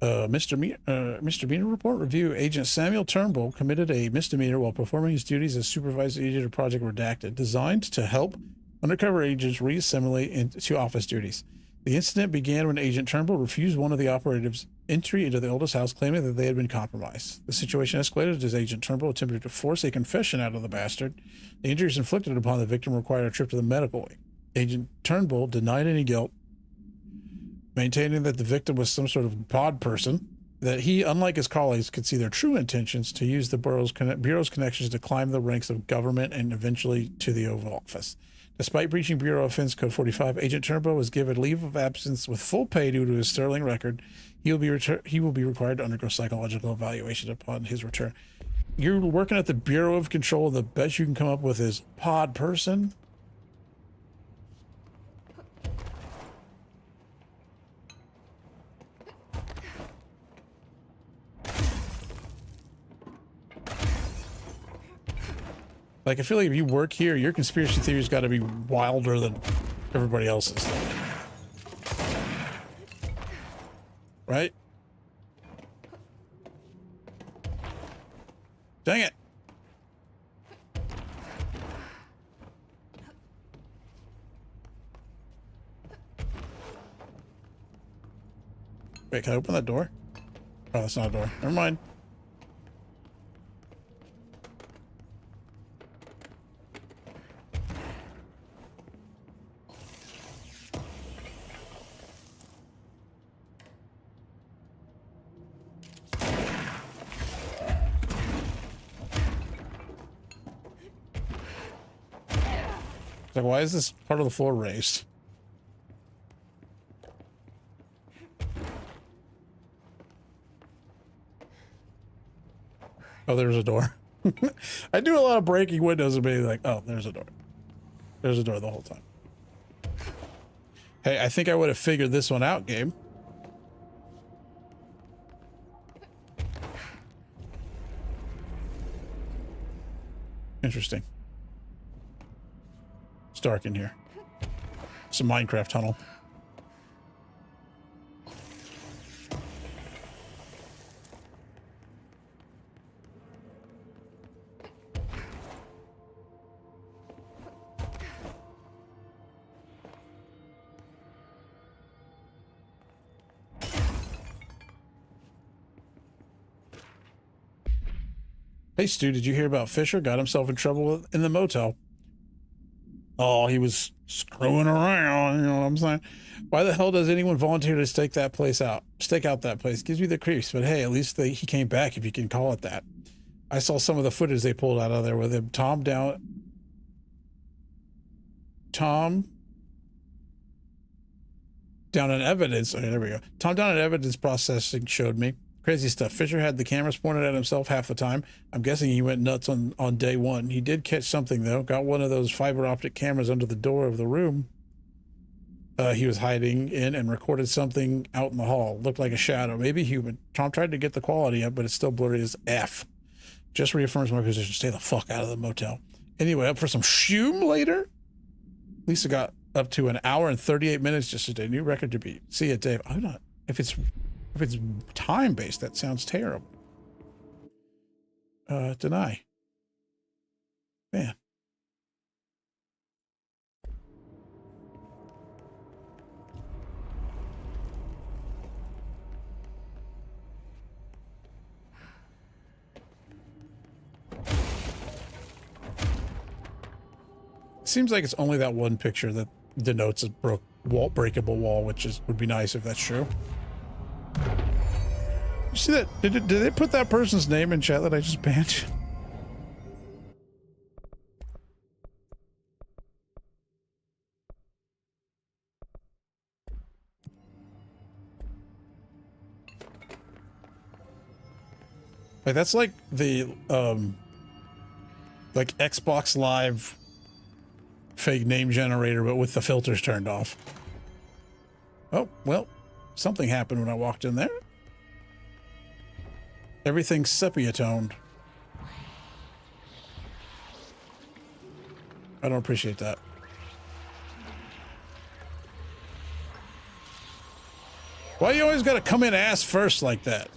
Misdemeanor report review. Agent Samuel Turnbull committed a misdemeanor while performing his duties as supervisor of Project Redacted, designed to help undercover agents reassimilate into office duties. The incident began when Agent Turnbull refused one of the operatives' entry into the oldest house, claiming that they had been compromised. The situation escalated as Agent Turnbull attempted to force a confession out of the bastard. The injuries inflicted upon the victim required a trip to the medical wing. Agent Turnbull denied any guilt, maintaining that the victim was some sort of pod person, that he, unlike his colleagues, could see their true intentions to use the Bureau's connections to climb the ranks of government and eventually to the Oval Office. Despite breaching Bureau Offense Code 45, Agent Turnbull was given leave of absence with full pay due to his sterling record. He will be required to undergo psychological evaluation upon his return. You're working at the Bureau of Control. The best you can come up with is pod person. Like, I feel like if you work here, your conspiracy theory's got to be wilder than everybody else's. Right? Dang it. Wait, can I open that door? Oh, that's not a door. Never mind. Like, why is this part of the floor raised? Oh, there's a door. I do a lot of breaking windows and being like, oh, there's a door. There's a door the whole time. Hey, I think I would have figured this one out, game. Interesting. It's dark in here. It's a Minecraft tunnel. Hey, Stu, did you hear about Fisher? Got himself in trouble in the motel. Oh, he was screwing around, you know what I'm saying? Why the hell does anyone volunteer to stake that place out? Stake out that place. Gives me the creeps, but hey, at least he came back, if you can call it that. I saw some of the footage they pulled out of there with him. Tom down in evidence. Oh, there we go. Tom down in evidence processing showed me. Crazy stuff. Fisher had the cameras pointed at himself half the time. I'm guessing he went nuts on day one. He did catch something, though. Got one of those fiber optic cameras under the door of the room he was hiding in and recorded something out in the hall. Looked like a shadow, maybe human. Tom tried to get the quality up, but it's still blurry as F. Just reaffirms my position. Stay the fuck out of the motel. Anyway, up for some shoom later? Lisa got up to an hour and 38 minutes just today. New record to beat. See ya, Dave. I'm not... If it's time-based, that sounds terrible. Deny. Man. Seems like it's only that one picture that denotes a breakable wall, which would be nice if that's true. You see that? Did they put that person's name in chat that I just banned? Like that's like the like Xbox Live fake name generator, but with the filters turned off. Oh, well, something happened when I walked in there. Everything's sepia toned. I don't appreciate that. Why you always gotta come in ass first like that?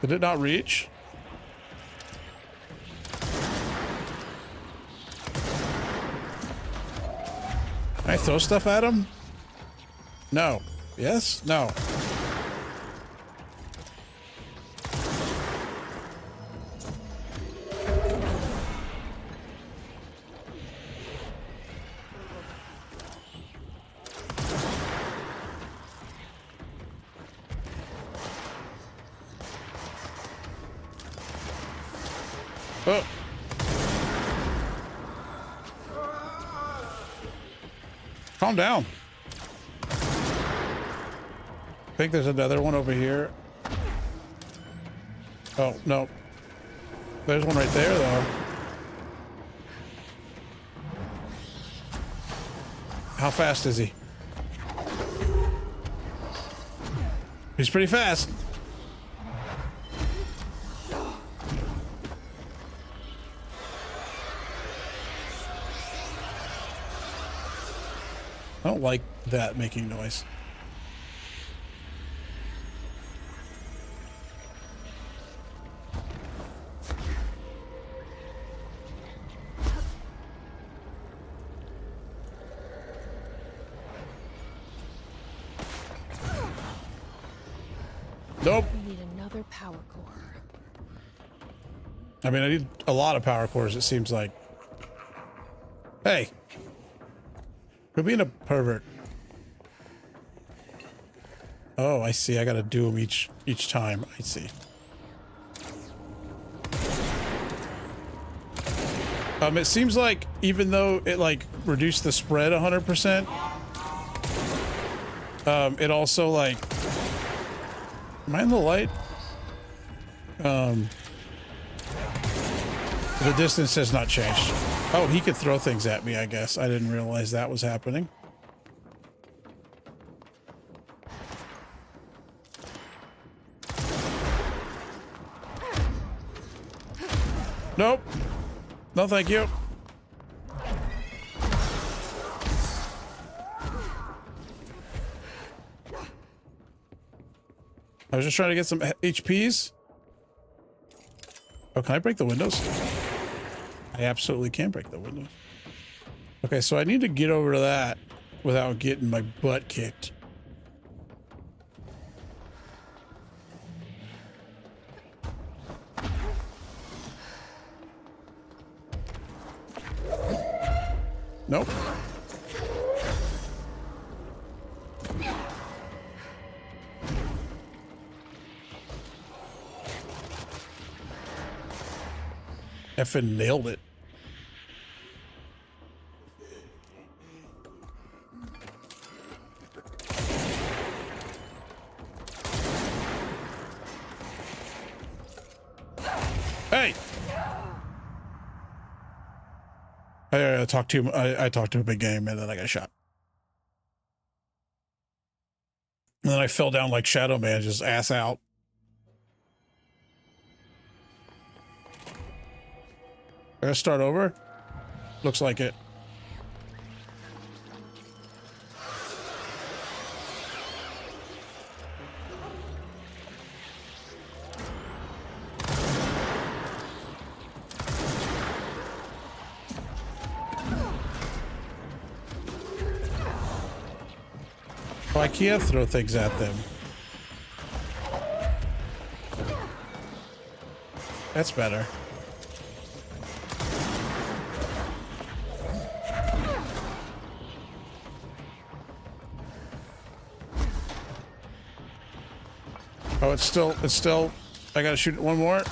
Did it not reach? Can I throw stuff at him? No. Yes? No. Oh. Calm down. I think there's another one over here. Oh, no. There's one right there, though. How fast is he? He's pretty fast. I don't like that making noise. Nope. We need another power core. I mean, I need a lot of power cores, it seems like. Hey. Quit being a pervert. Oh, I see. I gotta do them each time. I see. It seems like even though it like reduced the spread 100%, it also like, am I in the light? The distance has not changed. Oh, he could throw things at me, I guess. I didn't realize that was happening. Nope. No, thank you. I was just trying to get some HPs. Oh, can I break the windows? I absolutely can break the windows. Okay, so I need to get over to that without getting my butt kicked. Nope. Effing nailed it. Hey! I talked to him. I talked to a big game, and then I got shot. And then I fell down like Shadow Man, just ass out. I gotta start over? Looks like it. Oh, I can't throw things at them. That's better. Oh, it's still, I gotta shoot one more.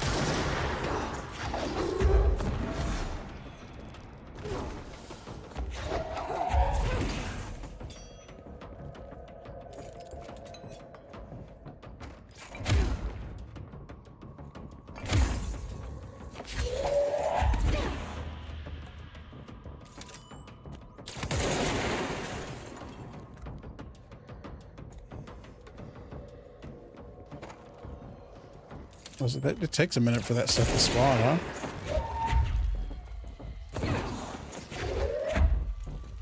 So that, it takes a minute for that stuff to spawn, huh?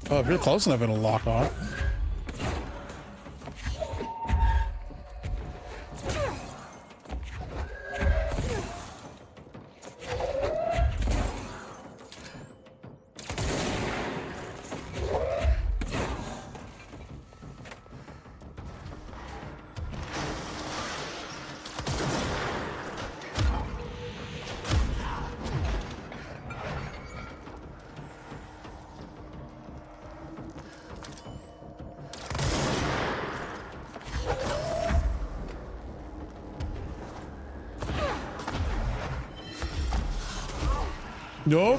Oh, if you're close enough, it'll lock on. No.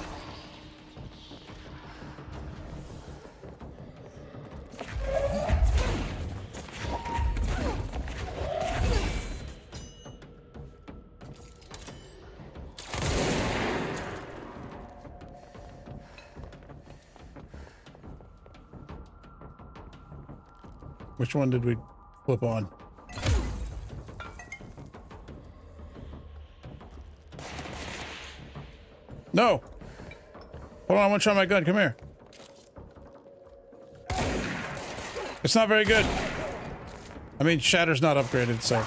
Which one did we flip on? No! Hold on, I want to try my gun. Come here. It's not very good. I mean, Shatter's not upgraded, so...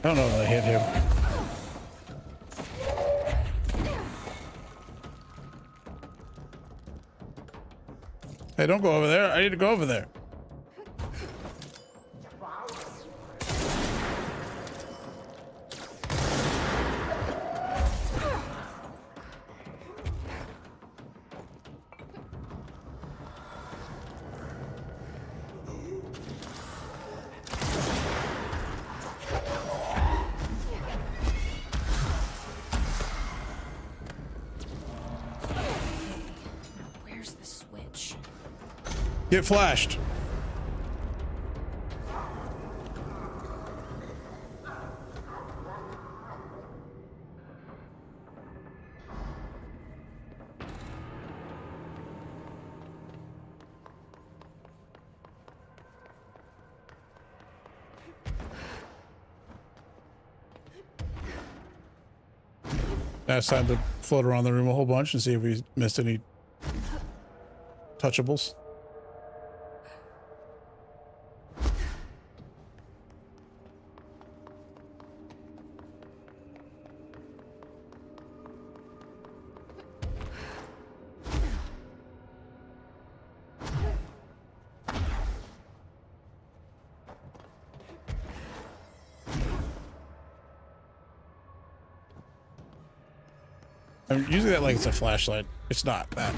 I don't know if I hit him. Hey, don't go over there. I need to go over there. Where's the switch? Get flashed. Now it's time to float around the room a whole bunch and see if we missed any touchables. I'm using that like it's a flashlight. It's not that.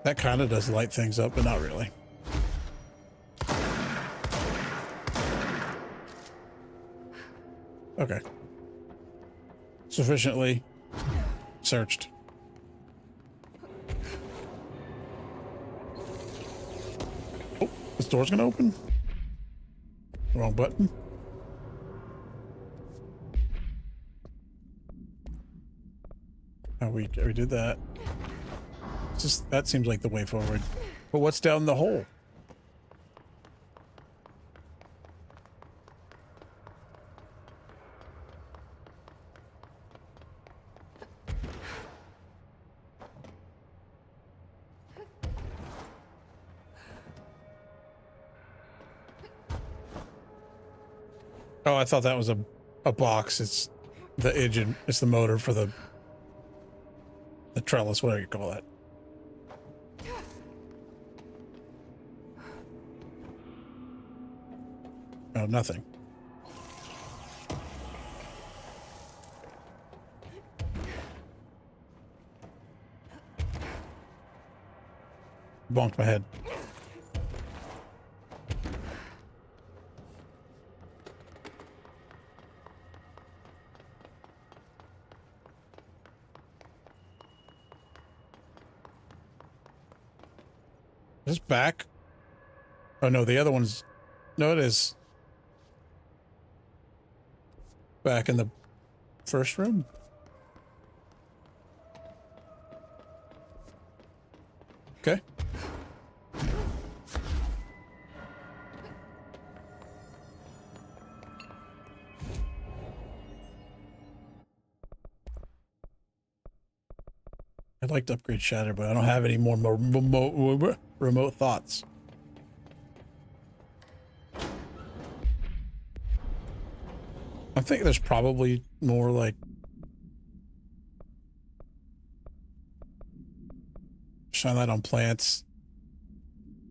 That kind of does light things up, but not really. Okay. Sufficiently searched. Oh, this door's gonna open? Wrong button. Oh, we did that. It's just, that seems like the way forward. But what's down the hole? Oh, I thought that was a box. It's the engine. It's the motor for the trellis, whatever you call that. No, nothing. Bonked my head. Is this back? Oh no, the other one's... No, it is. Back in the first room? Okay. I'd like to upgrade Shatter, but I don't have any more remote thoughts. I think there's probably more like shine light on plants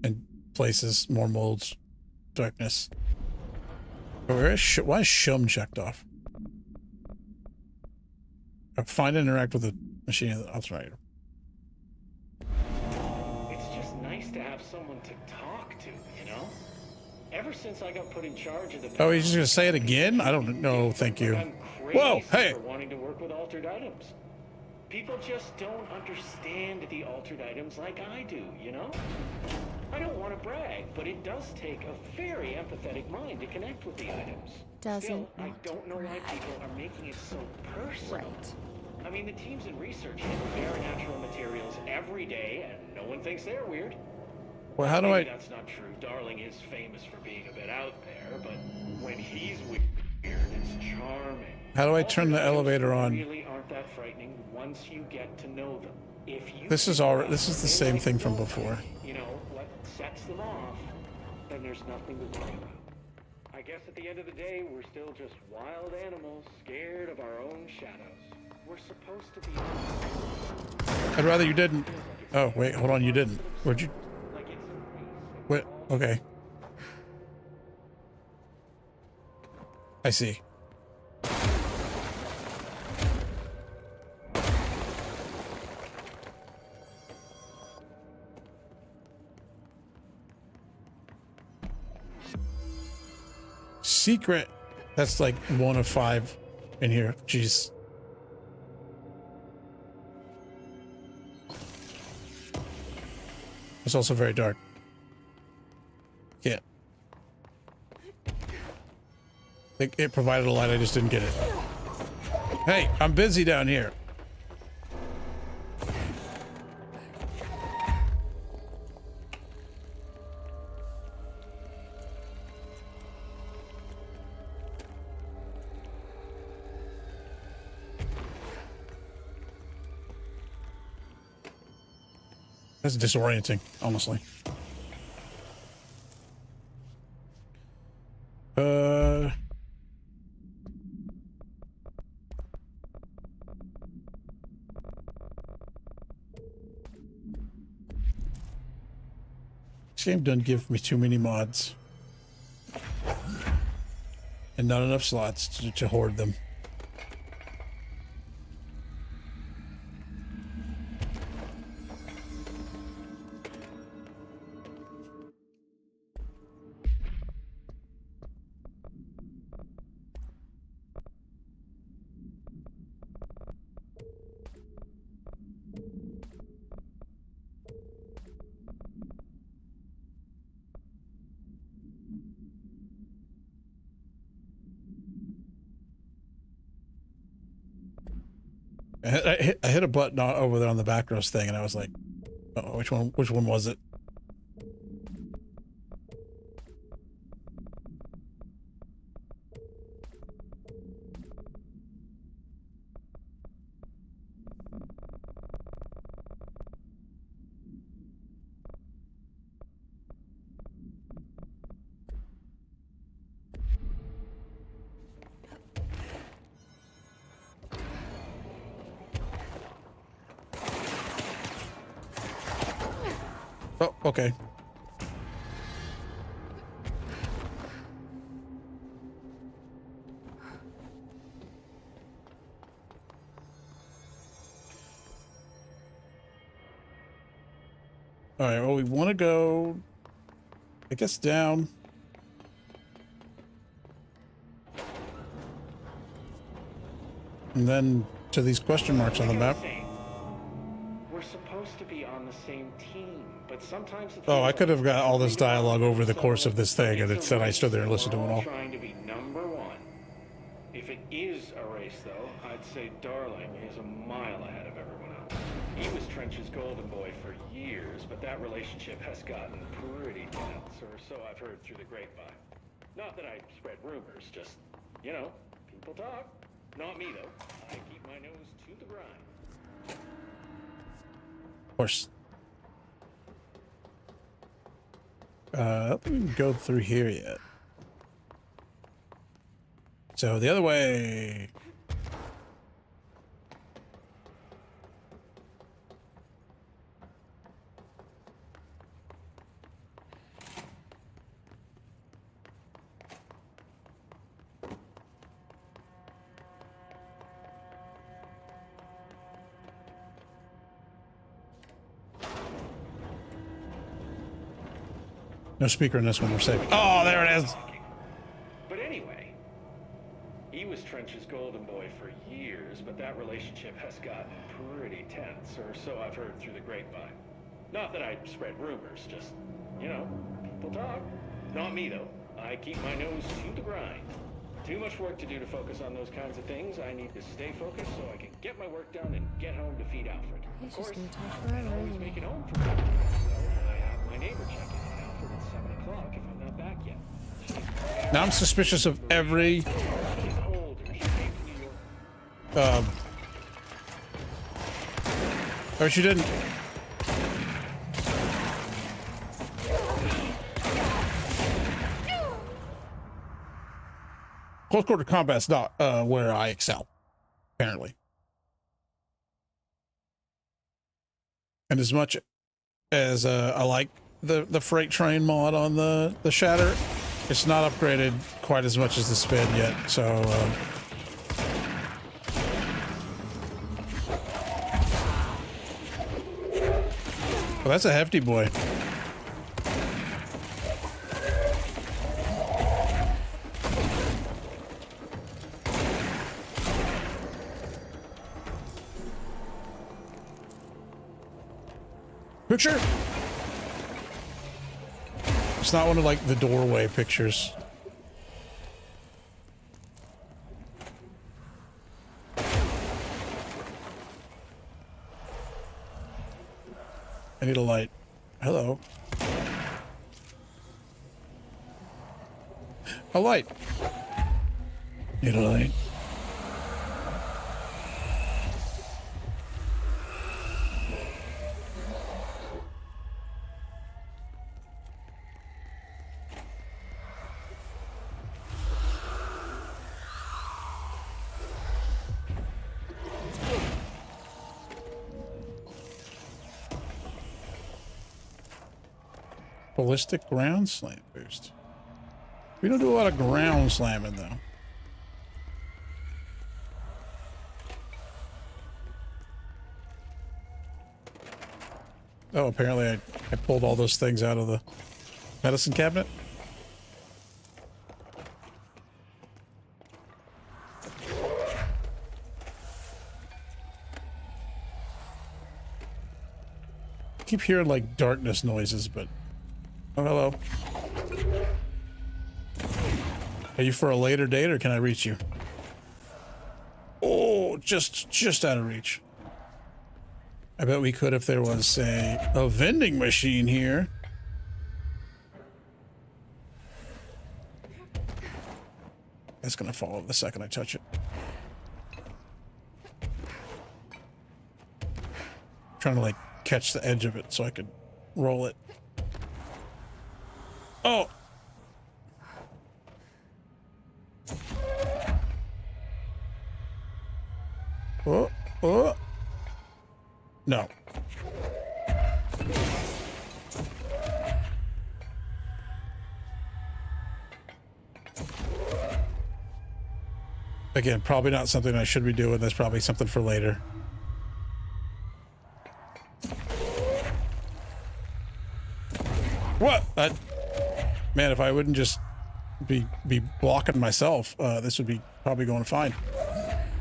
and places, more molds, darkness. But why is Shum checked off? Find and interact with the machine of the alternator. It's just nice to have someone to talk to, you know? Ever since I got put in charge of the... Oh, he's just gonna say it again? I don't know, thank you. Whoa, hey! For wanting to work with altered items. People just don't understand the altered items like I do, you know? I don't want to brag, but it does take a very empathetic mind to connect with the items. Still, I don't know why people are making it so personal. Right. I mean, the teams in research hit bare natural materials every day, and no one thinks they're weird. Well, how do Maybe I... that's not true. Darling is famous for being a bit out there, but when he's weird, it's charming. How do I turn the elevator on? Really aren't that frightening once you get to know them. If you This is the same thing from before. you know what sets them off, then there's nothing to worry about. I guess at the end of the day, we're still just wild animals, scared of our own shadows. We're supposed to be... I'd rather you didn't. Oh, wait, hold on, you didn't. Where'd you... What? Okay. I see. Secret. That's like 1 of 5 in here. Jeez. It's also very dark. Yeah. It provided a light, I just didn't get it. Hey, I'm busy down here. That's disorienting, honestly. This game doesn't give me too many mods. And not enough slots to hoard them. I hit a button over there on the back rows thing, and I was like, "Oh, which one was it?" Oh, okay. All right, well, we want to go, I guess, down. And then to these question marks on the map. We're supposed to be on the same team, but sometimes it Oh, I feels could have like got all this dialogue over the course of this thing, and it said I stood there and listened to it all. trying to be number one. If it is a race, though, I'd say Darling is a mile ahead of everyone else. He was Trench's golden boy for years, but that relationship has gotten pretty tense, or so I've heard through the grapevine. Not that I spread rumors, just, you know, people talk. Not me, though. I keep my nose to the grind. Of course. Let me go through here yet. So the other way. No speaker in this one, we're safe. Oh, there it is. But anyway, he was Trench's golden boy for years, but that relationship has gotten pretty tense, or so I've heard through the grapevine. Not that I spread rumors, just, you know, people talk. Not me, though. I keep my nose to the grind. Too much work to do to focus on those kinds of things. I need to stay focused so I can get my work done and get home to feed Alfred. He's Of course, just gonna talk I forever, can always isn't make he? it home for breakfast, so I have my neighbor check in on Alfred at 7 o'clock if I'm not back yet. Now I'm suspicious of every. Oh, she didn't. Close quarter combat's not where I excel, apparently. And as much as I like the freight train mod on the Shatter, it's not upgraded quite as much as the Spin yet. So well, that's a hefty boy. Picture? It's not one of like the doorway pictures. I need a light. Hello. A light. Need a light. Ballistic ground slam boost. We don't do a lot of ground slamming though. Oh, apparently I pulled all those things out of the medicine cabinet. Keep hearing like darkness noises, but oh, hello. Are you for a later date or can I reach you? Oh, just out of reach. I bet we could if there was a vending machine here. That's gonna fall the second I touch it. Trying to like catch the edge of it so I could roll it. Oh! Oh, oh. No. Again, probably not something I should be doing. That's probably something for later. Man, if I wouldn't just be blocking myself, this would be probably going fine.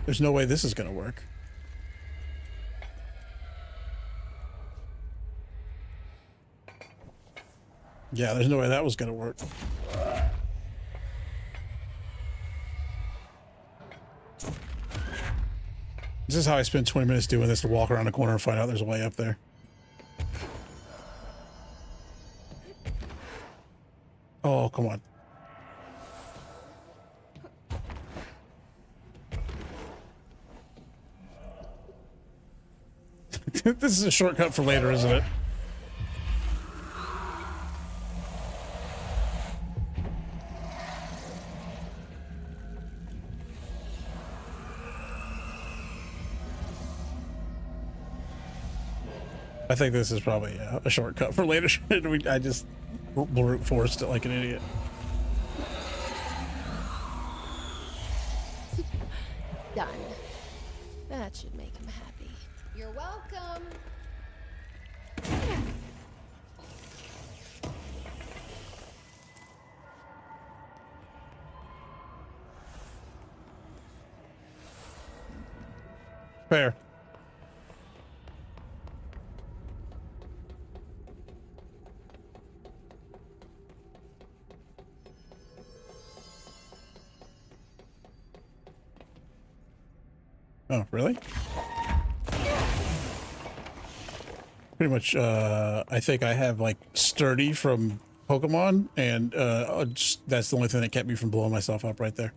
There's no way this is going to work. Yeah, there's no way that was going to work. This is how I spend 20 minutes doing this, to walk around the corner and find out there's a way up there. Oh, come on. This is a shortcut for later, isn't it? I think this is probably a shortcut for later. I just brute forced it like an idiot. Done. That should make him happy. You're welcome. Fair. Oh, really? Pretty much, I think I have like Sturdy from Pokemon, and that's the only thing that kept me from blowing myself up right there.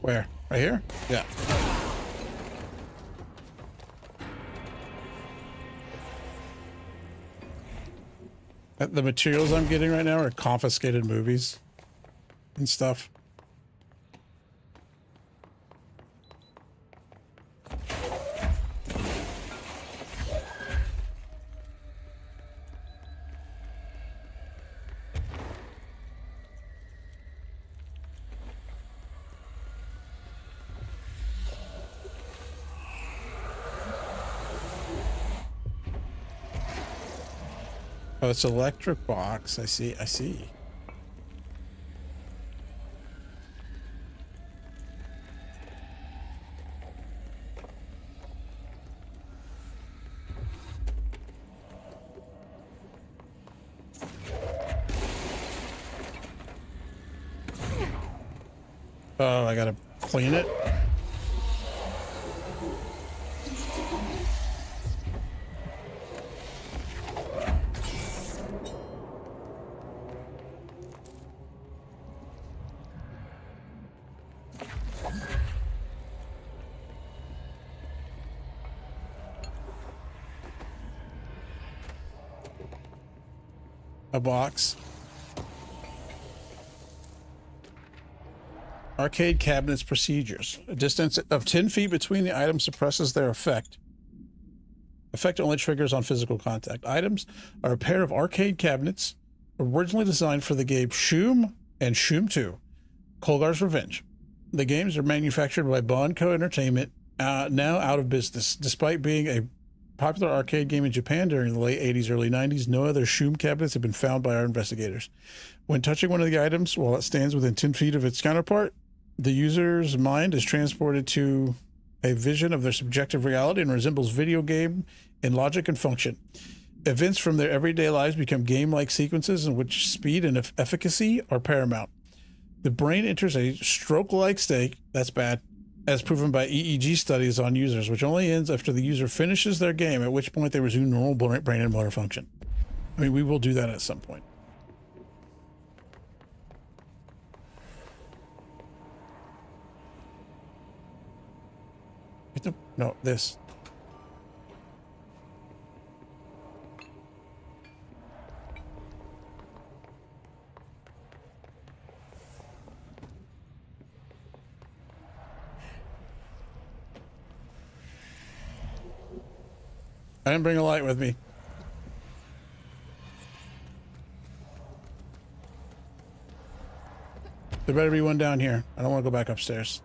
Where? Right here? Yeah. The materials I'm getting right now are confiscated movies and stuff. Oh, it's electric box. I see. I see. Oh, I gotta clean it. A box. Arcade cabinets procedures. A distance of 10 feet between the items suppresses their effect. Effect only triggers on physical contact. Items are a pair of arcade cabinets originally designed for the game Shoom and Shoom 2, Kolgar's Revenge. The games are manufactured by Bonco Entertainment, now out of business. Despite being a popular arcade game in Japan during the late 80s, early 90s, no other Shoom cabinets have been found by our investigators. When touching one of the items while it stands within 10 feet of its counterpart, the user's mind is transported to a vision of their subjective reality and resembles video game in logic and function. Events from their everyday lives become game-like sequences in which speed and efficacy are paramount. The brain enters a stroke-like state, that's bad, as proven by EEG studies on users, which only ends after the user finishes their game, at which point they resume normal brain and motor function. I mean, we will do that at some point. No, this. I didn't bring a light with me. There better be one down here. I don't want to go back upstairs.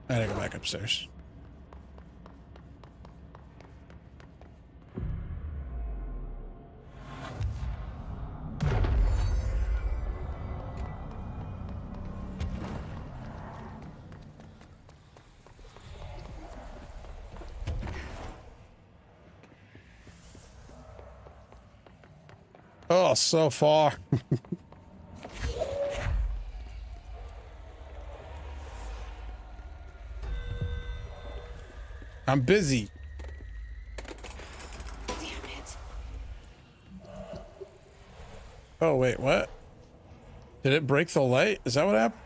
I gotta go back upstairs. Oh, so far. I'm busy. Damn it. Oh, wait, what? Did it break the light? Is that what happened?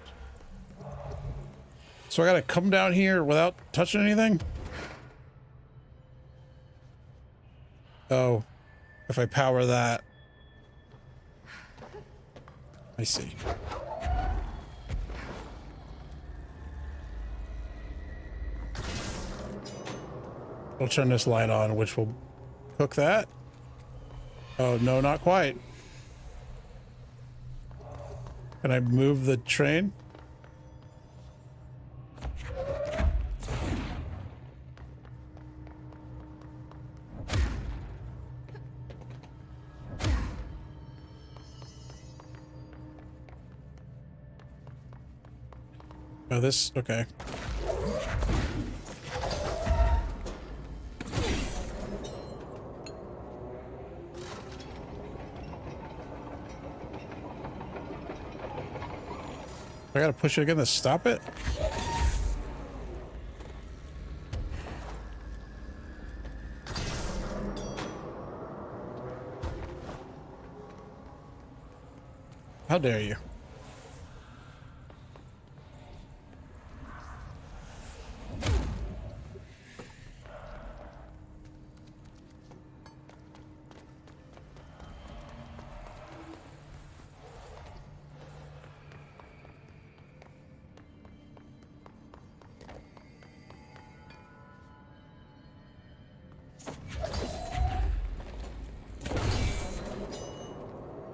So I gotta come down here without touching anything? Oh, if I power that. I see. We'll turn this light on, which will cook that. Oh, no, not quite. Can I move the train? Oh, this, okay. I gotta push it again to stop it? How dare you?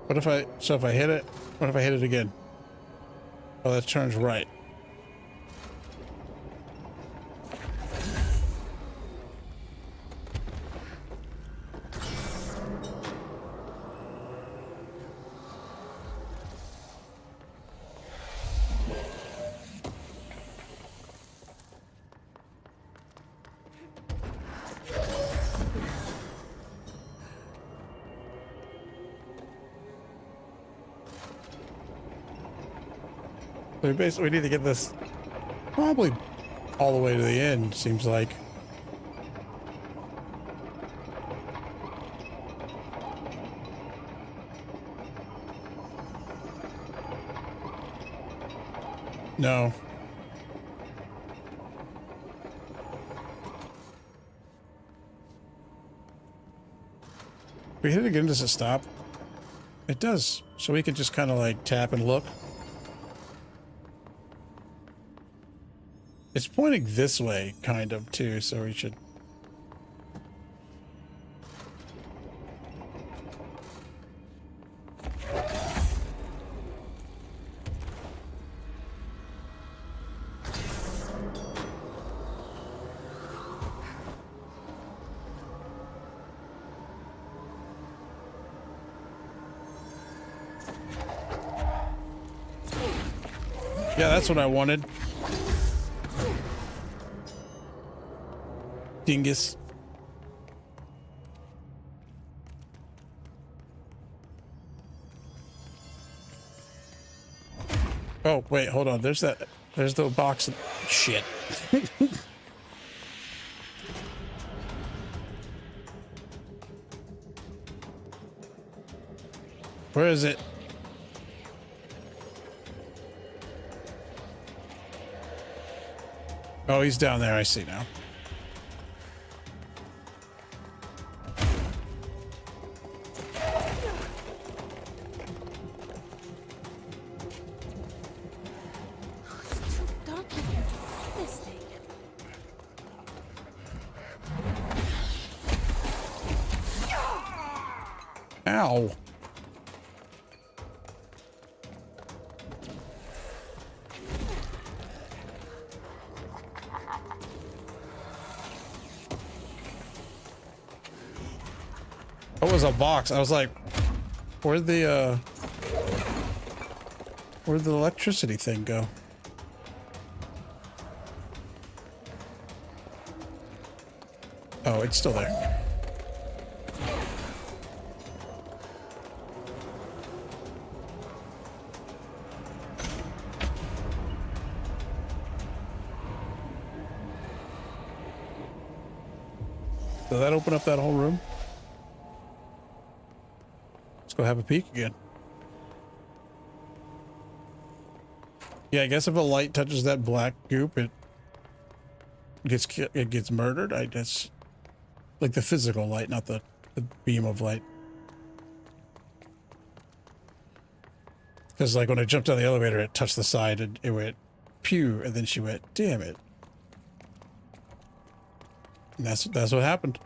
What if if I hit it? What if I hit it again? Oh, that turns right. So we need to get this probably all the way to the end, seems like. No. If we hit it again, does it stop? It does. So we could just kind of like tap and look. It's pointing this way, kind of, too, so we should... Yeah, that's what I wanted. Dingus. Oh, wait, hold on. There's the box. Shit. Where is it? Oh, he's down there. I see now. Ow. That was a box. I was like, where'd the electricity thing go? Oh, it's still there. Did that open up that whole room? Let's go have a peek again. Yeah, I guess if a light touches that black goop, it gets murdered. I guess, like the physical light, not the beam of light. Because like when I jumped out of the elevator, it touched the side and it went pew, and then she went, damn it. And that's what happened.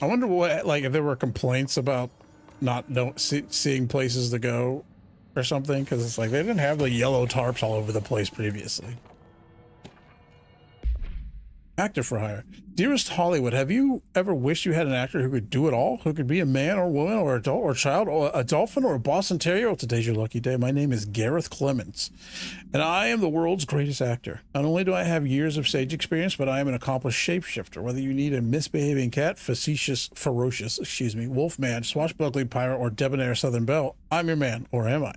I wonder what, like, if there were complaints about not seeing places to go or something, because it's like they didn't have the yellow tarps all over the place previously. Actor for hire. Dearest Hollywood, have you ever wished you had an actor who could do it all? Who could be a man or woman or adult or child or a dolphin or a Boston Terrier? Well, today's your lucky day. My name is Gareth Clements, and I am the world's greatest actor. Not only do I have years of stage experience, but I am an accomplished shapeshifter. Whether you need a misbehaving cat, ferocious, wolfman, swashbuckling pirate, or debonair Southern belle, I'm your man, or am I?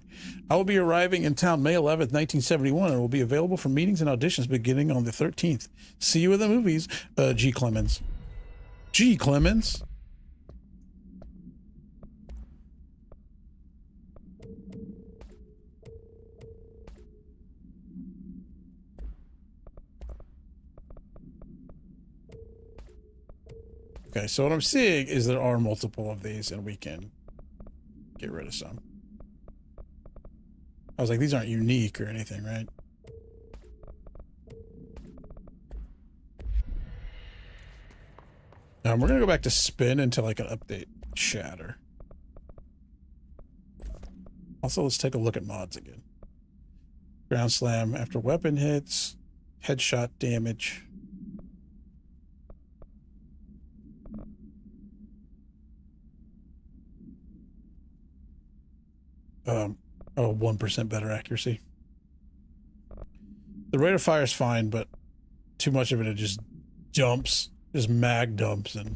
I will be arriving in town May 11th, 1971, and will be available for meetings and auditions beginning on the 13th. See you in the movies, G. Clemens. G. Clemens? Okay, so what I'm seeing is there are multiple of these, and we can get rid of some. I was like, these aren't unique or anything, right? We're going to go back to spin until I can update shatter. Also, let's take a look at mods again. Ground slam after weapon hits, headshot damage. Oh, 1% better accuracy. The rate of fire is fine, but too much of it just dumps. Just mag dumps and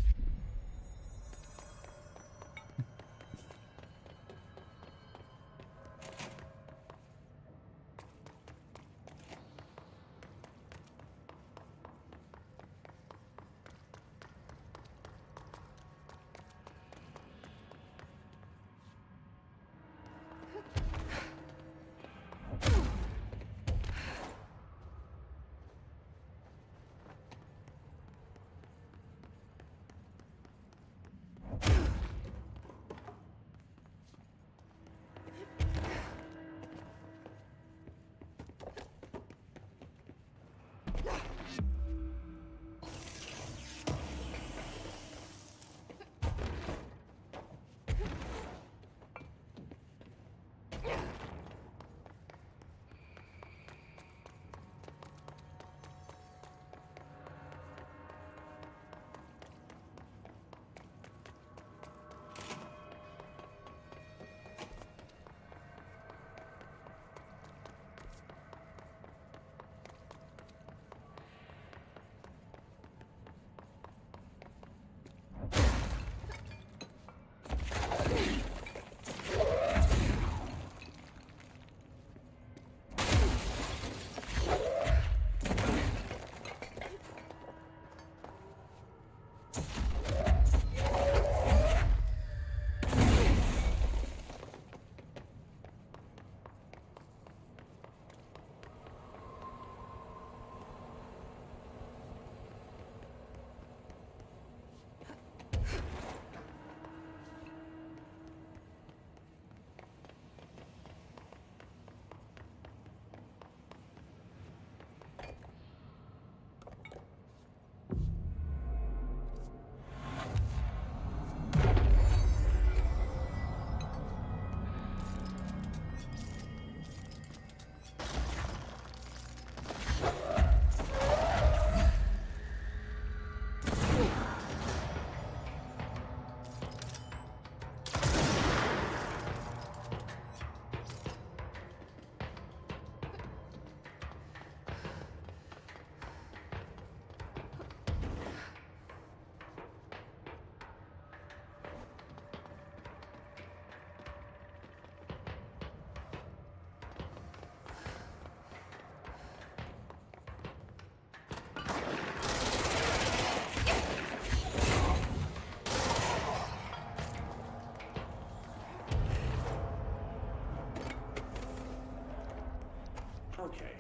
Okay,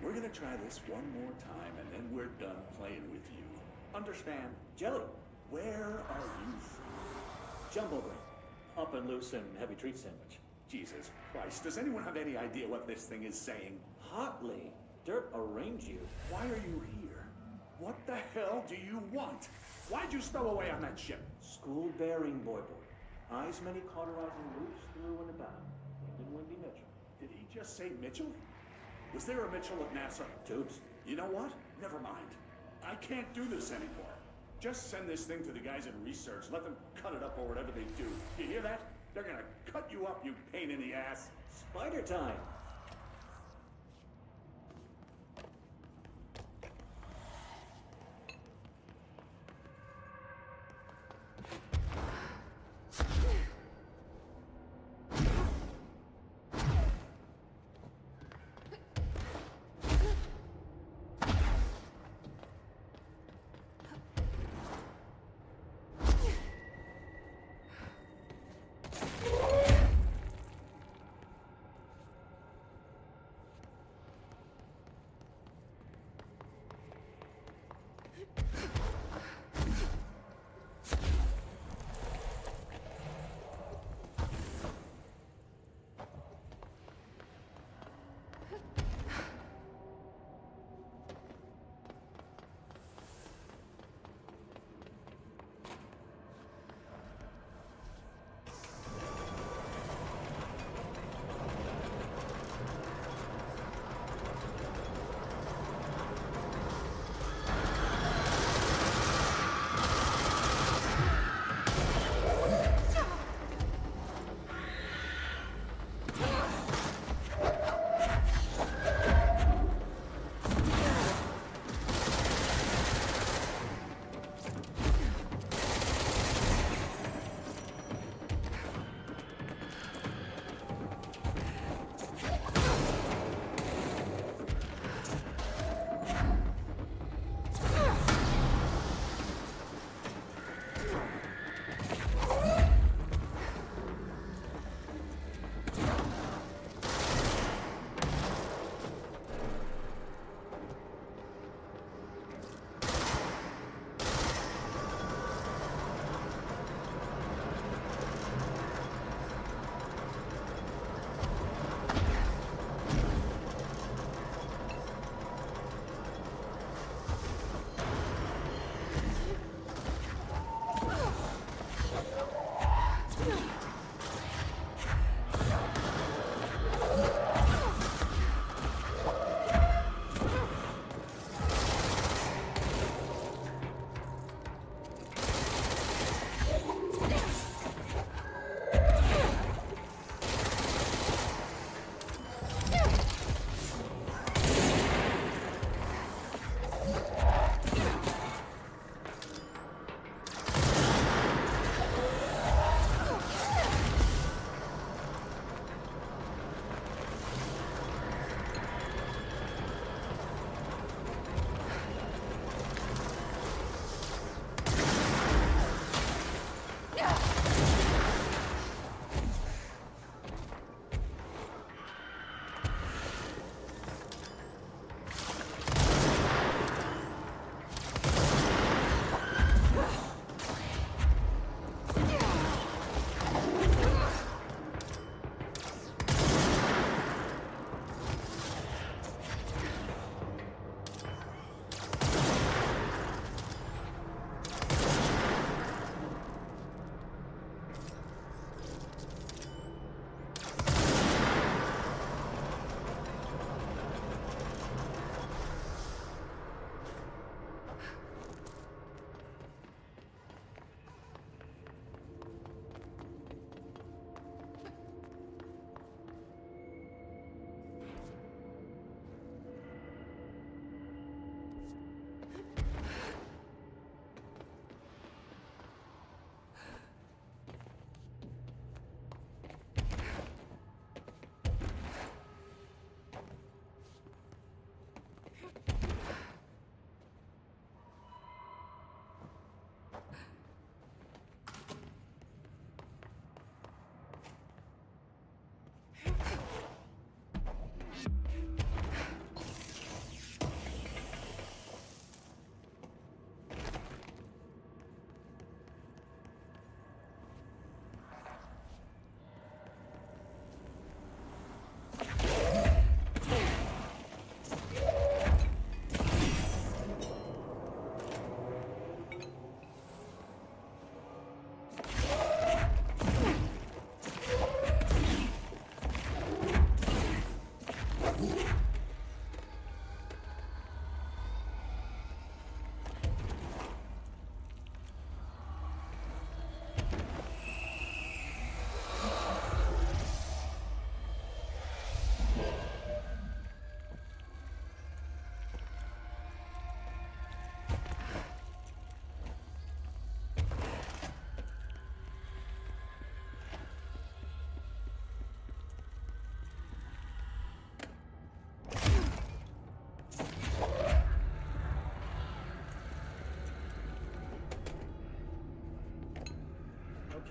we're gonna try this one more time, and then we're done playing with you. Understand? Jelly. Where are you from? Jumbo bread. Up and loose and heavy treat sandwich. Jesus Christ, does anyone have any idea what this thing is saying? Hotly. Dirt arrange you. Why are you here? What the hell do you want? Why'd you stow away on that ship? School bearing, boy. Eyes many cauterizing loops through and about. Wind and Windy Mitchell. Did he just say Mitchell? Was there a Mitchell at NASA? Tubes. You know what? Never mind. I can't do this anymore. Just send this thing to the guys in research. Let them cut it up or whatever they do. You hear that? They're gonna cut you up, you pain in the ass. Spider time.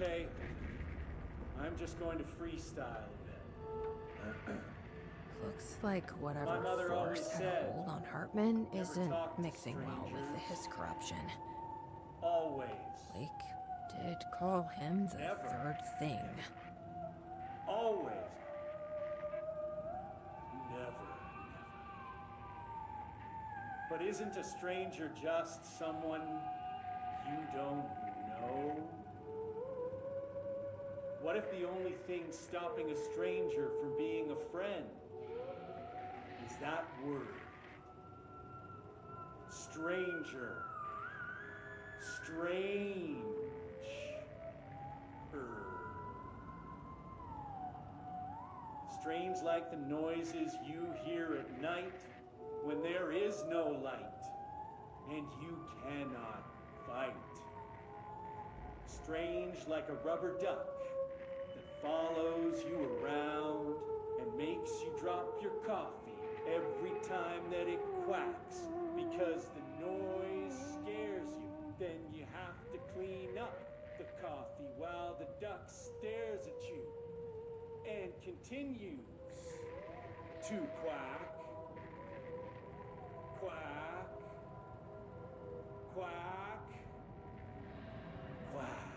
Okay. I'm just going to freestyle a bit. Looks like whatever My mother always force had a said, hold on Hartman "Never isn't talk to mixing well with strangers." his corruption. Always. Blake did call him the Never. third thing. Always. Never. But isn't a stranger just someone you don't know? What if the only thing stopping a stranger from being a friend is that word? Stranger. Strange. Strange like the noises you hear at night when there is no light and you cannot fight. Strange like a rubber duck that follows you around and makes you drop your coffee every time that it quacks because the noise scares you. Then you have to clean up the coffee while the duck stares at you and continues to quack, quack, quack, quack.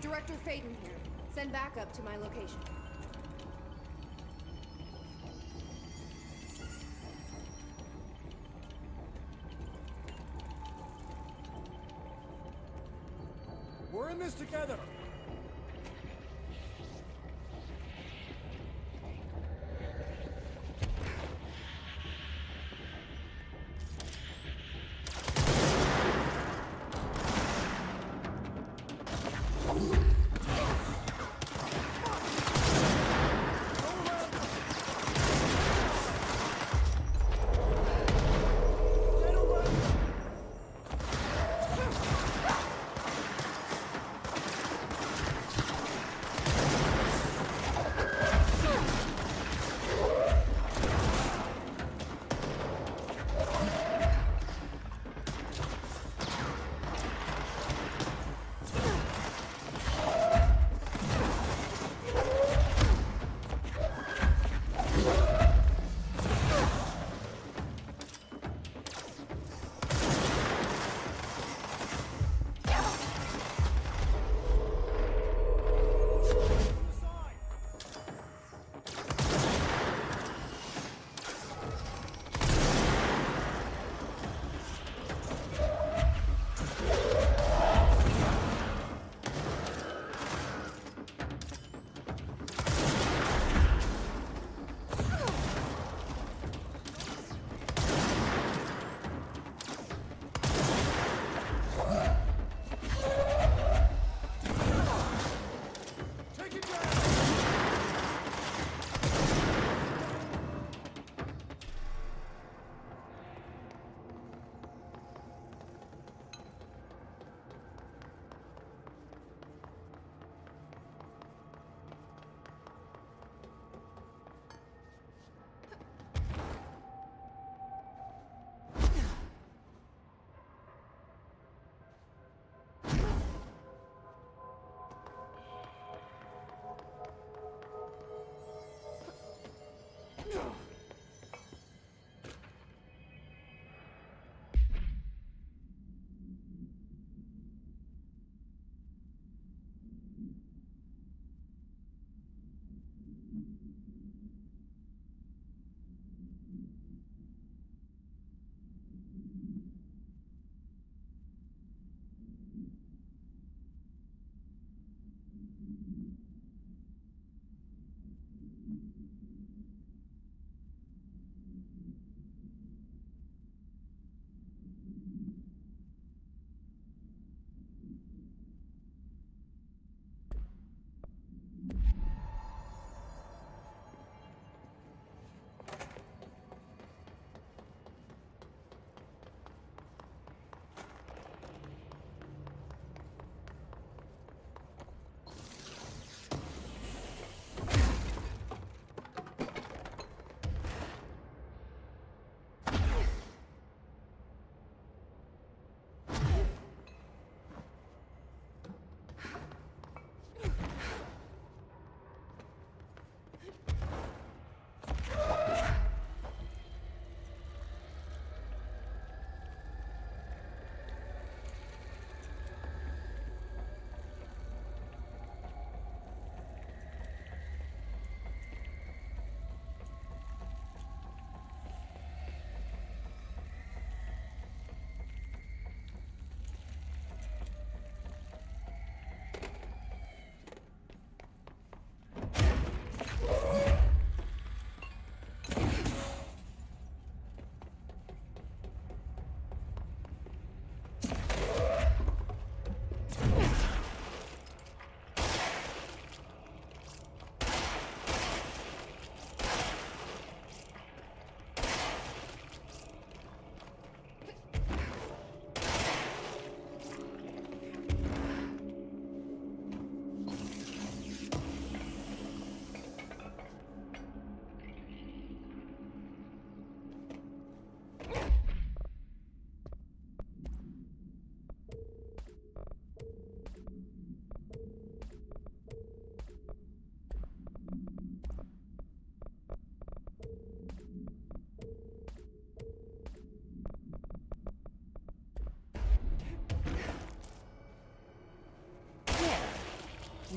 Director Faden here. Send backup to my location. We're in this together.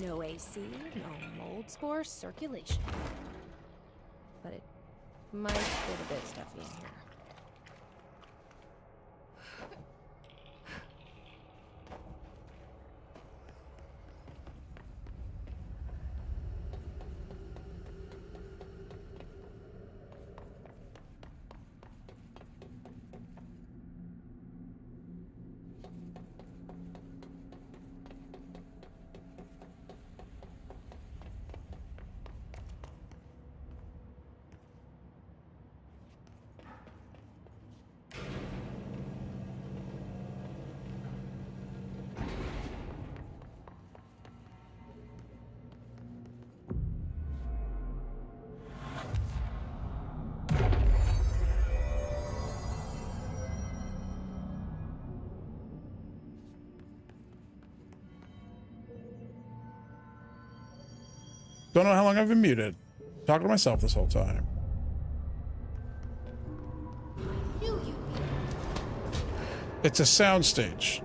No AC, no mold spore circulation. But it might get a bit stuffy in here. Don't know how long I've been muted. Talking to myself this whole time. It's a soundstage.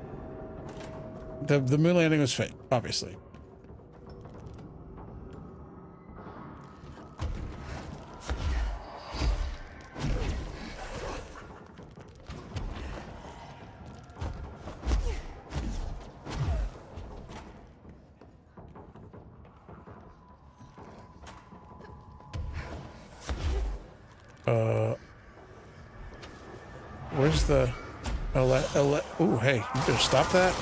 The moon landing was fake, obviously. Where's the ooh, hey, you better stop that.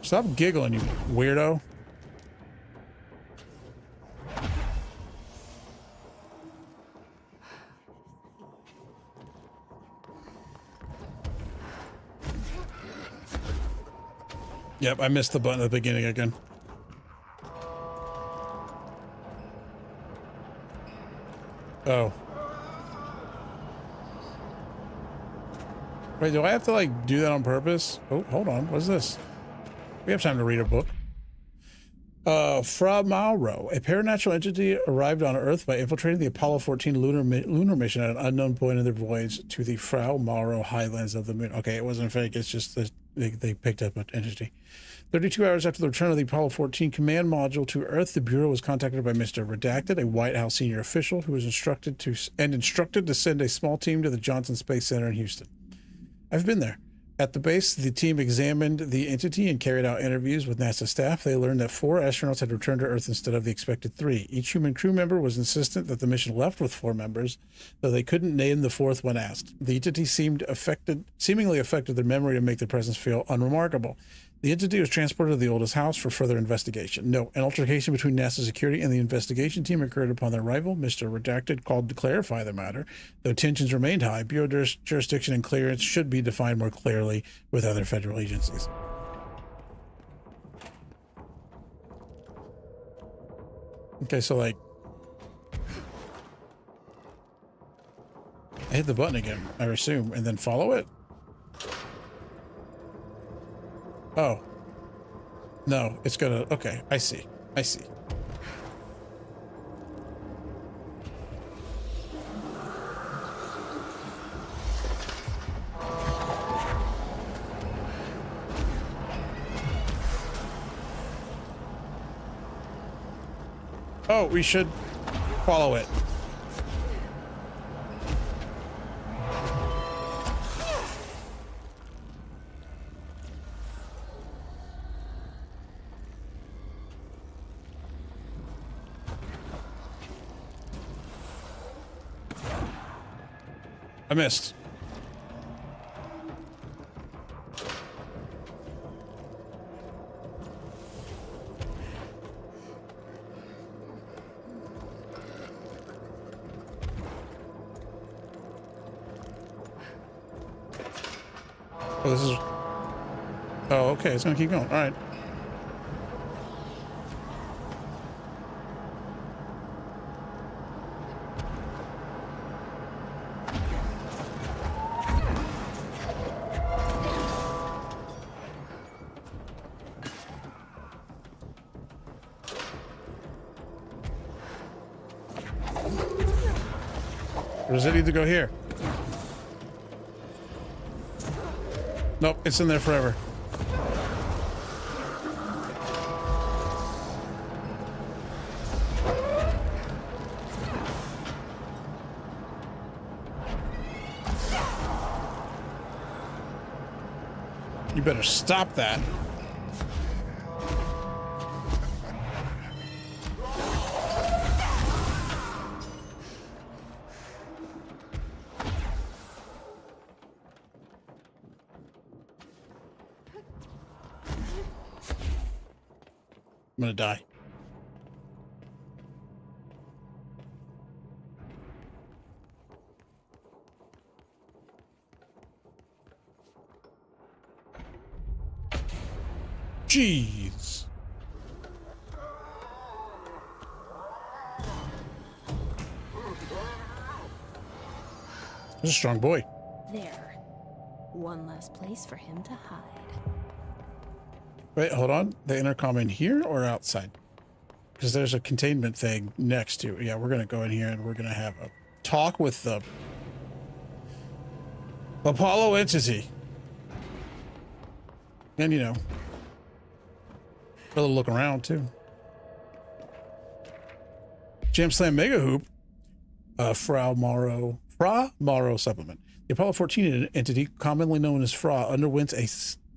Stop giggling, you weirdo. Yep, I missed the button at the beginning again. Oh. Wait, do I have to like do that on purpose? Oh, hold on. What's this? We have time to read a book. Fra Mauro, a paranatural entity arrived on Earth by infiltrating the Apollo 14 lunar mission at an unknown point in their voyage to the Fra Mauro highlands of the moon. Okay, it wasn't fake. It's just that they picked up an entity. 32 hours after the return of the Apollo 14 command module to Earth, the Bureau was contacted by Mr. Redacted, a White House senior official who was instructed to send a small team to the Johnson Space Center in Houston. I've been there. At the base, the team examined the entity and carried out interviews with NASA staff. They learned that 4 astronauts had returned to Earth instead of the expected 3. Each human crew member was insistent that the mission left with 4 members, though they couldn't name the 4th when asked. The entity seemingly affected their memory to make their presence feel unremarkable. The entity was transported to the oldest house for further investigation. No, an altercation between NASA security and the investigation team occurred upon their arrival. Mr. Redacted called to clarify the matter. Though tensions remained high, Bureau jurisdiction and clearance should be defined more clearly with other federal agencies. Okay, so like, I hit the button again, I assume, and then follow it? Oh. No, it's gonna... Okay, I see. I see. Oh, we should follow it. I missed. Oh, this is... Oh, okay, it's gonna keep going. All right. Or does it need to go here? Nope, it's in there forever. You better stop that. I'm gonna die. Jeez. He's a strong boy. There. One less place for him to hide. Wait, hold on. The intercom in here or outside? Because there's a containment thing next to it. Yeah, we're going to go in here and we're going to have a talk with the Apollo entity. And, you know, a little look around, too. Jam Slam Mega Hoop. Fra Morrow supplement. The Apollo 14 entity, commonly known as Fra, underwent a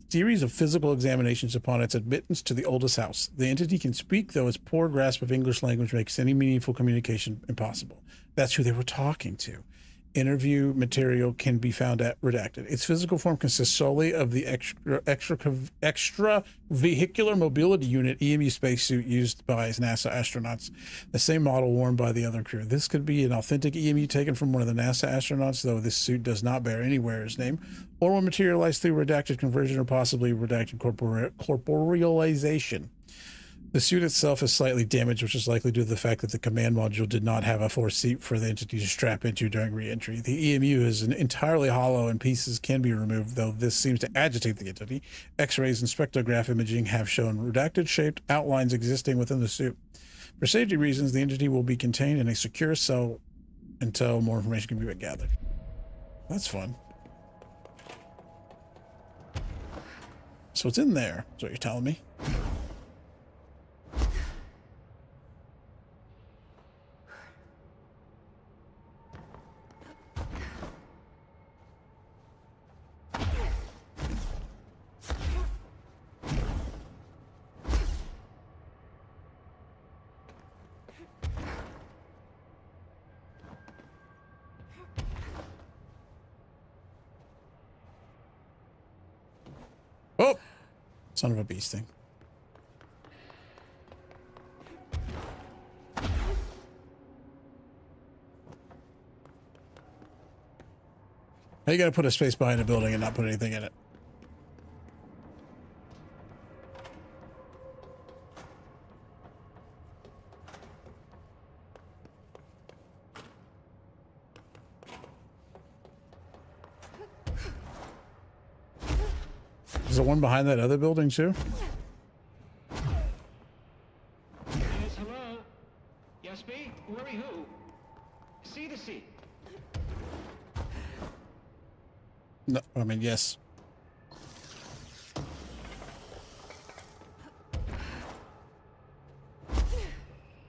series of physical examinations upon its admittance to the oldest house. The entity can speak, though its poor grasp of English language makes any meaningful communication impossible. That's who they were talking to. Interview material can be found at redacted. Its physical form consists solely of the extra vehicular mobility unit EMU spacesuit used by NASA astronauts, the same model worn by the other crew. This could be an authentic EMU taken from one of the NASA astronauts, though this suit does not bear any wearer's name, or will materialize through redacted conversion or possibly redacted corporealization. The suit itself is slightly damaged, which is likely due to the fact that the command module did not have a forced seat for the entity to strap into during re-entry. The EMU is entirely hollow and pieces can be removed, though this seems to agitate the entity. X-rays and spectrograph imaging have shown redacted shaped outlines existing within the suit. For safety reasons, the entity will be contained in a secure cell until more information can be gathered. That's fun. So it's in there, is what you're telling me. Oh, son of a beast thing. How you gotta put a space behind a building and not put anything in it? Is there one behind that other building too? Yes, hello? Yes, B? Worry who? C to C. No, I mean, yes.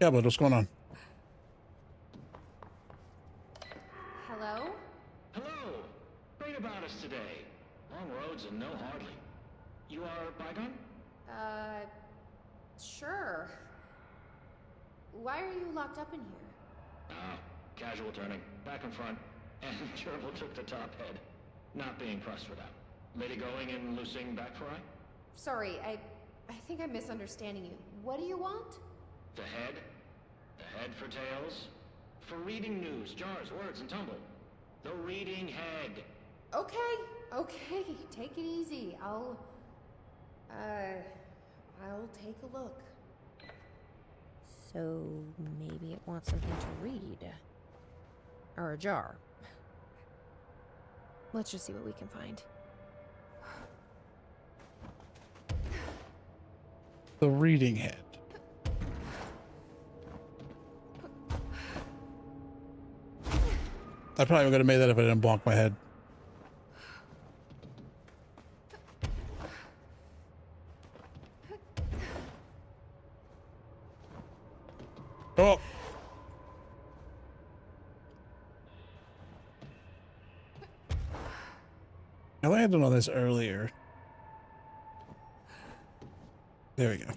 Yeah, but what's going on? Hello? Hello. Great about us today. Long roads and no hardly. You are Bygone? Sure. Why are you locked up in here? Casual turning. Back in front. And Gerbil took the top head. Not being pressed for that. Lady going and loosing back for eye? Sorry, I think I'm misunderstanding you. What do you want? The head? The head for tails? For reading news, jars, words, and tumble. The reading head. Okay, take it easy. I'll take a look. So maybe it wants something to read. Or a jar. Let's just see what we can find. The reading head. I probably would have made that if I didn't bonk my head. I landed on this earlier. There we go. I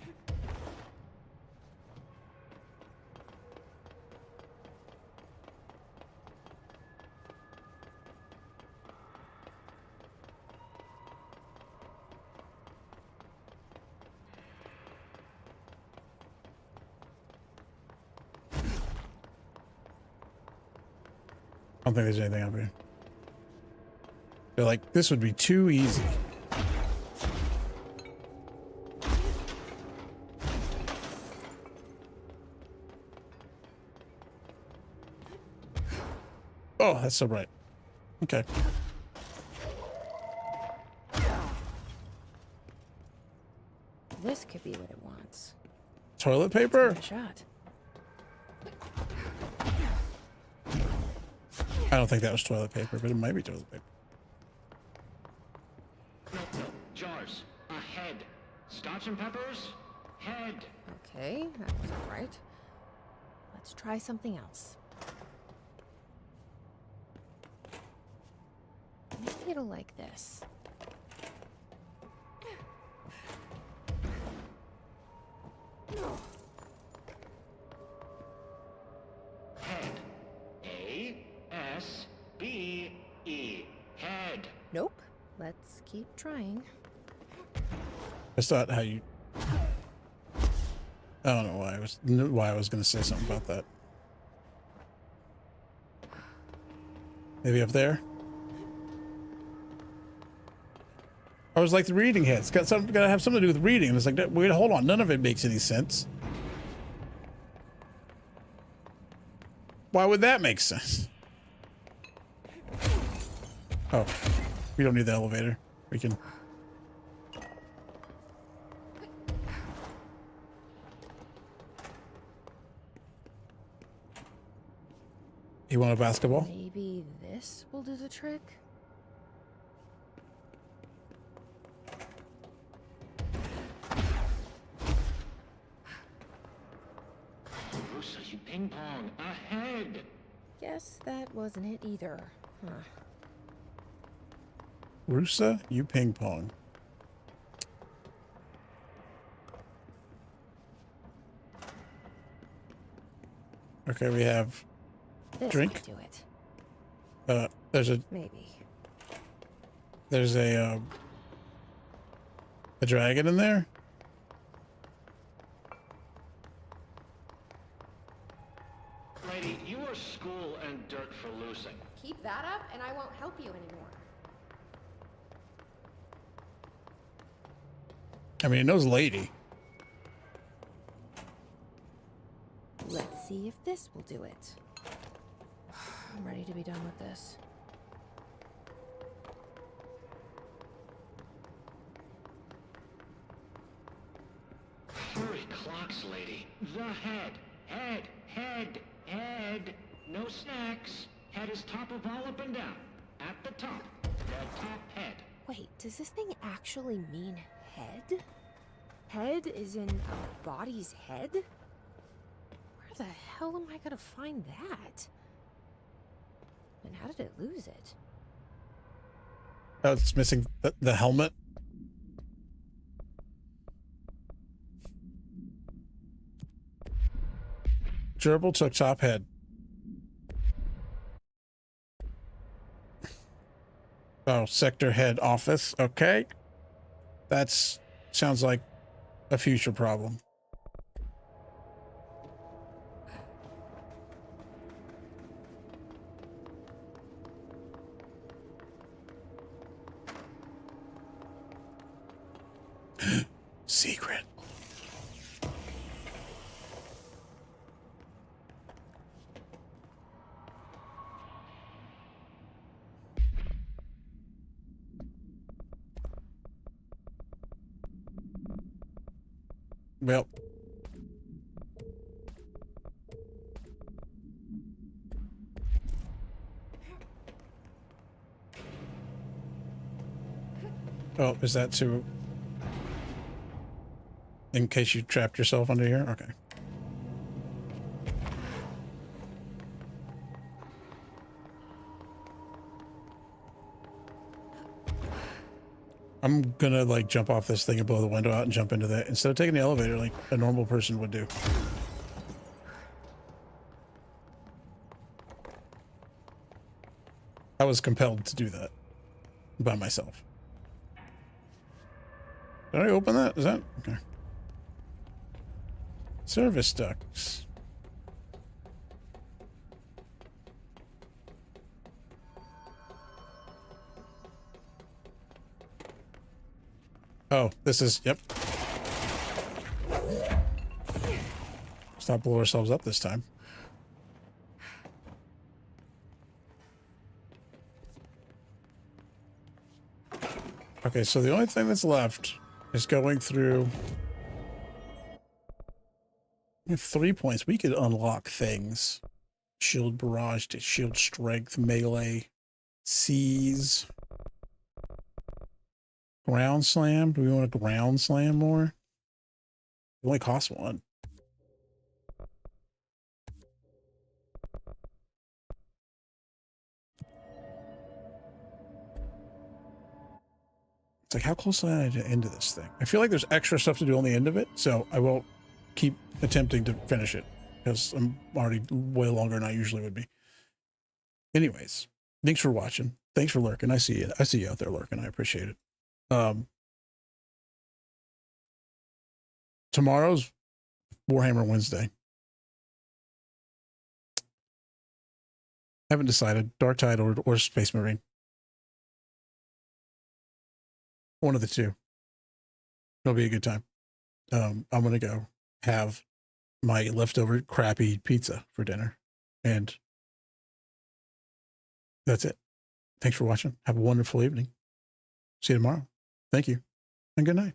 don't think there's anything up here. They're like, this would be too easy. Oh, that's so bright. Okay. This could be what it wants. Toilet paper? Give it a shot. I don't think that was toilet paper, but it might be toilet paper. Jars. A head. Scotch and peppers? Head. Okay, that was all right. Let's try something else. Maybe it'll like this. Head. A-S-B-E. Head. Nope. Let's keep trying. That's not how you... I don't know why I was going to say something about that. Maybe up there? I was like the reading head. It's got to have something to do with reading. And it's like, wait, hold on. None of it makes any sense. Why would that make sense? Oh, we don't need the elevator. We can... You want a basketball? Maybe this will do the trick? Rusa, you ping pong. A head. Guess that wasn't it either. Huh. Rusa, you ping pong. Okay, we have This drink. might do it. Maybe. There's a dragon in there. Lady, you are school and dirt for losing. Keep that up, and I won't help you anymore. I mean, it knows lady. Let's see if this will do it. I'm ready to be done with this. Hurry, clocks, lady. The head. Head. Head. Head. No snacks. Head is top of all up and down. At the top. The top head. Wait, does this thing actually mean head? Head is in a body's head? Where the hell am I gonna find that? And how did it lose it? Oh, it's missing the helmet. Gerbil took top head. Oh, sector head office. Okay. That's sounds like a future problem. Secret. Well. Oh, is that to... In case you trapped yourself under here? Okay. I'm gonna like jump off this thing and blow the window out and jump into that instead of taking the elevator like a normal person would do. I was compelled to do that by myself. Did I open that? Is that okay? Service ducts. Oh, this is, yep. Let's not blow ourselves up this time. Okay, so the only thing that's left is going through. We have 3 points. We could unlock things. Shield barrage to shield strength, melee, seize. Ground slam. Do we want to ground slam more? It only costs 1. It's like, how close am I to the end of this thing? I feel like there's extra stuff to do on the end of it, so I won't keep attempting to finish it because I'm already way longer than I usually would be. Anyways, thanks for watching. Thanks for lurking. I see you. I see you out there lurking. I appreciate it. Tomorrow's Warhammer Wednesday. Haven't decided. Dark Tide or Space Marine. One of the two. It'll be a good time. I'm gonna go have my leftover crappy pizza for dinner, and that's it. Thanks for watching. Have a wonderful evening. See you tomorrow. Thank you, and good night.